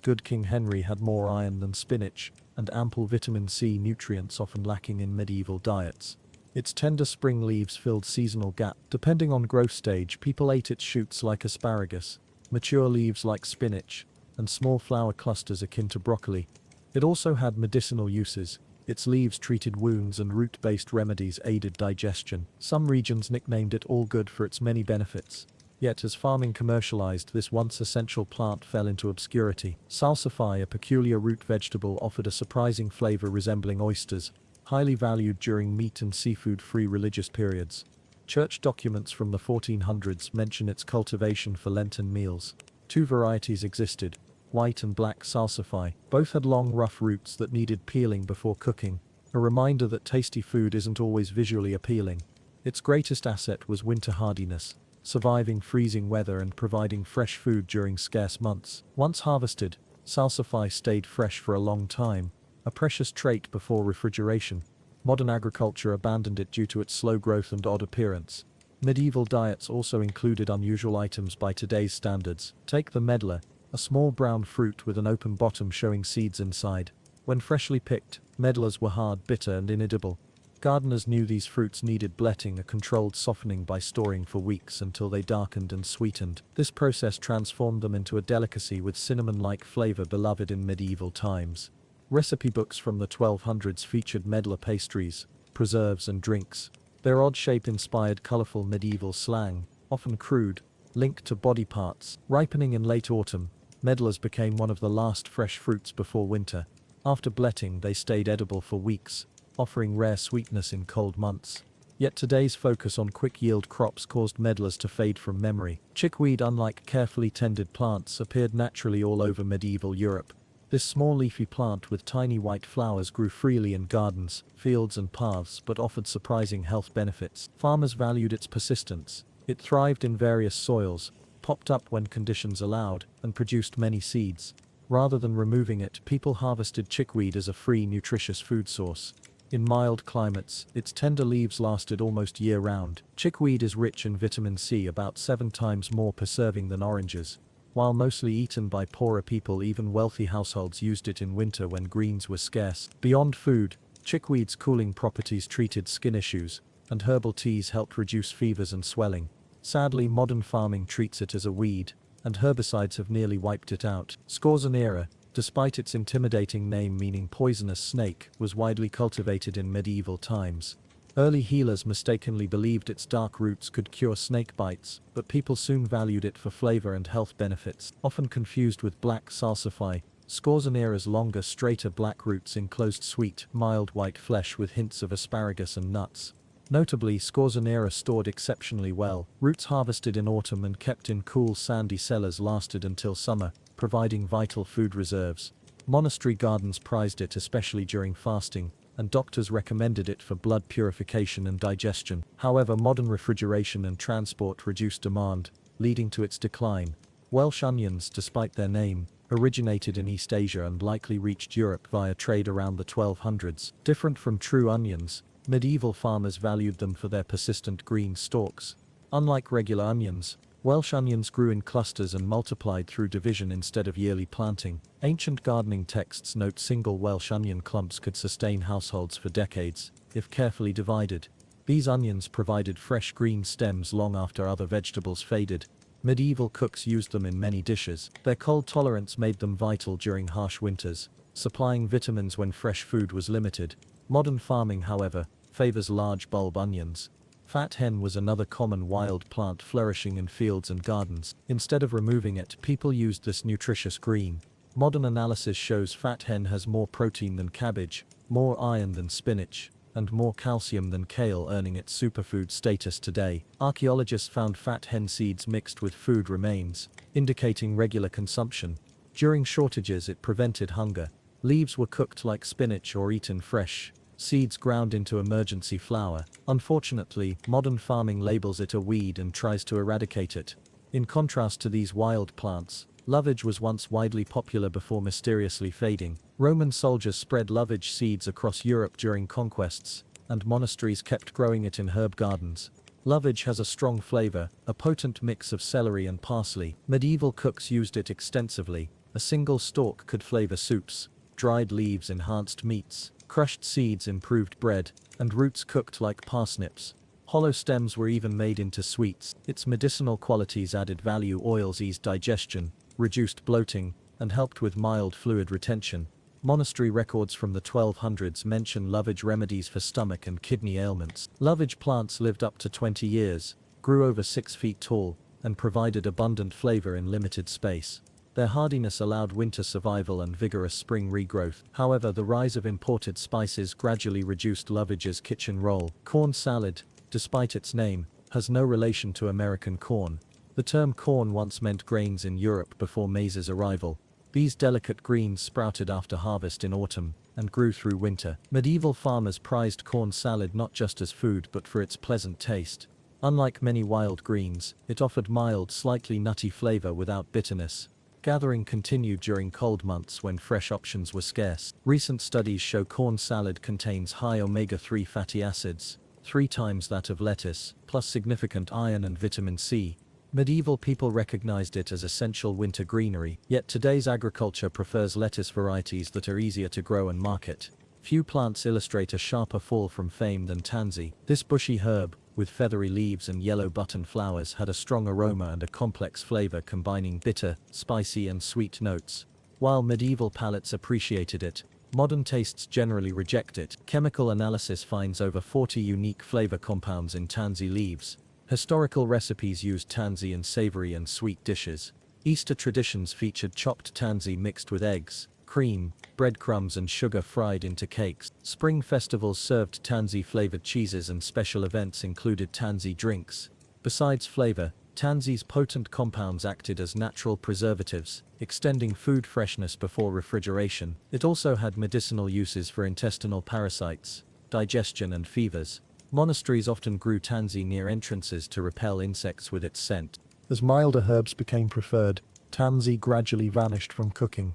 Speaker 1: Good King Henry had more iron than spinach, and ample vitamin C, nutrients often lacking in medieval diets. Its tender spring leaves filled seasonal gaps. Depending on growth stage, people ate its shoots like asparagus, mature leaves like spinach, and small flower clusters akin to broccoli. It also had medicinal uses. Its leaves treated wounds and root-based remedies aided digestion. Some regions nicknamed it all good for its many benefits. Yet as farming commercialized, this once essential plant fell into obscurity. Salsify, a peculiar root vegetable, offered a surprising flavor resembling oysters, highly valued during meat and seafood-free religious periods. Church documents from the 1400s mention its cultivation for Lenten meals. 2 varieties existed, white and black salsify. Both had long, rough roots that needed peeling before cooking, a reminder that tasty food isn't always visually appealing. Its greatest asset was winter hardiness, surviving freezing weather and providing fresh food during scarce months. Once harvested, salsify stayed fresh for a long time, a precious trait before refrigeration. Modern agriculture abandoned it due to its slow growth and odd appearance. Medieval diets also included unusual items by today's standards. Take the medlar, a small brown fruit with an open bottom showing seeds inside. When freshly picked, medlars were hard, bitter, and inedible. Gardeners knew these fruits needed bletting, a controlled softening by storing for weeks until they darkened and sweetened. This process transformed them into a delicacy with cinnamon-like flavor beloved in medieval times. Recipe books from the 1200s featured medlar pastries, preserves, and drinks. Their odd shape inspired colorful medieval slang, often crude, linked to body parts. Ripening in late autumn, medlars became one of the last fresh fruits before winter. After bletting, they stayed edible for weeks, offering rare sweetness in cold months. Yet today's focus on quick-yield crops caused medlars to fade from memory. Chickweed, unlike carefully tended plants, appeared naturally all over medieval Europe. This small leafy plant with tiny white flowers grew freely in gardens, fields, and paths, but offered surprising health benefits. Farmers valued its persistence. It thrived in various soils, popped up when conditions allowed, and produced many seeds. Rather than removing it, people harvested chickweed as a free, nutritious food source. In mild climates, its tender leaves lasted almost year-round. Chickweed is rich in vitamin C, about 7 times more per serving than oranges. While mostly eaten by poorer people, even wealthy households used it in winter when greens were scarce. Beyond food, chickweed's cooling properties treated skin issues, and herbal teas helped reduce fevers and swelling. Sadly, modern farming treats it as a weed, and herbicides have nearly wiped it out. Scorzonera, despite its intimidating name meaning poisonous snake, was widely cultivated in medieval times. Early healers mistakenly believed its dark roots could cure snake bites, but people soon valued it for flavor and health benefits. Often confused with black salsify, Scorzonera's longer, straighter black roots enclosed sweet, mild white flesh with hints of asparagus and nuts. Notably, Scorzonera stored exceptionally well. Roots harvested in autumn and kept in cool, sandy cellars lasted until summer, providing vital food reserves. Monastery gardens prized it especially during fasting, and doctors recommended it for blood purification and digestion. However, modern refrigeration and transport reduced demand, leading to its decline. Welsh onions, despite their name, originated in East Asia and likely reached Europe via trade around the 1200s. Different from true onions, medieval farmers valued them for their persistent green stalks. Unlike regular onions, Welsh onions grew in clusters and multiplied through division instead of yearly planting. Ancient gardening texts note single Welsh onion clumps could sustain households for decades, if carefully divided. These onions provided fresh green stems long after other vegetables faded. Medieval cooks used them in many dishes. Their cold tolerance made them vital during harsh winters, supplying vitamins when fresh food was limited. Modern farming, however, favors large bulb onions. Fat hen was another common wild plant flourishing in fields and gardens. Instead of removing it, people used this nutritious green. Modern analysis shows fat hen has more protein than cabbage, more iron than spinach,
Speaker 2: and more calcium than kale, earning its superfood status today. Archaeologists found fat hen seeds mixed with food remains, indicating regular consumption. During shortages, it prevented hunger. Leaves were cooked like spinach or eaten fresh, seeds ground into emergency flour. Unfortunately, modern farming labels it a weed and tries to eradicate it. In contrast to these wild plants, lovage was once widely popular before mysteriously fading. Roman soldiers spread lovage seeds across Europe during conquests, and monasteries kept growing it in herb gardens. Lovage has a strong flavor, a potent mix of celery and parsley. Medieval cooks used it extensively. A single stalk could flavor soups, dried leaves enhanced meats, crushed seeds improved bread, and roots cooked like parsnips. Hollow stems were even made into sweets. Its medicinal qualities added value. Oils eased digestion, reduced bloating, and helped with mild fluid retention. Monastery records from the 1200s mention lovage remedies for stomach and kidney ailments. Lovage plants lived up to 20 years, grew over 6 feet tall, and provided abundant flavor in limited space. Their hardiness allowed winter survival and vigorous spring regrowth. However, the rise of imported spices gradually reduced lovage's kitchen role. Corn salad, despite its name, has no relation to American corn. The term corn once meant grains in Europe before maize's arrival. These delicate greens sprouted after harvest in autumn and grew through winter. Medieval farmers prized corn salad not just as food but for its pleasant taste. Unlike many wild greens, it offered mild, slightly nutty flavor without bitterness. Gathering continued during cold months when fresh options were scarce. Recent studies show corn salad contains high omega-3 fatty acids, 3 times that of lettuce, plus significant iron and vitamin C. Medieval people recognized it as essential winter greenery, yet today's agriculture prefers lettuce varieties that are easier to grow and market. Few plants illustrate a sharper fall from fame than tansy. This bushy herb, with feathery leaves and yellow button flowers, had a strong aroma and a complex flavor combining bitter, spicy and sweet notes. While medieval palates appreciated it, modern tastes generally reject it. Chemical analysis finds over 40 unique flavor compounds in tansy leaves. Historical recipes used tansy in savory and sweet dishes. Easter traditions featured chopped tansy mixed with eggs, cream, breadcrumbs and sugar fried into cakes. Spring festivals served tansy-flavored cheeses and special events included tansy drinks. Besides flavor, tansy's potent compounds acted as natural preservatives, extending food freshness before refrigeration. It also had medicinal uses for intestinal parasites, digestion and fevers. Monasteries often grew tansy near entrances to repel insects with its scent.
Speaker 1: As milder herbs became preferred, tansy gradually vanished from cooking.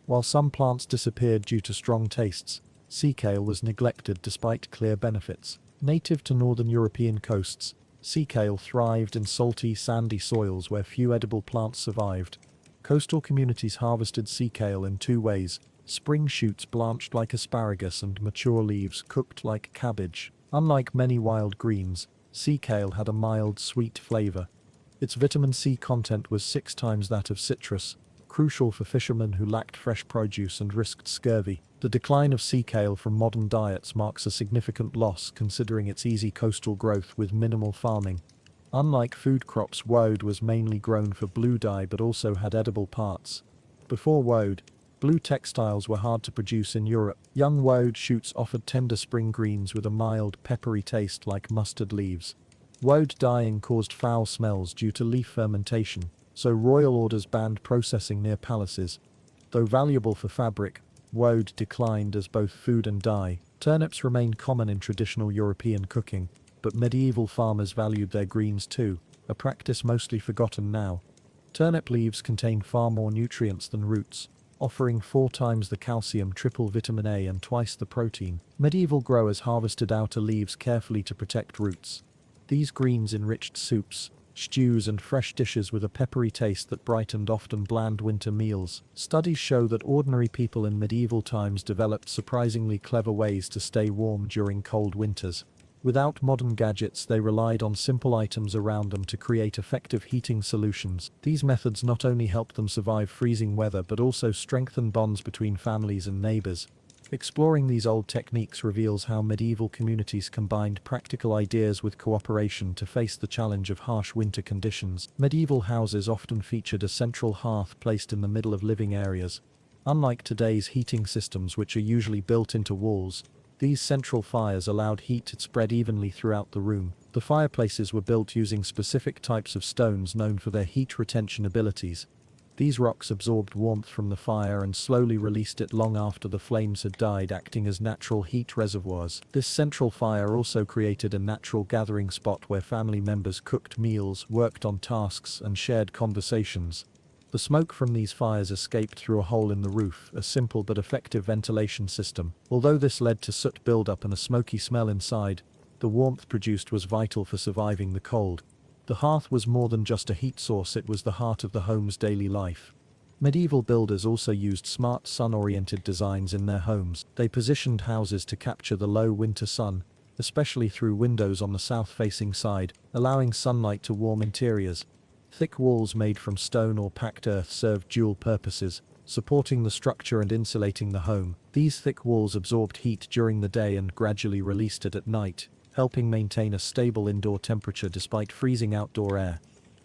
Speaker 1: While some plants disappeared due to strong tastes, sea kale was neglected despite clear benefits. Native to northern European coasts, sea kale thrived in salty, sandy soils where few edible plants survived. Coastal communities harvested sea kale in 2 ways: spring shoots blanched like asparagus and mature leaves cooked like cabbage. Unlike many wild greens, sea kale had a mild, sweet flavor. Its vitamin C content was 6 times that of citrus, crucial for fishermen who lacked fresh produce and risked scurvy. The decline of sea kale from modern diets marks a significant loss considering its easy coastal growth with minimal farming. Unlike food crops, woad was mainly grown for blue dye but also had edible parts. Before woad, blue textiles were hard to produce in Europe. Young woad shoots offered tender spring greens with a mild, peppery taste like mustard leaves. Woad dyeing caused foul smells due to leaf fermentation, so royal orders banned processing near palaces. Though valuable for fabric, woad declined as both food and dye. Turnips remained common in traditional European cooking, but medieval farmers valued their greens too, a practice mostly forgotten now. Turnip leaves contain far more nutrients than roots, offering 4 times the calcium, triple vitamin A and twice the protein. Medieval growers harvested outer leaves carefully to protect roots. These greens enriched soups, stews and fresh dishes with a peppery taste that brightened often bland winter meals. Studies show that ordinary people in medieval times developed surprisingly clever ways to stay warm during cold winters. Without modern gadgets, they relied on simple items around them to create effective heating solutions. These methods not only helped them survive freezing weather but also strengthened bonds between families and neighbors. Exploring these old techniques reveals how medieval communities combined practical ideas with cooperation to face the challenge of harsh winter conditions. Medieval houses often featured a central hearth placed in the middle of living areas. Unlike today's heating systems, which are usually built into walls, These central fires allowed heat to spread evenly throughout the room. The fireplaces were built using specific types of stones known for their heat retention abilities. These rocks absorbed warmth from the fire and slowly released it long after the flames had died, acting as natural heat reservoirs. This central fire also created a natural gathering spot where family members cooked meals, worked on tasks, and shared conversations. The smoke from these fires escaped through a hole in the roof, a simple but effective ventilation system. Although this led to soot buildup and a smoky smell inside, the warmth produced was vital for surviving the cold. The hearth was more than just a heat source, it was the heart of the home's daily life. Medieval builders also used smart sun-oriented designs in their homes. They positioned houses to capture the low winter sun, especially through windows on the south-facing side, allowing sunlight to warm interiors. Thick walls made from stone or packed earth served dual purposes, supporting the structure and insulating the home. These thick walls absorbed heat during the day and gradually released it at night, helping maintain a stable indoor temperature despite freezing outdoor air.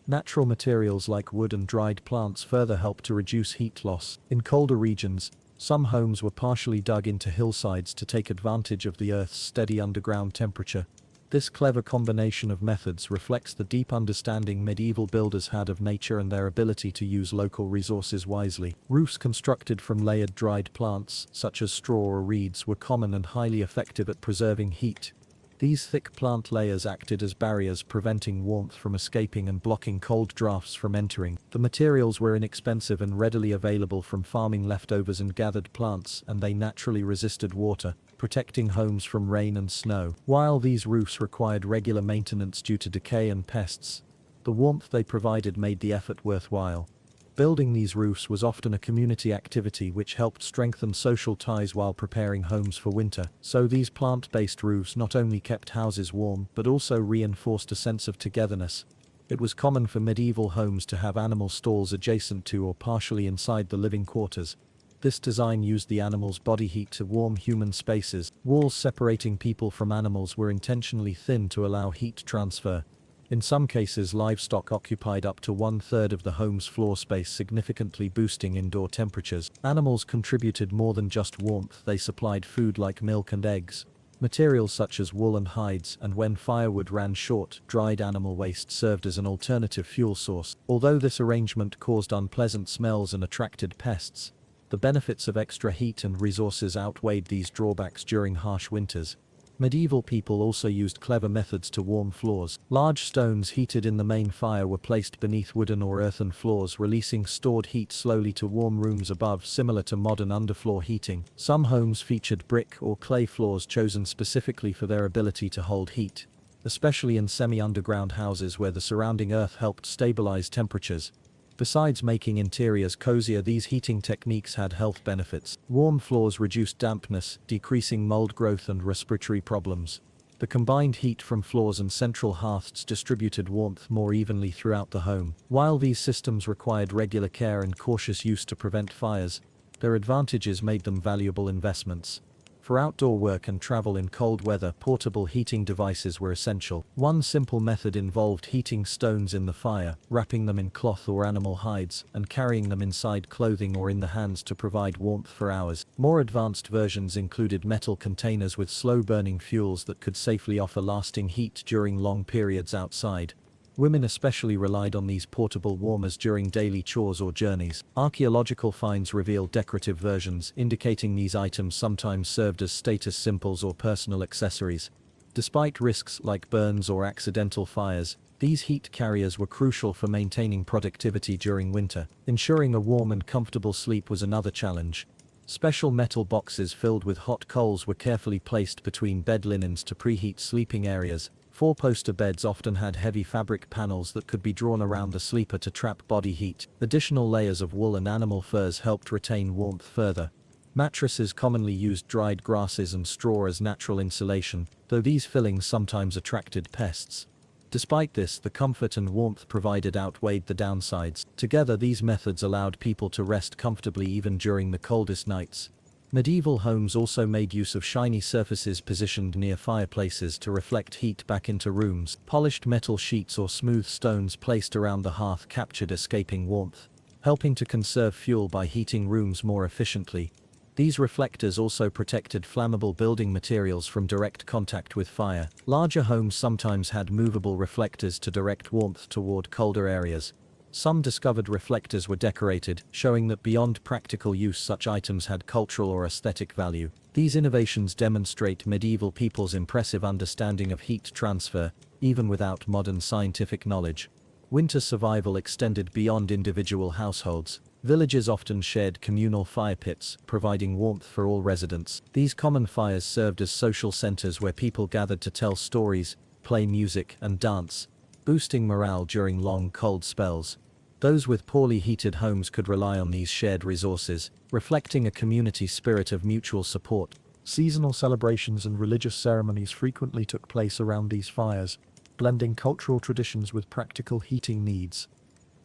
Speaker 1: Natural materials like wood and dried plants further helped to reduce heat loss. In colder regions, some homes were partially dug into hillsides to take advantage of the Earth's steady underground temperature. This clever combination of methods reflects the deep understanding medieval builders had of nature and their ability to use local resources wisely. Roofs constructed from layered dried plants, such as straw or reeds, were common and highly effective at preserving heat. These thick plant layers acted as barriers, preventing warmth from escaping and blocking cold drafts from entering. The materials were inexpensive and readily available from farming leftovers and gathered plants, and they naturally resisted water, protecting homes from rain and snow. While these roofs required regular maintenance due to decay and pests, the warmth they provided made the effort worthwhile. Building these roofs was often a community activity which helped strengthen social ties while preparing homes for winter. So these plant-based roofs not only kept houses warm but also reinforced a sense of togetherness. It was common for medieval homes to have animal stalls adjacent to or partially inside the living quarters. This design used the animals' body heat to warm human spaces. Walls separating people from animals were intentionally thin to allow heat transfer. In some cases, livestock occupied up to 1/3 of the home's floor space, significantly boosting indoor temperatures. Animals contributed more than just warmth, they supplied food like milk and eggs. Materials such as wool and hides, and when firewood ran short, dried animal waste served as an alternative fuel source. Although this arrangement caused unpleasant smells and attracted pests, the benefits of extra heat and resources outweighed these drawbacks during harsh winters. Medieval people also used clever methods to warm floors. Large stones heated in the main fire were placed beneath wooden or earthen floors, releasing stored heat slowly to warm rooms above, similar to modern underfloor heating. Some homes featured brick or clay floors chosen specifically for their ability to hold heat, especially in semi-underground houses where the surrounding earth helped stabilize temperatures. Besides making interiors cozier, these heating techniques had health benefits. Warm floors reduced dampness, decreasing mold growth and respiratory problems. The combined heat from floors and central hearths distributed warmth more evenly throughout the home. While these systems required regular care and cautious use to prevent fires, their advantages made them valuable investments. For outdoor work and travel in cold weather, portable heating devices were essential. One simple method involved heating stones in the fire, wrapping them in cloth or animal hides, and carrying them inside clothing or in the hands to provide warmth for hours. More advanced versions included metal containers with slow-burning fuels that could safely offer lasting heat during long periods outside. Women especially relied on these portable warmers during daily chores or journeys. Archaeological finds reveal decorative versions, indicating these items sometimes served as status symbols or personal accessories. Despite risks like burns or accidental fires, these heat carriers were crucial for maintaining productivity during winter. Ensuring a warm and comfortable sleep was another challenge. Special metal boxes filled with hot coals were carefully placed between bed linens to preheat sleeping areas. Four-poster beds often had heavy fabric panels that could be drawn around the sleeper to trap body heat. Additional layers of wool and animal furs helped retain warmth further. Mattresses commonly used dried grasses and straw as natural insulation, though these fillings sometimes attracted pests. Despite this, the comfort and warmth provided outweighed the downsides. Together, these methods allowed people to rest comfortably even during the coldest nights. Medieval homes also made use of shiny surfaces positioned near fireplaces to reflect heat back into rooms. Polished metal sheets or smooth stones placed around the hearth captured escaping warmth, helping to conserve fuel by heating rooms more efficiently.
Speaker 2: These reflectors also protected flammable building materials from direct contact with fire. Larger homes sometimes had movable reflectors to direct warmth toward colder areas. Some discovered reflectors were decorated, showing that beyond practical use such items had cultural or aesthetic value. These innovations demonstrate medieval people's impressive understanding of heat transfer, even without modern scientific knowledge. Winter survival extended beyond individual households. Villages often shared communal fire pits, providing warmth for all residents. These common fires served as social centers where people gathered to tell stories, play music, and dance, boosting morale during long, cold spells. Those with poorly heated homes could rely on these shared resources, reflecting a community spirit of mutual support.
Speaker 1: Seasonal celebrations and religious ceremonies frequently took place around these fires, blending cultural traditions with practical heating needs.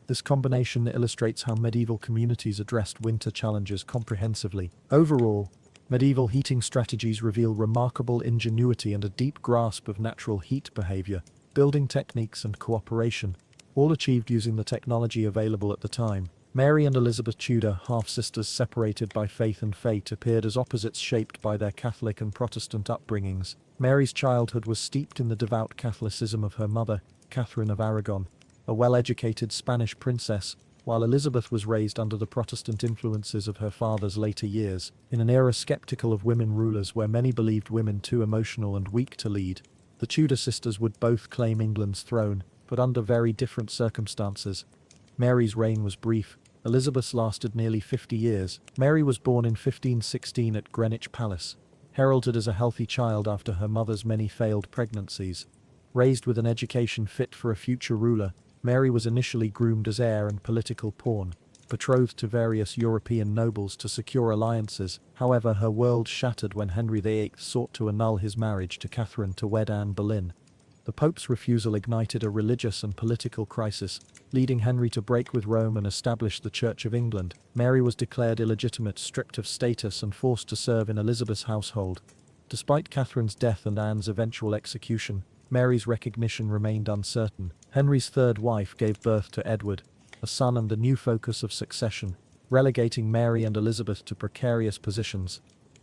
Speaker 1: This combination illustrates how medieval communities addressed winter challenges comprehensively. Overall, medieval heating strategies reveal remarkable ingenuity and a deep grasp of natural heat behavior, building techniques, and cooperation, all achieved using the technology available at the time. Mary and Elizabeth Tudor, half-sisters separated by faith and fate, appeared as opposites shaped by their Catholic and Protestant upbringings. Mary's childhood was steeped in the devout Catholicism of her mother, Catherine of Aragon, a well-educated Spanish princess, while Elizabeth was raised under the Protestant influences of her father's later years, in an era skeptical of women rulers where many believed women too emotional and weak to lead. The Tudor sisters would both claim England's throne, but under very different circumstances. Mary's reign was brief. Elizabeth's lasted nearly 50 years. Mary was born in 1516 at Greenwich Palace, heralded as a healthy child after her mother's many failed pregnancies. Raised with an education fit for a future ruler, Mary was initially groomed as heir and political pawn, betrothed to various European nobles to secure alliances. However, her world shattered when Henry VIII sought to annul his marriage to Catherine to wed Anne Boleyn. The Pope's refusal ignited a religious and political crisis, leading Henry to break with Rome and establish the Church of England. Mary was declared illegitimate, stripped of status, and forced to serve in Elizabeth's household. Despite Catherine's death and Anne's eventual execution, Mary's recognition remained uncertain. Henry's third wife gave birth to Edward, a son and a new focus of succession, relegating Mary and Elizabeth to precarious positions.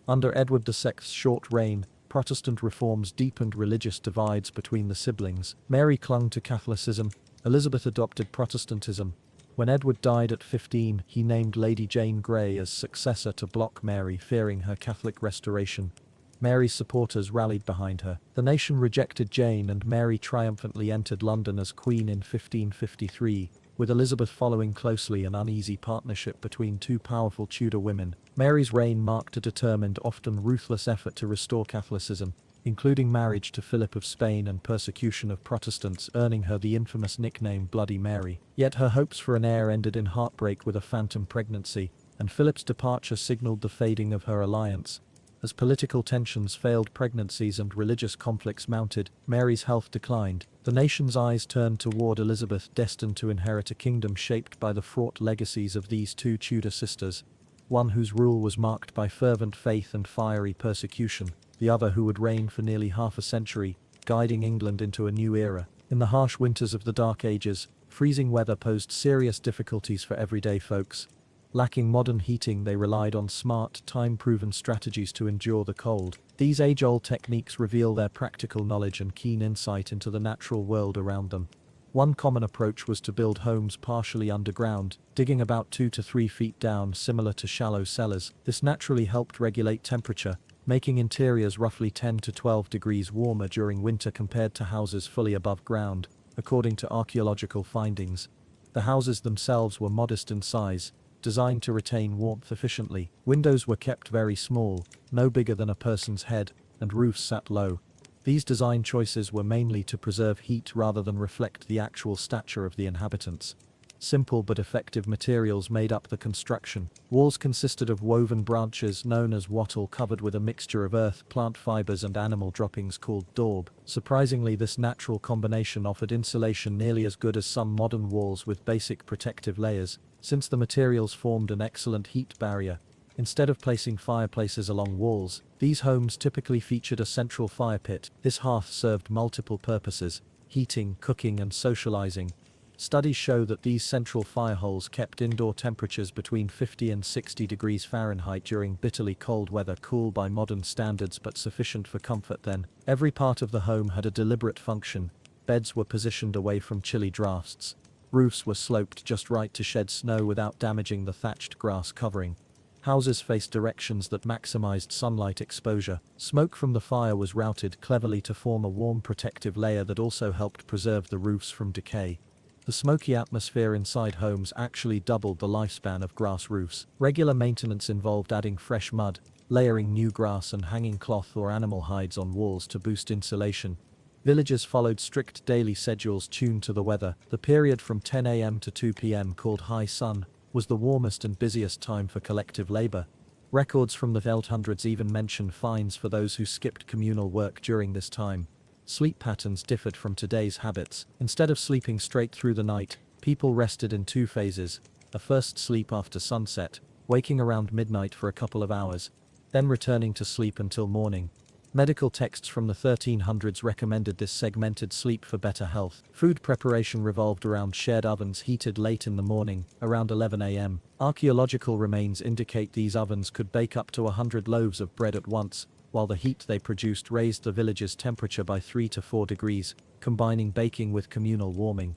Speaker 1: Under Edward VI's short reign, Protestant reforms deepened religious divides between the siblings. Mary clung to Catholicism, Elizabeth adopted Protestantism. When Edward died at 15, he named Lady Jane Grey as successor to block Mary, fearing her Catholic restoration. Mary's supporters rallied behind her. The nation rejected Jane, and Mary triumphantly entered London as Queen in 1553, with Elizabeth following closely. An uneasy partnership between two powerful Tudor women. Mary's reign marked a determined, often ruthless effort to restore Catholicism, including marriage to Philip of Spain and persecution of Protestants, earning her the infamous nickname Bloody Mary. Yet her hopes for an heir ended in heartbreak with a phantom pregnancy, and Philip's departure signaled the fading of her alliance. As political tensions failed, pregnancies and religious conflicts mounted, Mary's health declined. The nation's eyes turned toward Elizabeth, destined to inherit a kingdom shaped by the fraught legacies of these two Tudor sisters, one whose rule was marked by fervent faith and fiery persecution, the other who would reign for nearly half a century, guiding England into a new era. In the harsh winters of the Dark Ages, freezing weather posed serious difficulties for everyday folks. Lacking modern heating, they relied on smart, time-proven strategies to endure the cold. These age-old techniques reveal their practical knowledge and keen insight into the natural world around them. One common approach was to build homes partially underground, digging about 2 to 3 feet down, similar to shallow cellars. This naturally helped regulate temperature, making interiors roughly 10 to 12 degrees warmer during winter compared to houses fully above ground, according to archaeological findings. The houses themselves were modest in size, designed to retain warmth efficiently. Windows were kept very small, no bigger than a person's head, and roofs sat low. These design choices were mainly to preserve heat rather than reflect the actual stature of the inhabitants. Simple but effective materials made up the construction. Walls consisted of woven branches known as wattle covered with a mixture of earth, plant fibers, and animal droppings called daub. Surprisingly, this natural combination offered insulation nearly as good as some modern walls with basic protective layers, since the materials formed an excellent heat barrier. Instead of placing fireplaces along walls, these homes typically featured a central fire pit. This hearth served multiple purposes: heating, cooking, and socializing. Studies show that these central fire holes kept indoor temperatures between 50 and 60 degrees Fahrenheit during bitterly cold weather, cool by modern standards but sufficient for comfort then. Every part of the home had a deliberate function. Beds were positioned away from chilly drafts. Roofs were sloped just right to shed snow without damaging the thatched grass covering. Houses faced directions that maximized sunlight exposure. Smoke from the fire was routed cleverly to form a warm protective layer that also helped preserve the roofs from decay. The smoky atmosphere inside homes actually doubled the lifespan of grass roofs. Regular maintenance involved adding fresh mud, layering new grass and hanging cloth or animal hides on walls to boost insulation. Villagers followed strict daily schedules tuned to the weather. The period from 10 a.m. to 2 p.m., called high sun, was the warmest and busiest time for collective labor. Records from the 1800s even mention fines for those who skipped communal work during this time. Sleep patterns differed from today's habits. Instead of sleeping straight through the night, people rested in two phases: a first sleep after sunset, waking around midnight for a couple of hours, then returning to sleep until morning. Medical texts from the 1300s recommended this segmented sleep for better health. Food preparation revolved around shared ovens heated late in the morning, around 11 a.m. Archaeological remains indicate these ovens could bake up to 100 loaves of bread at once, while the heat they produced raised the village's temperature by 3 to 4 degrees, combining baking with communal warming.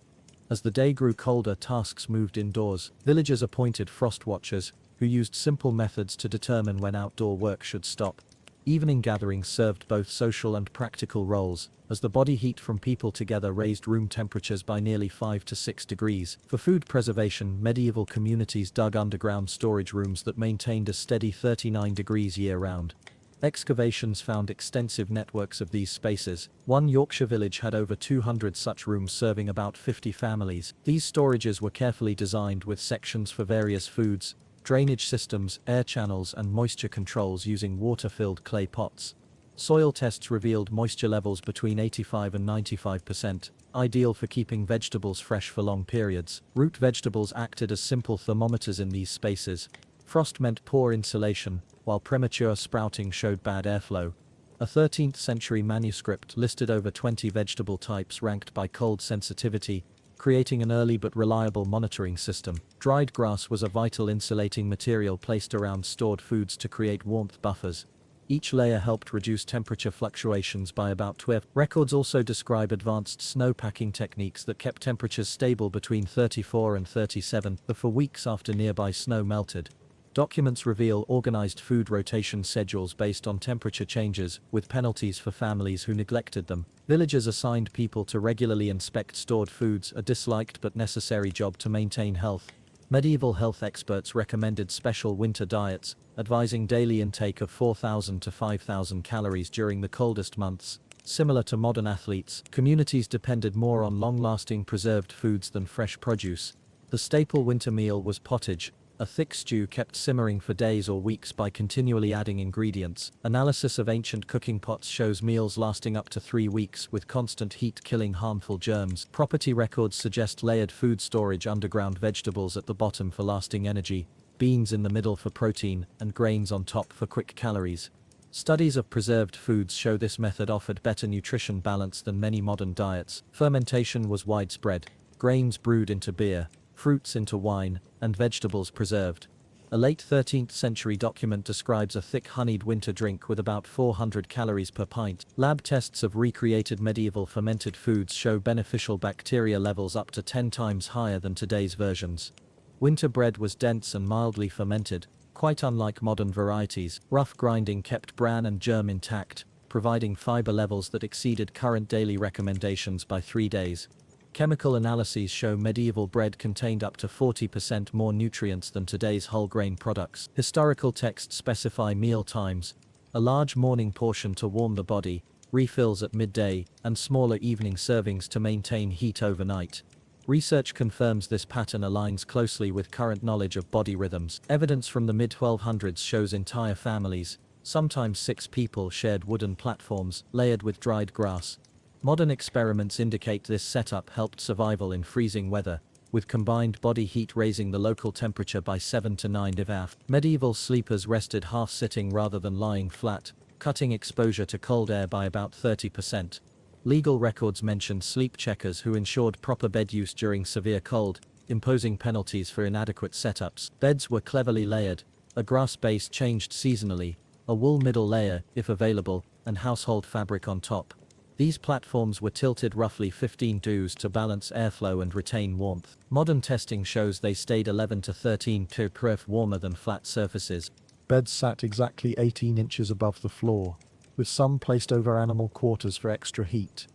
Speaker 1: As the day grew colder, tasks moved indoors. Villagers appointed frost watchers, who used simple methods to determine when outdoor work should stop. Evening gatherings served both social and practical roles, as the body heat from people together raised room temperatures by nearly 5 to 6 degrees. For food preservation, medieval communities dug underground storage rooms that maintained a steady 39 degrees year-round. Excavations found extensive networks of these spaces. One Yorkshire village had over 200 such rooms serving about 50 families. These storages were carefully designed with sections for various foods, drainage systems, air channels and moisture controls using water-filled clay pots. Soil tests revealed moisture levels between 85 and 95%, ideal for keeping vegetables fresh for long periods. Root vegetables acted as simple thermometers in these spaces. Frost meant poor insulation, while premature sprouting showed bad airflow. A 13th century manuscript listed over 20 vegetable types ranked by cold sensitivity, creating an early but reliable monitoring system. Dried grass was a vital insulating material placed around stored foods to create warmth buffers. Each layer helped reduce temperature fluctuations by about 12. Records also describe advanced snow packing techniques that kept temperatures stable between 34 and 37 for weeks after nearby snow melted. Documents reveal organized food rotation schedules based on temperature changes, with penalties for families who neglected them. Villagers assigned people to regularly inspect stored foods, a disliked but necessary job to maintain health. Medieval health experts recommended special winter diets, advising daily intake of 4,000 to 5,000 calories during the coldest months. Similar to modern athletes, communities depended more on long-lasting preserved foods than fresh produce. The staple winter meal was pottage, a thick stew kept simmering for days or weeks by continually adding ingredients. Analysis of ancient cooking pots shows meals lasting up to 3 weeks, with constant heat killing harmful germs. Property records suggest layered food storage: underground vegetables at the bottom for lasting energy, beans in the middle for protein, and grains on top for quick calories. Studies of preserved foods show this method offered better nutrition balance than many modern diets. Fermentation was widespread: grains brewed into beer, fruits into wine, and vegetables preserved. A late 13th century document describes a thick honeyed winter drink with about 400 calories per pint. Lab tests of recreated medieval fermented foods show beneficial bacteria levels up to 10 times higher than today's versions. Winter bread was dense and mildly fermented, quite unlike modern varieties. Rough grinding kept bran and germ intact, providing fiber levels that exceeded current daily recommendations by 3 days. Chemical analyses show medieval bread contained up to 40% more nutrients than today's whole grain products. Historical texts specify meal times: a large morning portion to warm the body, refills at midday, and smaller evening servings to maintain heat overnight. Research confirms this pattern aligns closely with current knowledge of body rhythms. Evidence from the mid-1200s shows entire families, sometimes 6 people, shared wooden platforms layered with dried grass. Modern experiments indicate this setup helped survival in freezing weather, with combined body heat raising the local temperature by 7 to 9 degrees. Medieval sleepers rested half-sitting rather than lying flat, cutting exposure to cold air by about 30%.
Speaker 3: Legal records mentioned sleep checkers who ensured proper bed use during severe cold, imposing penalties for inadequate setups. Beds were cleverly layered, a grass base changed seasonally, a wool middle layer, if available, and household fabric on top. These platforms were tilted roughly 15 degrees to balance airflow and retain warmth. Modern testing shows they stayed 11 to 13 degrees warmer than flat surfaces.
Speaker 2: Beds sat exactly 18 inches above the floor, with some placed over animal quarters for extra heat.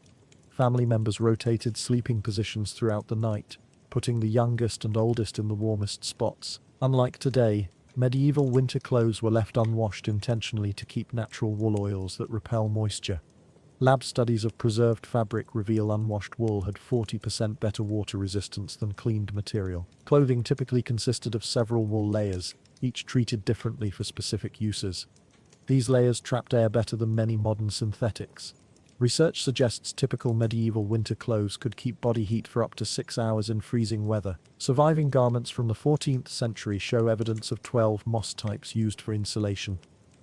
Speaker 2: Family members rotated sleeping positions throughout the night, putting the youngest and oldest in the warmest spots. Unlike today, medieval winter clothes were left unwashed intentionally to keep natural wool oils that repel moisture. Lab studies of preserved fabric reveal unwashed wool had 40% better water resistance than cleaned material. Clothing typically consisted of several wool layers, each treated differently for specific uses. These layers trapped air better than many modern synthetics. Research suggests typical medieval winter clothes could keep body heat for up to 6 hours in freezing weather. Surviving garments from the 14th century show evidence of 12 moss types used for insulation.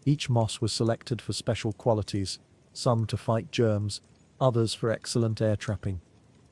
Speaker 2: Each moss was selected for special qualities, some to fight germs, others for excellent air trapping.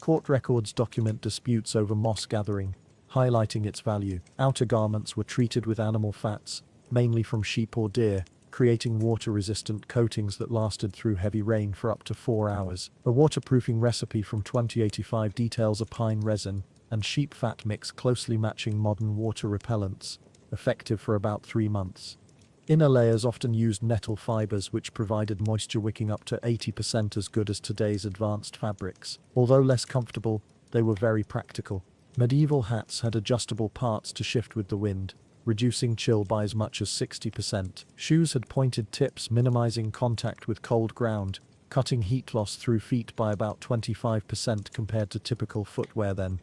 Speaker 2: Court records document disputes over moss gathering, highlighting its value. Outer garments were treated with animal fats, mainly from sheep or deer, creating water-resistant coatings that lasted through heavy rain for up to 4 hours. A waterproofing recipe from 2085 details a pine resin and sheep fat mix closely matching modern water repellents, effective for about 3 months. Inner layers often used nettle fibers which provided moisture wicking up to 80% as good as today's advanced fabrics. Although less comfortable, they were very practical. Medieval hats had adjustable parts to shift with the wind, reducing chill by as much as 60%. Shoes had pointed tips minimizing contact with cold ground, cutting heat loss through feet by about 25% compared to typical footwear then.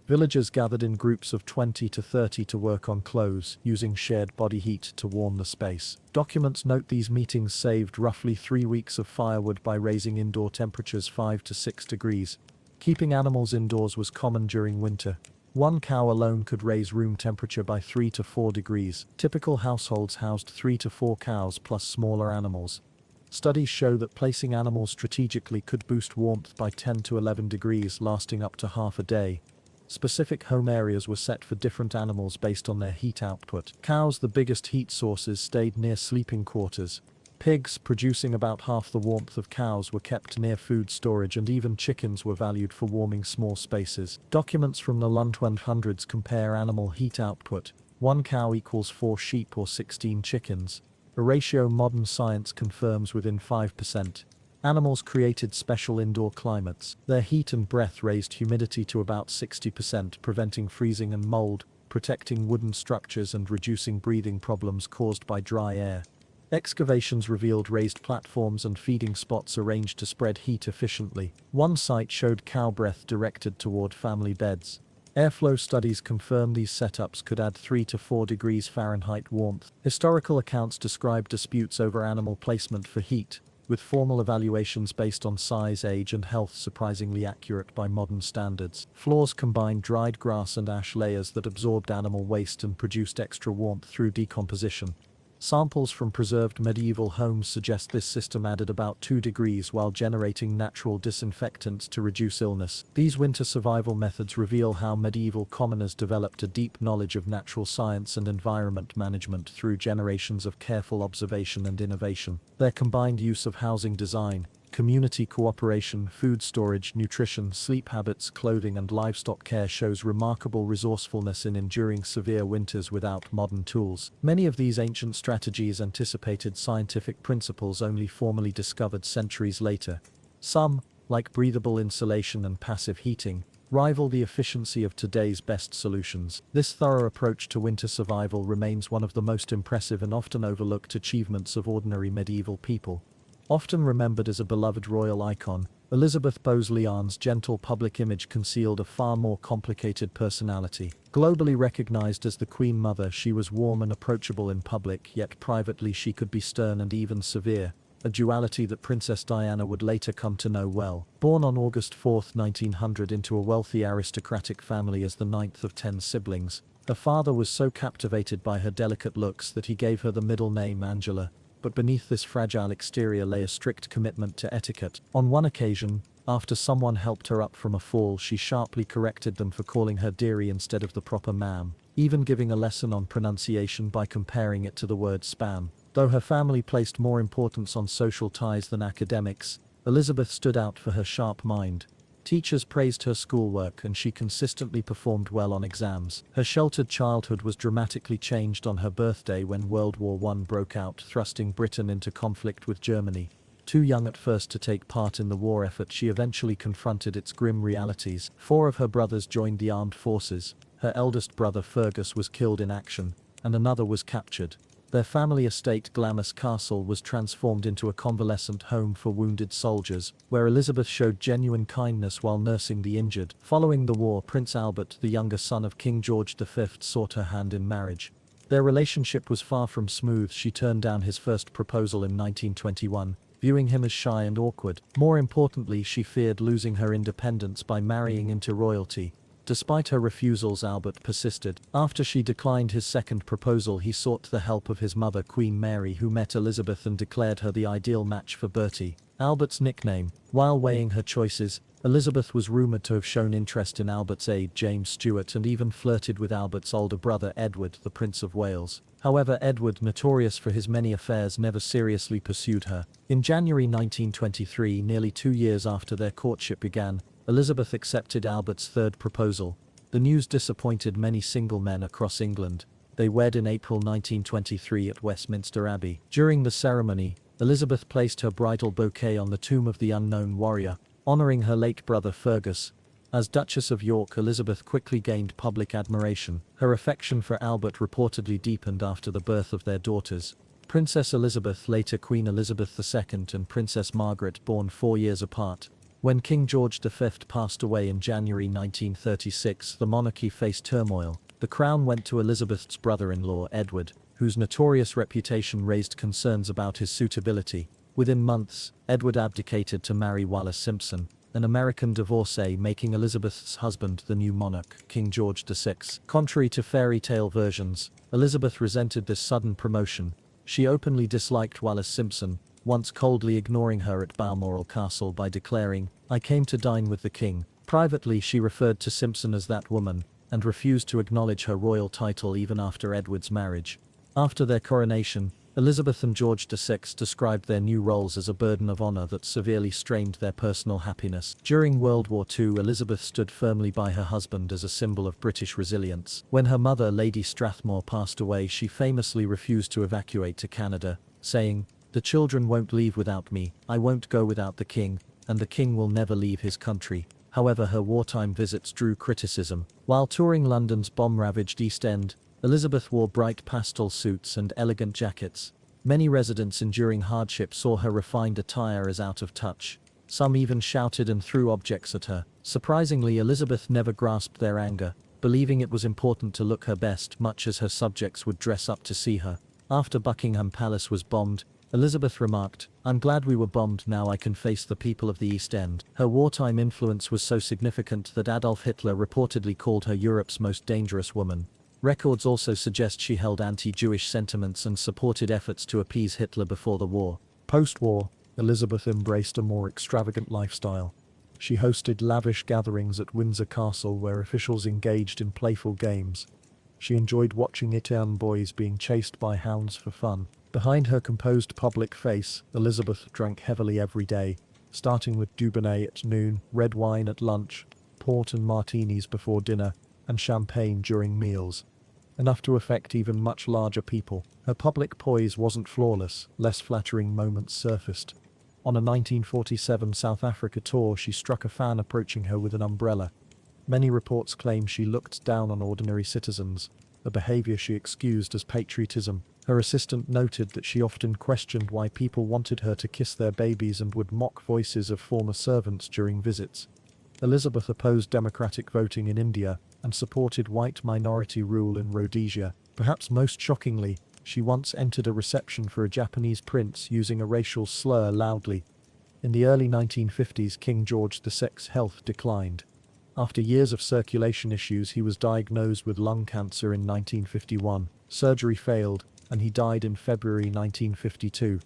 Speaker 2: Villagers gathered in groups of 20 to 30 to work on clothes, using shared body heat to warm the space. Documents note these meetings saved roughly 3 weeks of firewood by raising indoor temperatures 5 to 6 degrees. Keeping animals indoors was common during winter. One cow alone could raise room temperature by 3 to 4 degrees. Typical households housed 3 to 4 cows plus smaller animals. Studies show that placing animals strategically could boost warmth by 10 to 11 degrees, lasting up to half a day. Specific home areas were set for different animals based on their heat output. Cows, the biggest heat sources, stayed near sleeping quarters. Pigs, producing about half the warmth of cows, were kept near food storage, and even chickens were valued for warming small spaces. Documents from the 1200s compare animal heat output. 1 cow equals 4 sheep or 16 chickens, a ratio modern science confirms within 5%. Animals created special indoor climates. Their heat and breath raised humidity to about 60%, preventing freezing and mold, protecting wooden structures and reducing breathing problems caused by dry air. Excavations revealed raised platforms and feeding spots arranged to spread heat efficiently. One site showed cow breath directed toward family beds. Airflow studies confirm these setups could add 3 to 4 degrees Fahrenheit warmth. Historical accounts describe disputes over animal placement for heat, with formal evaluations based on size, age, and health surprisingly accurate by modern standards. Floors combined dried grass and ash layers that absorbed animal waste and produced extra warmth through decomposition. Samples from preserved medieval homes suggest this system added about 2 degrees while generating natural disinfectants to reduce illness. These winter survival methods reveal how medieval commoners developed a deep knowledge of natural science and environment management through generations of careful observation and innovation. Their combined use of housing design, community cooperation, food storage, nutrition, sleep habits, clothing, and livestock care shows remarkable resourcefulness in enduring severe winters without modern tools. Many of these ancient strategies anticipated scientific principles only formally discovered centuries later. Some, like breathable insulation and passive heating, rival the efficiency of today's best solutions. This thorough approach to winter survival remains one of the most impressive and often overlooked achievements of ordinary medieval people. Often remembered as a beloved royal icon, Elizabeth Bowes-Lyon's gentle public image concealed a far more complicated personality. Globally recognized as the Queen Mother, she was warm and approachable in public, yet privately she could be stern and even severe, a duality that Princess Diana would later come to know well. Born on August 4, 1900 into a wealthy aristocratic family as the 9th of 10 siblings, her father was so captivated by her delicate looks that he gave her the middle name Angela. But beneath this fragile exterior lay a strict commitment to etiquette. On one occasion, After someone helped her up from a fall, she sharply corrected them for calling her dearie instead of the proper ma'am, even giving a lesson on pronunciation by comparing it to the word spam. Though her family placed more importance on social ties than academics, Elizabeth stood out for her sharp mind. Teachers praised her schoolwork and she consistently performed well on exams. Her sheltered childhood was dramatically changed on her birthday when World War I broke out, thrusting Britain into conflict with Germany. Too young at first to take part in the war effort, she eventually confronted its grim realities. 4 of her brothers joined the armed forces. Her eldest brother Fergus was killed in action, and another was captured. Their family estate, Glamis Castle, was transformed into a convalescent home for wounded soldiers, where Elizabeth showed genuine kindness while nursing the injured. Following the war, Prince Albert, the younger son of King George V, sought her hand in marriage. Their relationship was far from smooth. She turned down his first proposal in 1921, viewing him as shy and awkward. More importantly, she feared losing her independence by marrying into royalty. Despite her refusals, Albert persisted. After she declined his second proposal, he sought the help of his mother, Queen Mary, who met Elizabeth and declared her the ideal match for Bertie, Albert's nickname. While weighing her choices, Elizabeth was rumored to have shown interest in Albert's aide, James Stuart, and even flirted with Albert's older brother, Edward, the Prince of Wales. However, Edward, notorious for his many affairs, never seriously pursued her. In January 1923, nearly 2 years after their courtship began, Elizabeth accepted Albert's third proposal. The news disappointed many single men across England. They wed in April 1923 at Westminster Abbey. During the ceremony, Elizabeth placed her bridal bouquet on the tomb of the unknown warrior, honoring her late brother Fergus. As Duchess of York, Elizabeth quickly gained public admiration. Her affection for Albert reportedly deepened after the birth of their daughters. Princess Elizabeth, later Queen Elizabeth II, and Princess Margaret, born 4 years apart. When King George V passed away in January 1936, the monarchy faced turmoil. The crown went to Elizabeth's brother-in-law, Edward, whose notorious reputation raised concerns about his suitability. Within months, Edward abdicated to marry Wallis Simpson, an American divorcee, making Elizabeth's husband the new monarch, King George VI. Contrary to fairy tale versions, Elizabeth resented this sudden promotion. She openly disliked Wallis Simpson, once coldly ignoring her at Balmoral Castle by declaring, "I came to dine with the king." Privately, she referred to Simpson as "that woman," and refused to acknowledge her royal title even after Edward's marriage. After their coronation, Elizabeth and George VI described their new roles as a burden of honor that severely strained their personal happiness. During World War II, Elizabeth stood firmly by her husband as a symbol of British resilience. When her mother, Lady Strathmore, passed away, she famously refused to evacuate to Canada, saying, "The children won't leave without me, I won't go without the king, and the king will never leave his country." However, her wartime visits drew criticism. While touring London's bomb-ravaged East End, Elizabeth wore bright pastel suits and elegant jackets. Many residents enduring hardship saw her refined attire as out of touch. Some even shouted and threw objects at her. Surprisingly, Elizabeth never grasped their anger, believing it was important to look her best, much as her subjects would dress up to see her. After Buckingham Palace was bombed, Elizabeth remarked, "I'm glad we were bombed, now I can face the people of the East End." Her wartime influence was so significant that Adolf Hitler reportedly called her Europe's most dangerous woman. Records also suggest she held anti-Jewish sentiments and supported efforts to appease Hitler before the war.
Speaker 1: Post-war, Elizabeth embraced a more extravagant lifestyle. She hosted lavish gatherings at Windsor Castle where officials engaged in playful games. She enjoyed watching Italian boys being chased by hounds for fun. Behind her composed public face, Elizabeth drank heavily every day, starting with Dubonnet at noon, red wine at lunch, port and martinis before dinner, and champagne during meals. Enough to affect even much larger people. Her public poise wasn't flawless, less flattering moments surfaced. On a 1947 South Africa tour, she struck a fan approaching her with an umbrella. Many reports claim she looked down on ordinary citizens, a behavior she excused as patriotism. Her assistant noted that she often questioned why people wanted her to kiss their babies and would mock voices of former servants during visits. Elizabeth opposed democratic voting in India and supported white minority rule in Rhodesia. Perhaps most shockingly, she once entered a reception for a Japanese prince using a racial slur loudly. In the early 1950s, King George VI's health declined. After years of circulation issues, he was diagnosed with lung cancer in 1951. Surgery failed, and he died in February 1952.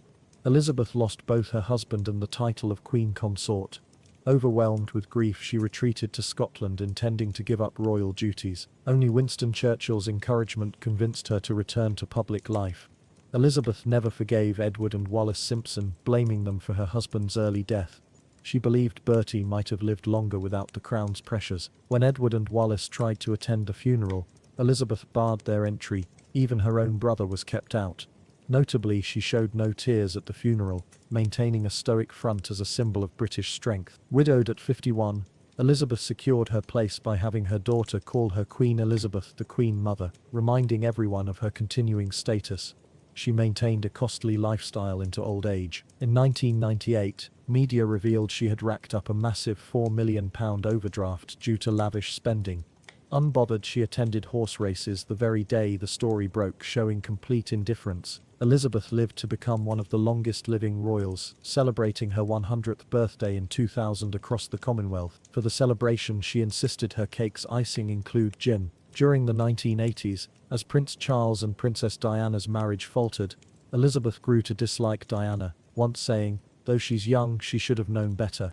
Speaker 1: Elizabeth lost both her husband and the title of Queen Consort. Overwhelmed with grief, she retreated to Scotland, intending to give up royal duties. Only Winston Churchill's encouragement convinced her to return to public life. Elizabeth never forgave Edward and Wallis Simpson, blaming them for her husband's early death. She believed Bertie might have lived longer without the crown's pressures. When Edward and Wallis tried to attend the funeral, Elizabeth barred their entry. Even her own brother was kept out. Notably, she showed no tears at the funeral, maintaining a stoic front as a symbol of British strength. Widowed at 51, Elizabeth secured her place by having her daughter call her Queen Elizabeth the Queen Mother, reminding everyone of her continuing status. She maintained a costly lifestyle into old age. In 1998, media revealed she had racked up a massive £4 million overdraft due to lavish spending. Unbothered, she attended horse races the very day the story broke, showing complete indifference. Elizabeth lived to become one of the longest-living royals, celebrating her 100th birthday in 2000 across the Commonwealth. For the celebration, she insisted her cake's icing include gin. During the 1980s, as Prince Charles and Princess Diana's marriage faltered, Elizabeth grew to dislike Diana, once saying, "Though she's young, she should have known better."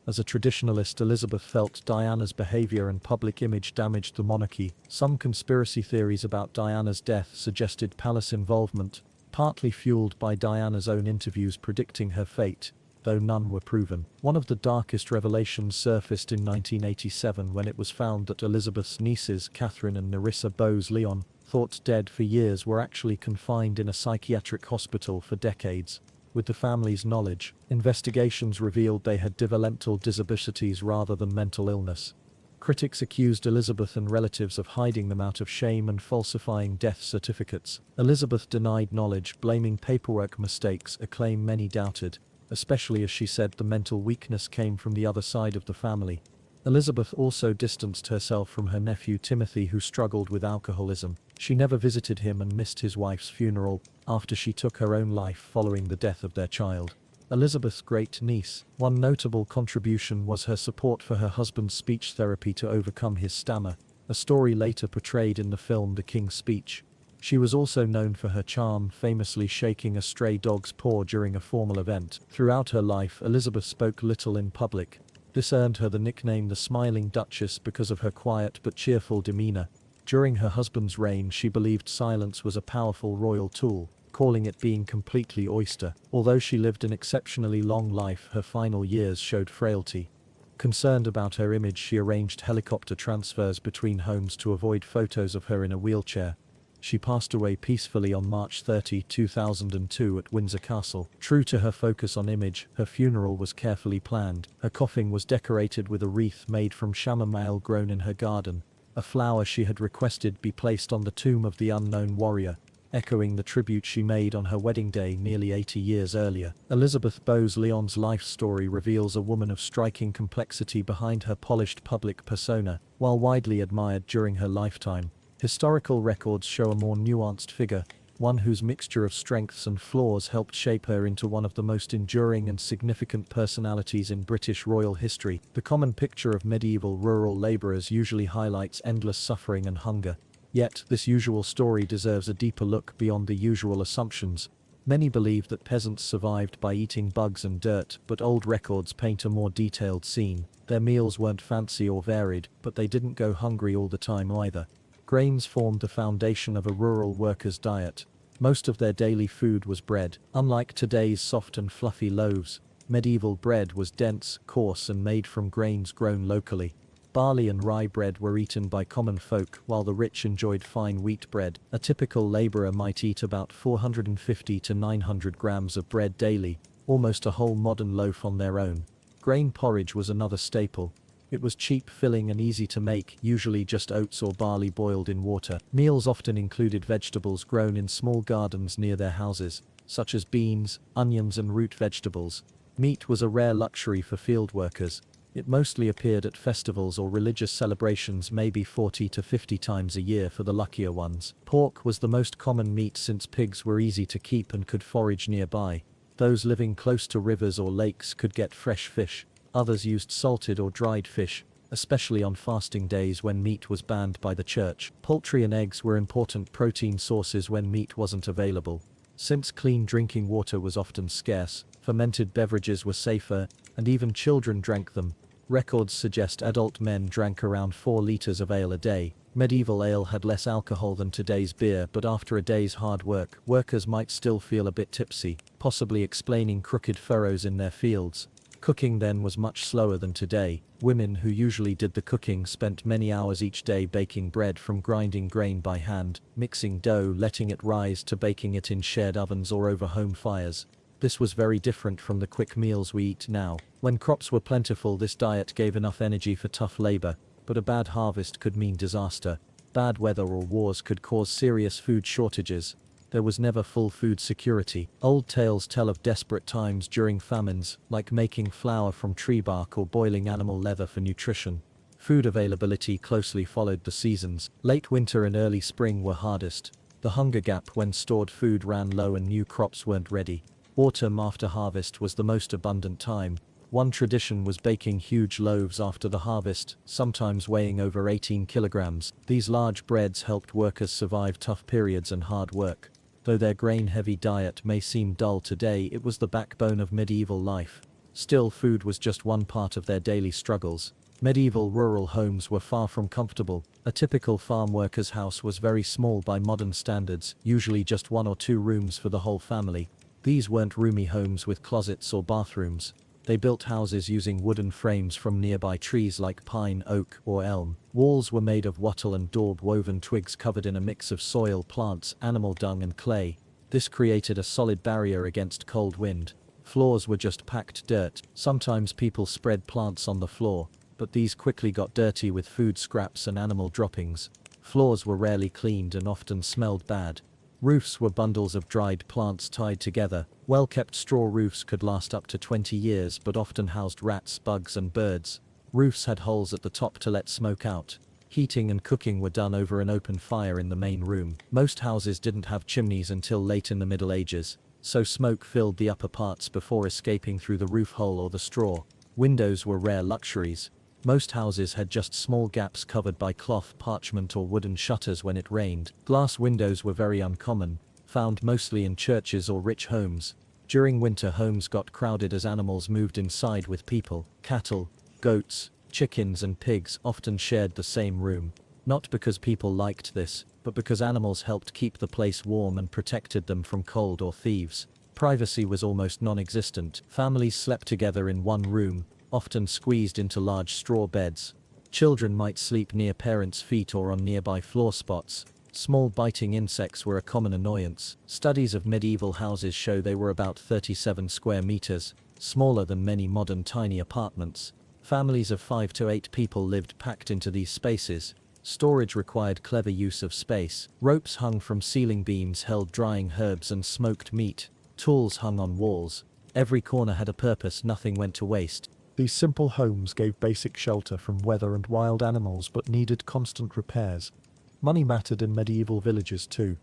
Speaker 1: As a traditionalist, Elizabeth felt Diana's behavior and public image damaged the monarchy. Some conspiracy theories about Diana's death suggested palace involvement, partly fueled by Diana's own interviews predicting her fate, though none were proven. One of the darkest revelations surfaced in 1987 when it was found that Elizabeth's nieces, Catherine and Nerissa Bowes-Lyon, thought dead for years, were actually confined in a psychiatric hospital for decades. With the family's knowledge, investigations revealed they had developmental disabilities rather than mental illness. Critics accused Elizabeth and relatives of hiding them out of shame and falsifying death certificates. Elizabeth denied knowledge, blaming paperwork mistakes, a claim many doubted, especially as she said the mental weakness came from the other side of the family. Elizabeth also distanced herself from her nephew Timothy, who struggled with alcoholism. She never visited him and missed his wife's funeral after she took her own life following the death of their child. Elizabeth's great niece. One notable contribution was her support for her husband's speech therapy to overcome his stammer, a story later portrayed in the film The King's Speech. She was also known for her charm, famously shaking a stray dog's paw during a formal event. Throughout her life, Elizabeth spoke little in public. This earned her the nickname the Smiling Duchess because of her quiet but cheerful demeanor. During her husband's reign, she believed silence was a powerful royal tool, calling it being completely oyster. Although she lived an exceptionally long life, her final years showed frailty. Concerned about her image, she arranged helicopter transfers between homes to avoid photos of her in a wheelchair. She passed away peacefully on March 30, 2002 at Windsor Castle. True to her focus on image, her funeral was carefully planned. Her coffin was decorated with a wreath made from chamomile grown in her garden, a flower she had requested be placed on the tomb of the unknown warrior, echoing the tribute she made on her wedding day nearly 80 years earlier. Elizabeth Bowes-Lyon's life story reveals a woman of striking complexity behind her polished public persona. While widely admired during her lifetime, historical records show a more nuanced figure, one whose mixture of strengths and flaws helped shape her into one of the most enduring and significant personalities in British royal history. The common picture of medieval rural labourers usually highlights endless suffering and hunger. Yet, this usual story deserves a deeper look beyond the usual assumptions. Many believe that peasants survived by eating bugs and dirt, but old records paint a more detailed scene. Their meals weren't fancy or varied, but they didn't go hungry all the time either. Grains formed the foundation of a rural worker's diet. Most of their daily food was bread. Unlike today's soft and fluffy loaves, medieval bread was dense, coarse, and made from grains grown locally. Barley and rye bread were eaten by common folk, while the rich enjoyed fine wheat bread. A typical laborer might eat about 450 to 900 grams of bread daily, almost a whole modern loaf on their own. Grain porridge was another staple. It was cheap, filling, and easy to make, usually just oats or barley boiled in water. Meals often included vegetables grown in small gardens near their houses, such as beans, onions, and root vegetables. Meat was a rare luxury for field workers. It mostly appeared at festivals or religious celebrations, maybe 40 to 50 times a year for the luckier ones. Pork was the most common meat since pigs were easy to keep and could forage nearby. Those living close to rivers or lakes could get fresh fish. Others used salted or dried fish, especially on fasting days when meat was banned by the church. Poultry and eggs were important protein sources when meat wasn't available. Since clean drinking water was often scarce, fermented beverages were safer,
Speaker 3: and even children drank them. Records suggest adult men drank around 4 liters of ale a day. Medieval ale had less alcohol than today's beer, but after a day's hard work, workers might still feel a bit tipsy, possibly explaining crooked furrows in their fields. Cooking then was much slower than today. Women who usually did the cooking spent many hours each day baking bread, from grinding grain by hand, mixing dough, letting it rise, to baking it in shared ovens or over home fires. This was very different from the quick meals we eat now. When crops were plentiful, this diet gave enough energy for tough labor, but a bad harvest could mean disaster. Bad weather or wars could cause serious food shortages. There was never full food security. Old tales tell of desperate times during famines, like making flour from tree bark or boiling animal leather for nutrition. Food availability closely followed the seasons. Late winter and early spring were hardest. The hunger gap when stored food ran low and new crops weren't ready. Autumn after harvest was the most abundant time. One tradition was baking huge loaves after the harvest, sometimes weighing over 18 kilograms. These large breads helped workers survive tough periods and hard work. Though their grain-heavy diet may seem dull today, it was the backbone of medieval life. Still, food was just one part of their daily struggles. Medieval rural homes were far from comfortable. A typical farm worker's house was very small by modern standards, usually just 1 or 2 rooms for the whole family. These weren't roomy homes with closets or bathrooms. They built houses using wooden frames from nearby trees like pine, oak, or elm. Walls were made of wattle and daub woven twigs covered in a mix of soil, plants, animal dung and clay. This created a solid barrier against cold wind. Floors were just packed dirt. Sometimes people spread plants on the floor, but these quickly got dirty with food scraps and animal droppings. Floors were rarely cleaned and often smelled bad. Roofs were bundles of dried plants tied together. Well-kept straw roofs could last up to 20 years but often housed rats, bugs and birds. Roofs had holes at the top to let smoke out. Heating and cooking were done over an open fire in the main room. Most houses didn't have chimneys until late in the Middle Ages, so smoke filled the upper parts before escaping through the roof hole or the straw. Windows were rare luxuries. Most houses had just small gaps covered by cloth, parchment or wooden shutters when it rained. Glass windows were very uncommon, found mostly in churches or rich homes. During winter, homes got crowded as animals moved inside with people. Cattle, goats, chickens and pigs often shared the same room. Not because people liked this, but because animals helped keep the place warm and protected them from cold or thieves. Privacy was almost non-existent. Families slept together in one room, often squeezed into large straw beds. Children might sleep near parents' feet or on nearby floor spots. Small biting insects were a common annoyance. Studies of medieval houses show they were about 37 square meters, smaller than many modern tiny apartments. Families of 5 to 8 people lived packed into these spaces. Storage required clever use of space. Ropes hung from ceiling beams held drying herbs and smoked meat. Tools hung on walls. Every corner had a purpose, nothing went to waste.
Speaker 1: These simple homes gave basic shelter from weather and wild animals but needed constant repairs. Money mattered in medieval villages too.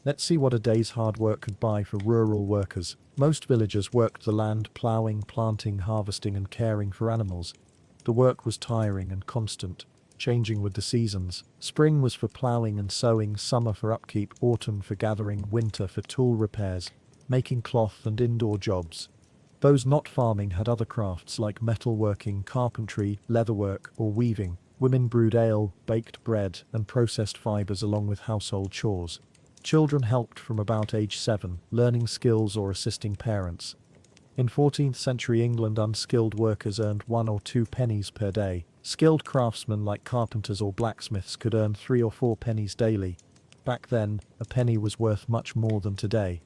Speaker 1: Let's see what a day's hard work could buy for rural workers. Most villagers worked the land, ploughing, planting, harvesting and caring for animals. The work was tiring and constant, changing with the seasons. Spring was for ploughing and sowing, summer for upkeep, autumn for gathering, winter for tool repairs, making cloth and indoor jobs. Those not farming had other crafts like metalworking, carpentry, leatherwork, or weaving. Women brewed ale, baked bread, and processed fibers along with household chores. Children helped from about age 7, learning skills or assisting parents. In 14th century England, unskilled workers earned 1 or 2 pennies per day. Skilled craftsmen like carpenters or blacksmiths could earn 3 or 4 pennies daily. Back then, a penny was worth much more than today.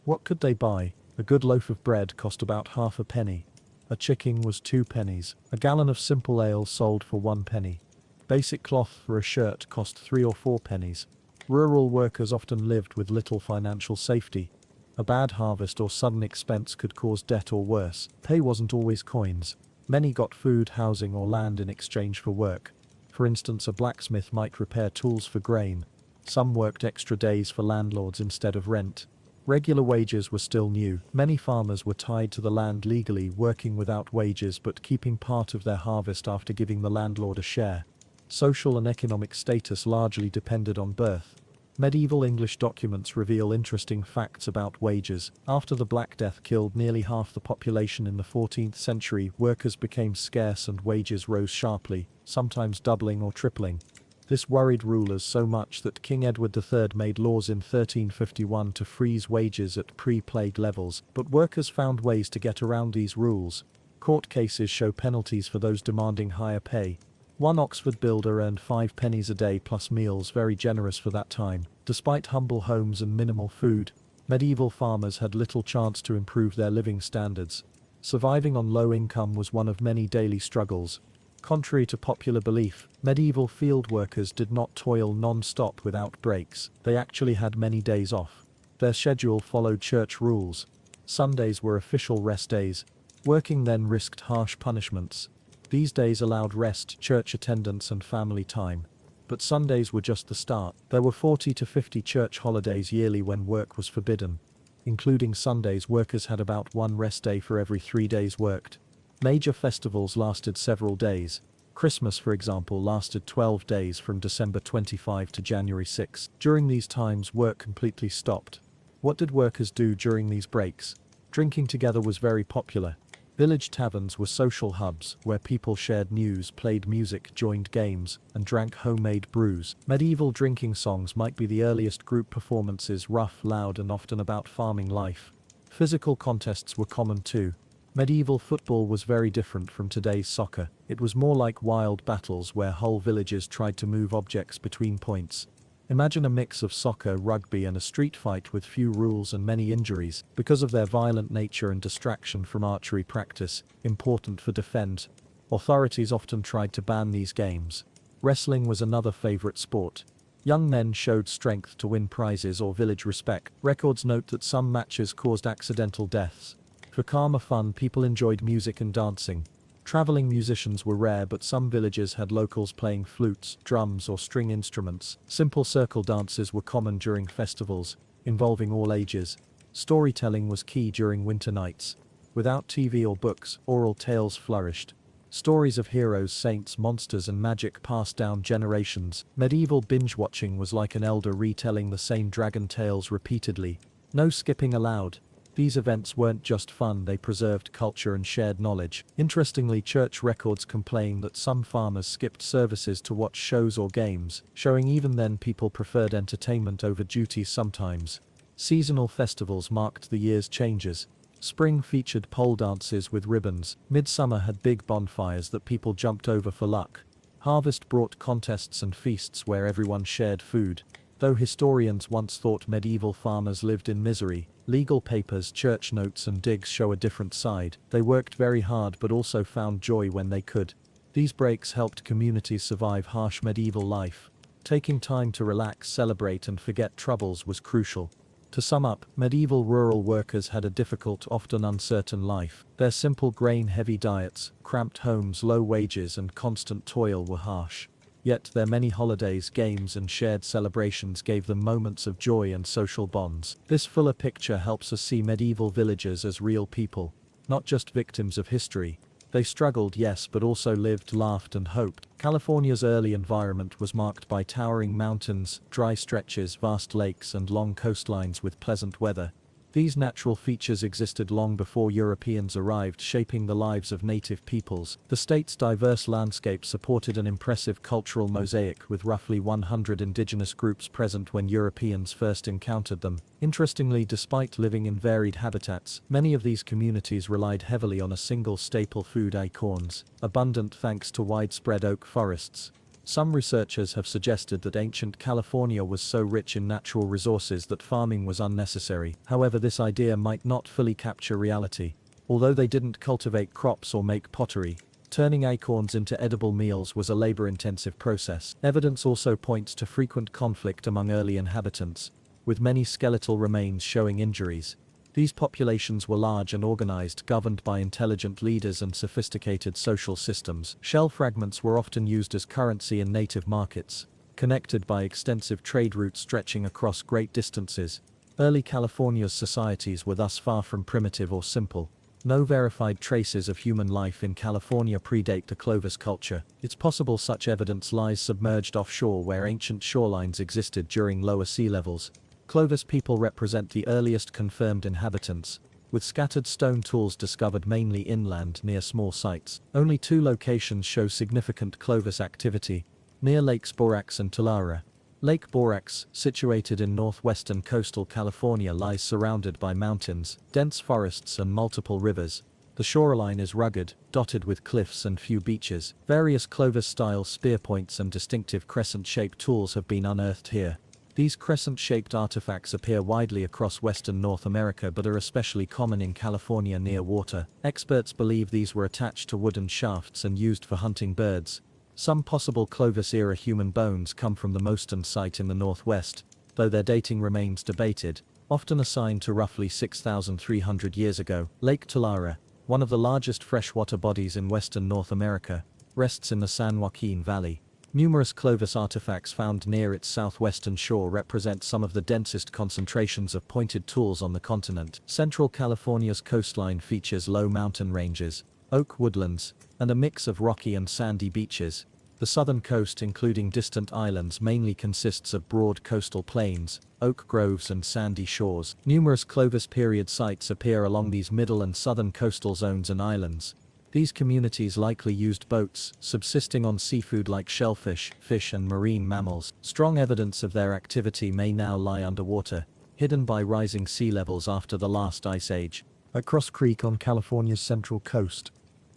Speaker 1: What could they buy? A good loaf of bread cost about half a penny. A chicken was 2 pennies. A gallon of simple ale sold for 1 penny. Basic cloth for a shirt cost 3 or 4 pennies. Rural workers often lived with little financial safety. A bad harvest or sudden expense could cause debt or worse. Pay wasn't always coins. Many got food, housing or land in exchange for work. For instance, a blacksmith might repair tools for grain. Some worked extra days for landlords instead of rent. Regular wages were still new. Many farmers were tied to the land legally, working without wages but keeping part of their harvest after giving the landlord a share. Social and economic status largely depended on birth. Medieval English documents reveal interesting facts about wages. After the Black Death killed nearly half the population in the 14th century, workers became scarce and wages rose sharply, sometimes doubling or tripling. This worried rulers so much that King Edward III made laws in 1351 to freeze wages at pre-plague levels, but workers found ways to get around these rules. Court cases show penalties for those demanding higher pay. One Oxford builder earned 5 pennies a day plus meals, very generous for that time. Despite humble homes and minimal food, medieval farmers had little chance to improve their living standards. Surviving on low income was one of many daily struggles. Contrary to popular belief, medieval field workers did not toil non-stop without breaks. They actually had many days off. Their schedule followed church rules. Sundays were official rest days. Working then risked harsh punishments. These days allowed rest, church attendance and family time. But Sundays were just the start. There were 40 to 50 church holidays yearly when work was forbidden. Including Sundays, workers had about one rest day for every 3 days worked. Major festivals lasted several days. Christmas, for example, lasted 12 days from December 25 to January 6. During these times, work completely stopped. What did workers do during these breaks? Drinking together was very popular. Village taverns were social hubs where people shared news, played music, joined games, and drank homemade brews. Medieval drinking songs might be the earliest group performances, rough, loud, and often about farming life. Physical contests were common too. Medieval football was very different from today's soccer. It was more like wild battles where whole villages tried to move objects between points. Imagine a mix of soccer, rugby and a street fight with few rules and many injuries. Because of their violent nature and distraction from archery practice, important for defense, authorities often tried to ban these games. Wrestling was another favorite sport. Young men showed strength to win prizes or village respect. Records note that some matches caused accidental deaths. For calmer fun, people enjoyed music and dancing. Traveling musicians were rare, but some villages had locals playing flutes, drums, or string instruments. Simple circle dances were common during festivals, involving all ages. Storytelling was key during winter nights. Without TV or books, oral tales flourished. Stories of heroes, saints, monsters, and magic passed down generations. Medieval binge-watching was like an elder retelling the same dragon tales repeatedly. No skipping allowed. These events weren't just fun, they preserved culture and shared knowledge. Interestingly, church records complain that some farmers skipped services to watch shows or games, showing even then people preferred entertainment over duty sometimes. Seasonal festivals marked the year's changes. Spring featured pole dances with ribbons. Midsummer had big bonfires that people jumped over for luck. Harvest brought contests and feasts where everyone shared food. Though historians once thought medieval farmers lived in misery, legal papers, church notes and digs show a different side. They worked very hard but also found joy when they could. These breaks helped communities survive harsh medieval life. Taking time to relax, celebrate and forget troubles was crucial. To sum up, medieval rural workers had a difficult, often uncertain life. Their simple grain-heavy diets, cramped homes, low wages and constant toil were harsh. Yet their many holidays, games and shared celebrations gave them moments of joy and social bonds. This fuller picture helps us see medieval villagers as real people, not just victims of history. They struggled, yes, but also lived, laughed and hoped. California's early environment was marked by towering mountains, dry stretches, vast lakes and long coastlines with pleasant weather. These natural features existed long before Europeans arrived, shaping the lives of native peoples. The state's diverse landscape supported an impressive cultural mosaic with roughly 100 indigenous groups present when Europeans first encountered them. Interestingly, despite living in varied habitats, many of these communities relied heavily on a single staple food: acorns, abundant thanks to widespread oak forests. Some researchers have suggested that ancient California was so rich in natural resources that farming was unnecessary. However, this idea might not fully capture reality. Although they didn't cultivate crops or make pottery, turning acorns into edible meals was a labor-intensive process. Evidence also points to frequent conflict among early inhabitants, with many skeletal remains showing injuries. These populations were large and organized, governed by intelligent leaders and sophisticated social systems. Shell fragments were often used as currency in native markets, connected by extensive trade routes stretching across great distances. Early California's societies were thus far from primitive or simple.
Speaker 3: No verified traces of human life in California predate the Clovis culture. It's possible such evidence lies submerged offshore where ancient shorelines existed during lower sea levels. Clovis people represent the earliest confirmed inhabitants, with scattered stone tools discovered mainly inland near small sites. Only 2 locations show significant Clovis activity, near Lakes Borax and Tulare. Lake Borax, situated in northwestern coastal California, lies surrounded by mountains, dense forests and multiple rivers. The shoreline is rugged, dotted with cliffs and few beaches. Various Clovis-style spear points and distinctive crescent-shaped tools have been unearthed here. These crescent-shaped artifacts appear widely across western North America but are especially common in California near water. Experts believe these were attached to wooden shafts and used for hunting birds. Some possible Clovis-era human bones come from the Moston site in the northwest, though their dating remains debated, often assigned to roughly 6,300 years ago. Lake Tulare, one of the largest freshwater bodies in western North America, rests in the San Joaquin Valley. Numerous Clovis artifacts found near its southwestern shore represent some of the densest concentrations of pointed tools on the continent. Central California's coastline features low mountain ranges, oak woodlands, and a mix of rocky and sandy beaches. The southern coast, including distant islands, mainly consists of broad coastal plains, oak groves and sandy shores. Numerous Clovis period sites appear along these middle and southern coastal zones and islands. These communities likely used boats, subsisting on seafood like shellfish, fish and marine mammals. Strong evidence of their activity may now lie underwater, hidden by rising sea levels after the last ice age.
Speaker 1: At Cross Creek on California's central coast,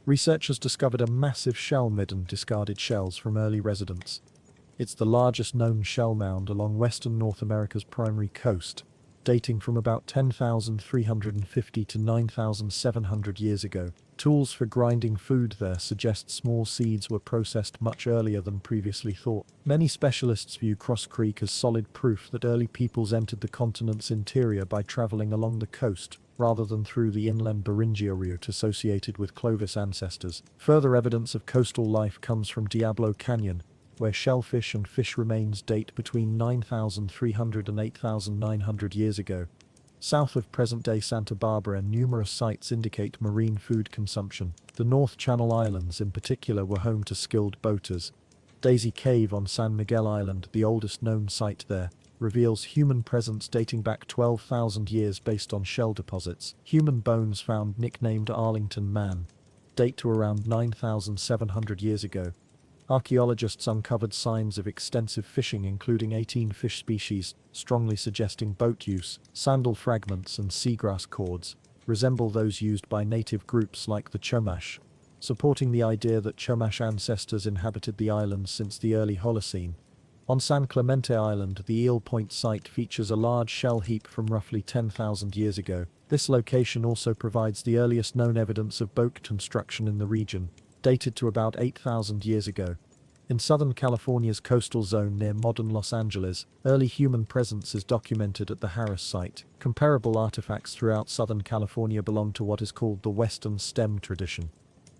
Speaker 1: researchers discovered a massive shell midden discarded shells from early residents. It's the largest known shell mound along western North America's primary coast, dating from about 10,350 to 9,700 years ago. Tools for grinding food there suggest small seeds were processed much earlier than previously thought. Many specialists view Cross Creek as solid proof that early peoples entered the continent's interior by traveling along the coast, rather than through the inland Beringia route associated with Clovis ancestors. Further evidence of coastal life comes from Diablo Canyon, where shellfish and fish remains date between 9,300 and 8,900 years ago. South of present-day Santa Barbara, numerous sites indicate marine food consumption. The North Channel Islands in particular were home to skilled boaters. Daisy Cave on San Miguel Island, the oldest known site there, reveals human presence dating back 12,000 years based on shell deposits. Human bones found, nicknamed Arlington Man, date to around 9,700 years ago. Archaeologists uncovered signs of extensive fishing, including 18 fish species, strongly suggesting boat use. Sandal fragments and seagrass cords resemble those used by native groups like the Chumash, supporting the idea that Chumash ancestors inhabited the islands since the early Holocene. On San Clemente Island, the Eel Point site features a large shell heap from roughly 10,000 years ago. This location also provides the earliest known evidence of boat construction in the region, dated to about 8,000 years ago. In Southern California's coastal zone near modern Los Angeles, early human presence is documented at the Harris site. Comparable artifacts throughout Southern California belong to what is called the Western Stem tradition.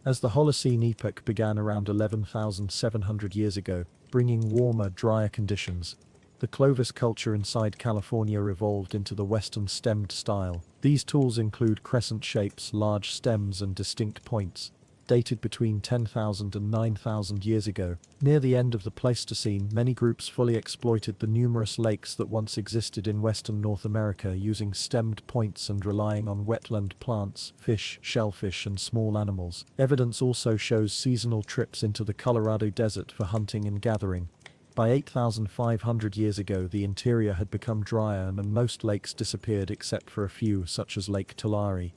Speaker 1: As the Holocene epoch began around 11,700 years ago, bringing warmer, drier conditions, the Clovis culture inside California evolved into the Western stemmed style. These tools include crescent shapes, large stems and distinct points, dated between 10,000 and 9,000 years ago. Near the end of the Pleistocene, many groups fully exploited the numerous lakes that once existed in western North America, using stemmed points and relying on wetland plants, fish, shellfish and small animals. Evidence also shows seasonal trips into the Colorado Desert for hunting and gathering. By 8,500 years ago, the interior had become drier and most lakes disappeared except for a few, such as Lake Tulare.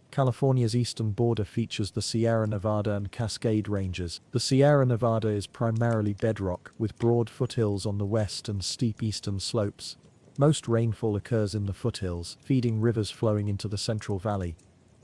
Speaker 1: California's eastern border features the Sierra Nevada and Cascade Ranges. The Sierra Nevada is primarily bedrock, with broad foothills on the west and steep eastern slopes. Most rainfall occurs in the foothills, feeding rivers flowing into the Central Valley.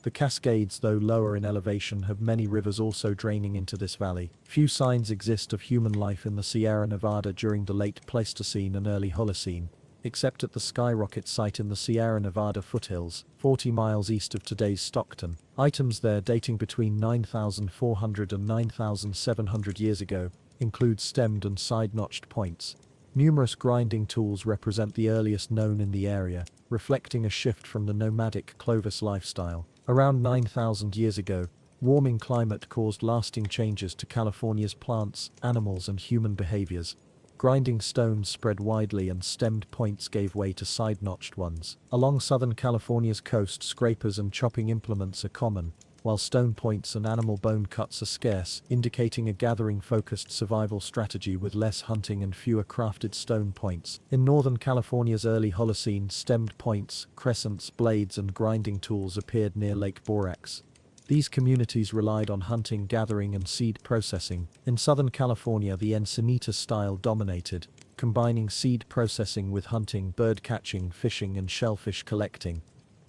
Speaker 1: The Cascades, though lower in elevation, have many rivers also draining into this valley. Few signs exist of human life in the Sierra Nevada during the late Pleistocene and early Holocene, except at the Skyrocket site in the Sierra Nevada foothills, 40 miles east of today's Stockton. Items there dating between 9,400 and 9,700 years ago include stemmed and side-notched points. Numerous grinding tools represent the earliest known in the area. reflecting a shift from the nomadic Clovis lifestyle. Around 9,000 years ago, warming climate caused lasting changes to California's plants, animals, and human behaviors. Grinding stones spread widely and stemmed points gave way to side-notched ones. Along Southern California's coast, scrapers and chopping implements are common, while stone points and animal bone cuts are scarce, indicating a gathering-focused survival strategy with less hunting and fewer crafted stone points. In Northern California's early Holocene, stemmed points, crescents, blades, and grinding tools appeared near Lake Borax. These communities relied on hunting, gathering, and seed processing. In Southern California, the Encinitas style dominated, combining seed processing with hunting, bird catching, fishing, and shellfish collecting.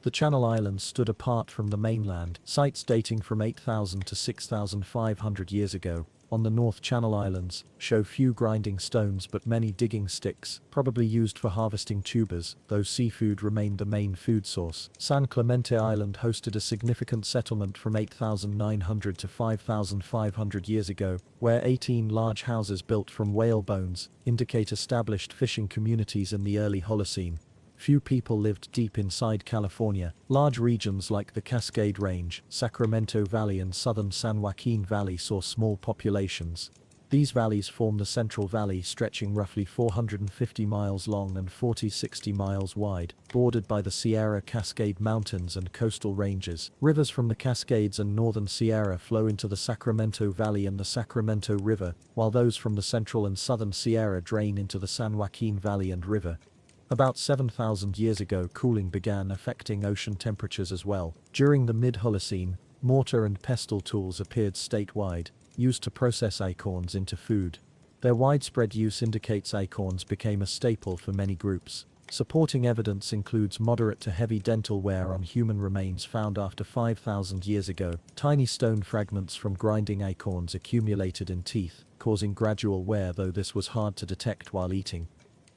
Speaker 1: The Channel Islands stood apart from the mainland. Sites dating from 8,000 to 6,500 years ago, on the North Channel Islands, show few grinding stones but many digging sticks, probably used for harvesting tubers, though seafood remained the main food source. San Clemente Island hosted a significant settlement from 8,900 to 5,500 years ago, where 18 large houses built from whale bones indicate established fishing communities in the early Holocene. Few people lived deep inside California. Large regions like the Cascade Range, Sacramento Valley and southern San Joaquin Valley saw small populations. These valleys form the Central Valley, stretching roughly 450 miles long and 40-60 miles wide, bordered by the Sierra Cascade Mountains and coastal ranges. Rivers from the Cascades and northern Sierra flow into the Sacramento Valley and the Sacramento River, while those from the central and southern Sierra drain into the San Joaquin Valley and River. About 7,000 years ago, cooling began affecting ocean temperatures as well. During the mid-Holocene, mortar and pestle tools appeared statewide, used to process acorns into food. Their widespread use indicates acorns became a staple for many groups. Supporting evidence includes moderate to heavy dental wear on human remains found after 5,000 years ago. Tiny stone fragments from grinding acorns accumulated in teeth, causing gradual wear, though this was hard to detect while eating.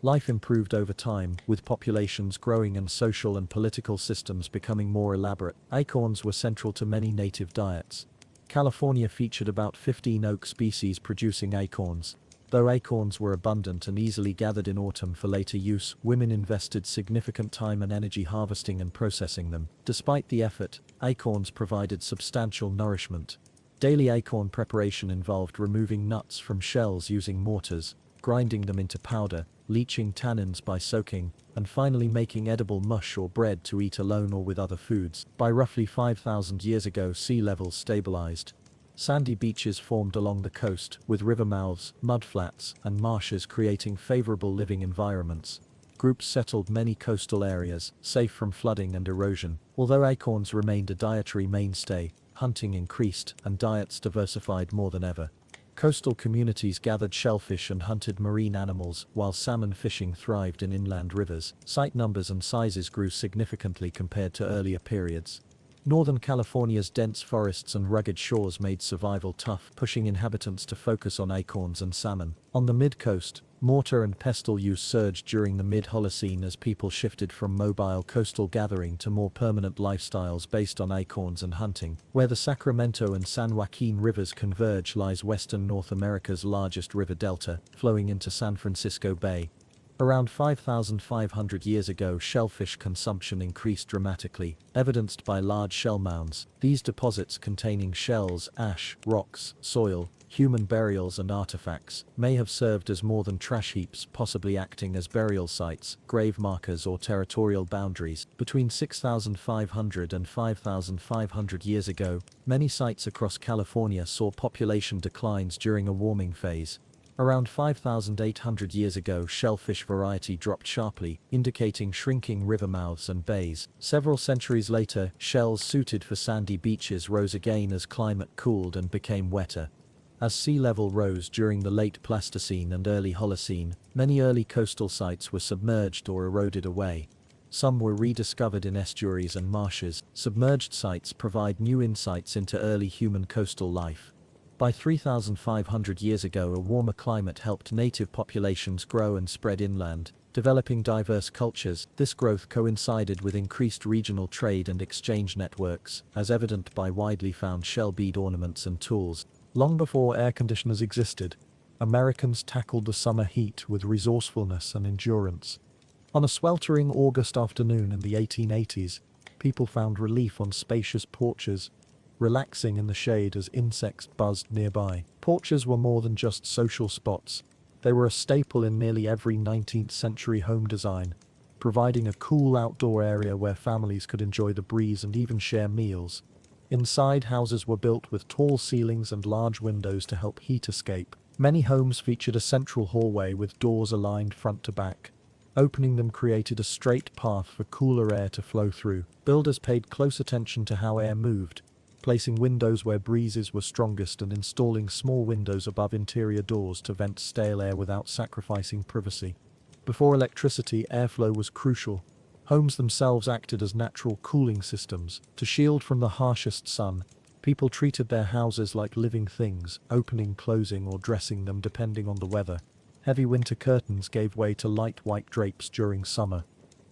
Speaker 1: Life improved over time, with populations growing and social and political systems becoming more elaborate. Acorns were central to many native diets. California featured about 15 oak species producing acorns. Though acorns were abundant and easily gathered in autumn for later use, women invested significant time and energy harvesting and processing them. Despite the effort, acorns provided substantial nourishment. Daily acorn preparation involved removing nuts from shells using mortars, grinding them into powder, leaching tannins by soaking, and finally making edible mush or bread to eat alone or with other foods. By roughly 5,000 years ago, sea levels stabilized. Sandy beaches formed along the coast, with river mouths, mudflats, and marshes creating favorable living environments. Groups settled many coastal areas, safe from flooding and erosion. Although acorns remained a dietary mainstay, hunting increased, and diets diversified more than ever. Coastal communities gathered shellfish and hunted marine animals, while salmon fishing thrived in inland rivers. Site numbers and sizes grew significantly compared to earlier periods. Northern California's dense forests and rugged shores made survival tough, pushing inhabitants to focus on acorns and salmon. On the mid-coast, mortar and pestle use surged during the mid-Holocene as people shifted from mobile coastal gathering to more permanent lifestyles based on acorns and hunting. Where the Sacramento and San Joaquin rivers converge lies western North America's largest river delta, flowing into San Francisco Bay. Around 5,500 years ago, shellfish consumption increased dramatically, evidenced by large shell mounds. These deposits containing shells, ash, rocks, soil, human burials and artifacts may have served as more than trash heaps, possibly acting as burial sites, grave markers or territorial boundaries. Between 6,500 and 5,500 years ago, many sites across California saw population declines during a warming phase. Around 5,800 years ago, shellfish variety dropped sharply, indicating shrinking river mouths and bays. Several centuries later, shells suited for sandy beaches rose again as climate cooled and became wetter. As sea level rose during the late Pleistocene and early Holocene, many early coastal sites were submerged or eroded away. Some were rediscovered in estuaries and marshes. Submerged sites provide new insights into early human coastal life. By 3,500 years ago, a warmer climate helped native populations grow and spread inland, developing diverse cultures. This growth coincided with increased regional trade and exchange networks, as evident by widely found shell bead ornaments and tools. Long before air conditioners existed, Americans tackled the summer heat with resourcefulness and endurance. On a sweltering August afternoon in the 1880s, people found relief on spacious porches, relaxing in the shade as insects buzzed nearby. Porches were more than just social spots. They were a staple in nearly every 19th century home design, providing a cool outdoor area where families could enjoy the breeze and even share meals. Inside, houses were built with tall ceilings and large windows to help heat escape. Many homes featured a central hallway with doors aligned front to back. Opening them created a straight path for cooler air to flow through. Builders paid close attention to how air moved, placing windows where breezes were strongest and installing small windows above interior doors to vent stale air without sacrificing privacy. Before electricity, airflow was crucial. Homes themselves acted as natural cooling systems. To shield from the harshest sun, people treated their houses like living things, opening, closing, or dressing them depending on the weather. Heavy winter curtains gave way to light white drapes during summer,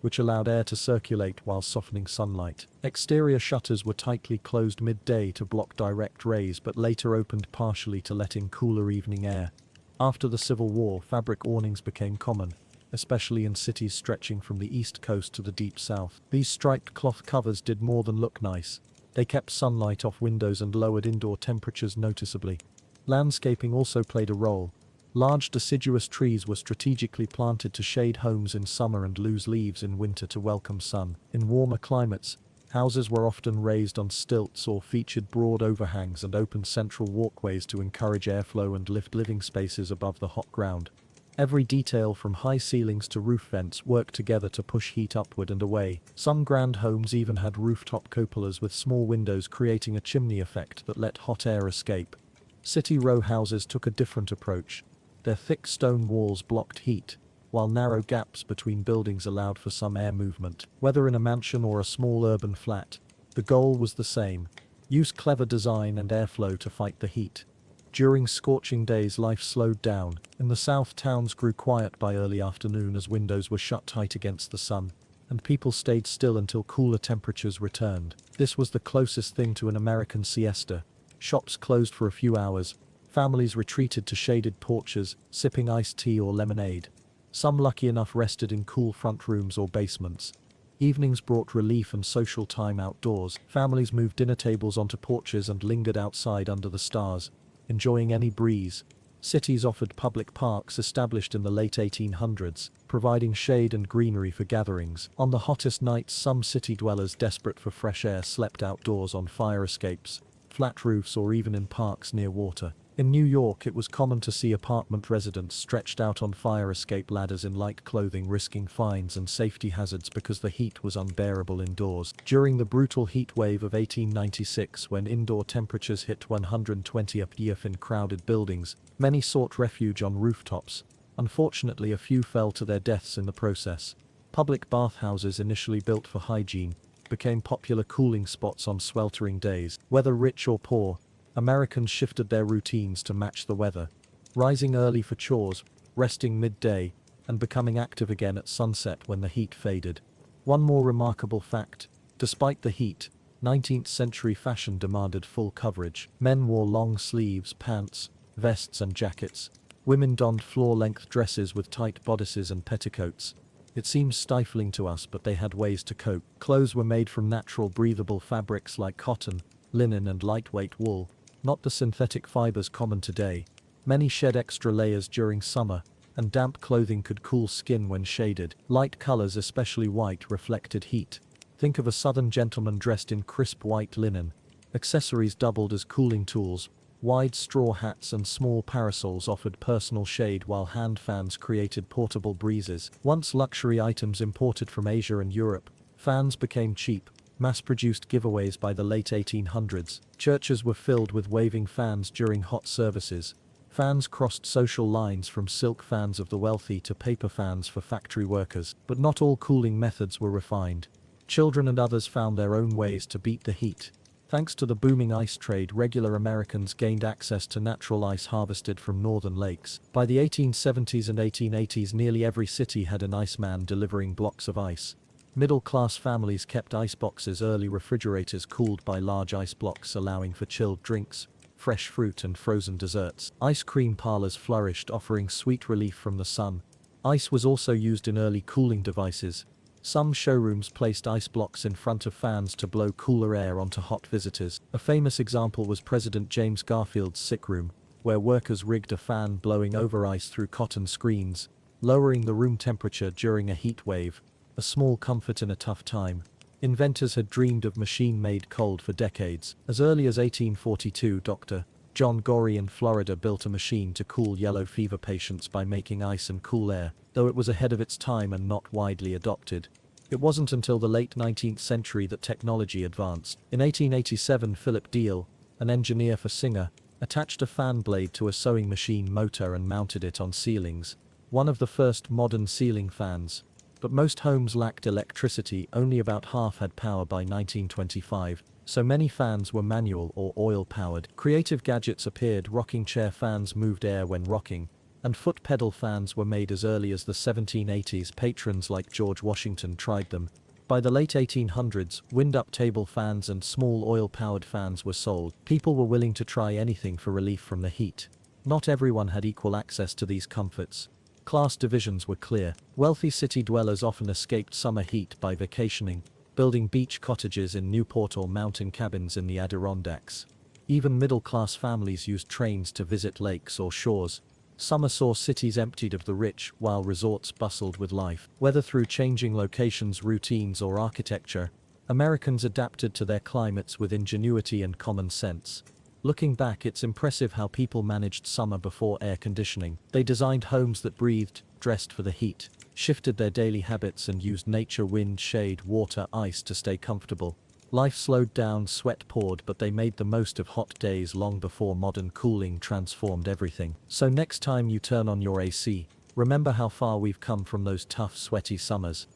Speaker 1: which allowed air to circulate while softening sunlight. Exterior shutters were tightly closed midday to block direct rays but later opened partially to let in cooler evening air. After the Civil War, fabric awnings became common, especially in cities stretching from the east coast to the deep south. These striped cloth covers did more than look nice. They kept sunlight off windows and lowered indoor temperatures noticeably. Landscaping also played a role. Large deciduous trees were strategically planted to shade homes in summer and loose leaves in winter to welcome sun. In warmer climates, houses were often raised on stilts or featured broad overhangs and open central walkways to encourage airflow and lift living spaces above the hot ground. Every detail from high ceilings to roof vents worked together to push heat upward and away. Some grand homes even had rooftop cupolas with small windows creating a chimney effect that let hot air escape. City row houses took a different approach. Their thick stone walls blocked heat, while narrow gaps between buildings allowed for some air movement. Whether in a mansion or a small urban flat, the goal was the same: use clever design and airflow to fight the heat. During scorching days, life slowed down. In the south, towns grew quiet by early afternoon as windows were shut tight against the sun, and people stayed still until cooler temperatures returned. This was the closest thing to an American siesta. Shops closed for a few hours. Families retreated to shaded porches, sipping iced tea or lemonade. Some lucky enough rested in cool front rooms or basements. Evenings brought relief and social time outdoors. Families moved dinner tables onto porches and lingered outside under the stars, enjoying any breeze. Cities offered public parks established in the late 1800s, providing shade and greenery for gatherings. On the hottest nights, some city dwellers desperate for fresh air slept outdoors on fire escapes, flat roofs, or even in parks near water. In New York, it was common to see apartment residents stretched out on fire escape ladders in light clothing, risking fines and safety hazards because the heat was unbearable indoors. During the brutal heat wave of 1896, when indoor temperatures hit 120 degrees in crowded buildings, many sought refuge on rooftops. Unfortunately, a few fell to their deaths in the process. Public bathhouses, initially built for hygiene, became popular cooling spots on sweltering days. Whether rich or poor, Americans shifted their routines to match the weather, rising early for chores, resting midday, and becoming active again at sunset when the heat faded. One more remarkable fact: despite the heat, 19th century fashion demanded full coverage. Men wore long sleeves, pants, vests, and jackets. Women donned floor-length dresses with tight bodices and petticoats. It seems stifling to us, but they had ways to cope. Clothes were made from natural, breathable fabrics like cotton, linen, and lightweight wool, not the synthetic fibers common today. Many shed extra layers during summer, and damp clothing could cool skin when shaded. Light colors, especially white, reflected heat. Think of a southern gentleman dressed in crisp white linen. Accessories doubled as cooling tools. Wide straw hats and small parasols offered personal shade, while hand fans created portable breezes. Once luxury items imported from Asia and Europe, fans became cheap, mass-produced giveaways by the late 1800s. Churches were filled with waving fans during hot services. Fans crossed social lines, from silk fans of the wealthy to paper fans for factory workers. But not all cooling methods were refined. Children and others found their own ways to beat the heat. Thanks to the booming ice trade, regular Americans gained access to natural ice harvested from northern lakes. By the 1870s and 1880s, nearly every city had an iceman delivering blocks of ice. Middle-class families kept iceboxes, early refrigerators cooled by large ice blocks, allowing for chilled drinks, fresh fruit, and frozen desserts. Ice cream parlors flourished, offering sweet relief from the sun. Ice was also used in early cooling devices. Some showrooms placed ice blocks in front of fans to blow cooler air onto hot visitors. A famous example was President James Garfield's sick room, where workers rigged a fan blowing over ice through cotton screens, lowering the room temperature during a heat wave, a small comfort in a tough time. Inventors had dreamed of machine-made cold for decades. As early as 1842, Dr. John Gorrie in Florida built a machine to cool yellow fever patients by making ice and cool air, though it was ahead of its time and not widely adopted. It wasn't until the late 19th century that technology advanced. In 1887, Philip Deal, an engineer for Singer, attached a fan blade to a sewing machine motor and mounted it on ceilings, one of the first modern ceiling fans. But most homes lacked electricity, only about half had power by 1925, so many fans were manual or oil-powered. Creative gadgets appeared. Rocking chair fans moved air when rocking, and foot pedal fans were made as early as the 1780s. Patrons like George Washington tried them. By the late 1800s, wind-up table fans and small oil-powered fans were sold. People were willing to try anything for relief from the heat. Not everyone had equal access to these comforts. Class divisions were clear. Wealthy city dwellers often escaped summer heat by vacationing, building beach cottages in Newport or mountain cabins in the Adirondacks. Even middle-class families used trains to visit lakes or shores. Summer saw cities emptied of the rich, while resorts bustled with life. Whether through changing locations, routines, or architecture, Americans adapted to their climates with ingenuity and common sense. Looking back, it's impressive how people managed summer before air conditioning. They designed homes that breathed, dressed for the heat, shifted their daily habits, and used nature, wind, shade, water, ice to stay comfortable. Life slowed down, sweat poured, but they made the most of hot days long before modern cooling transformed everything. So next time you turn on your AC, remember how far we've come from those tough, sweaty summers.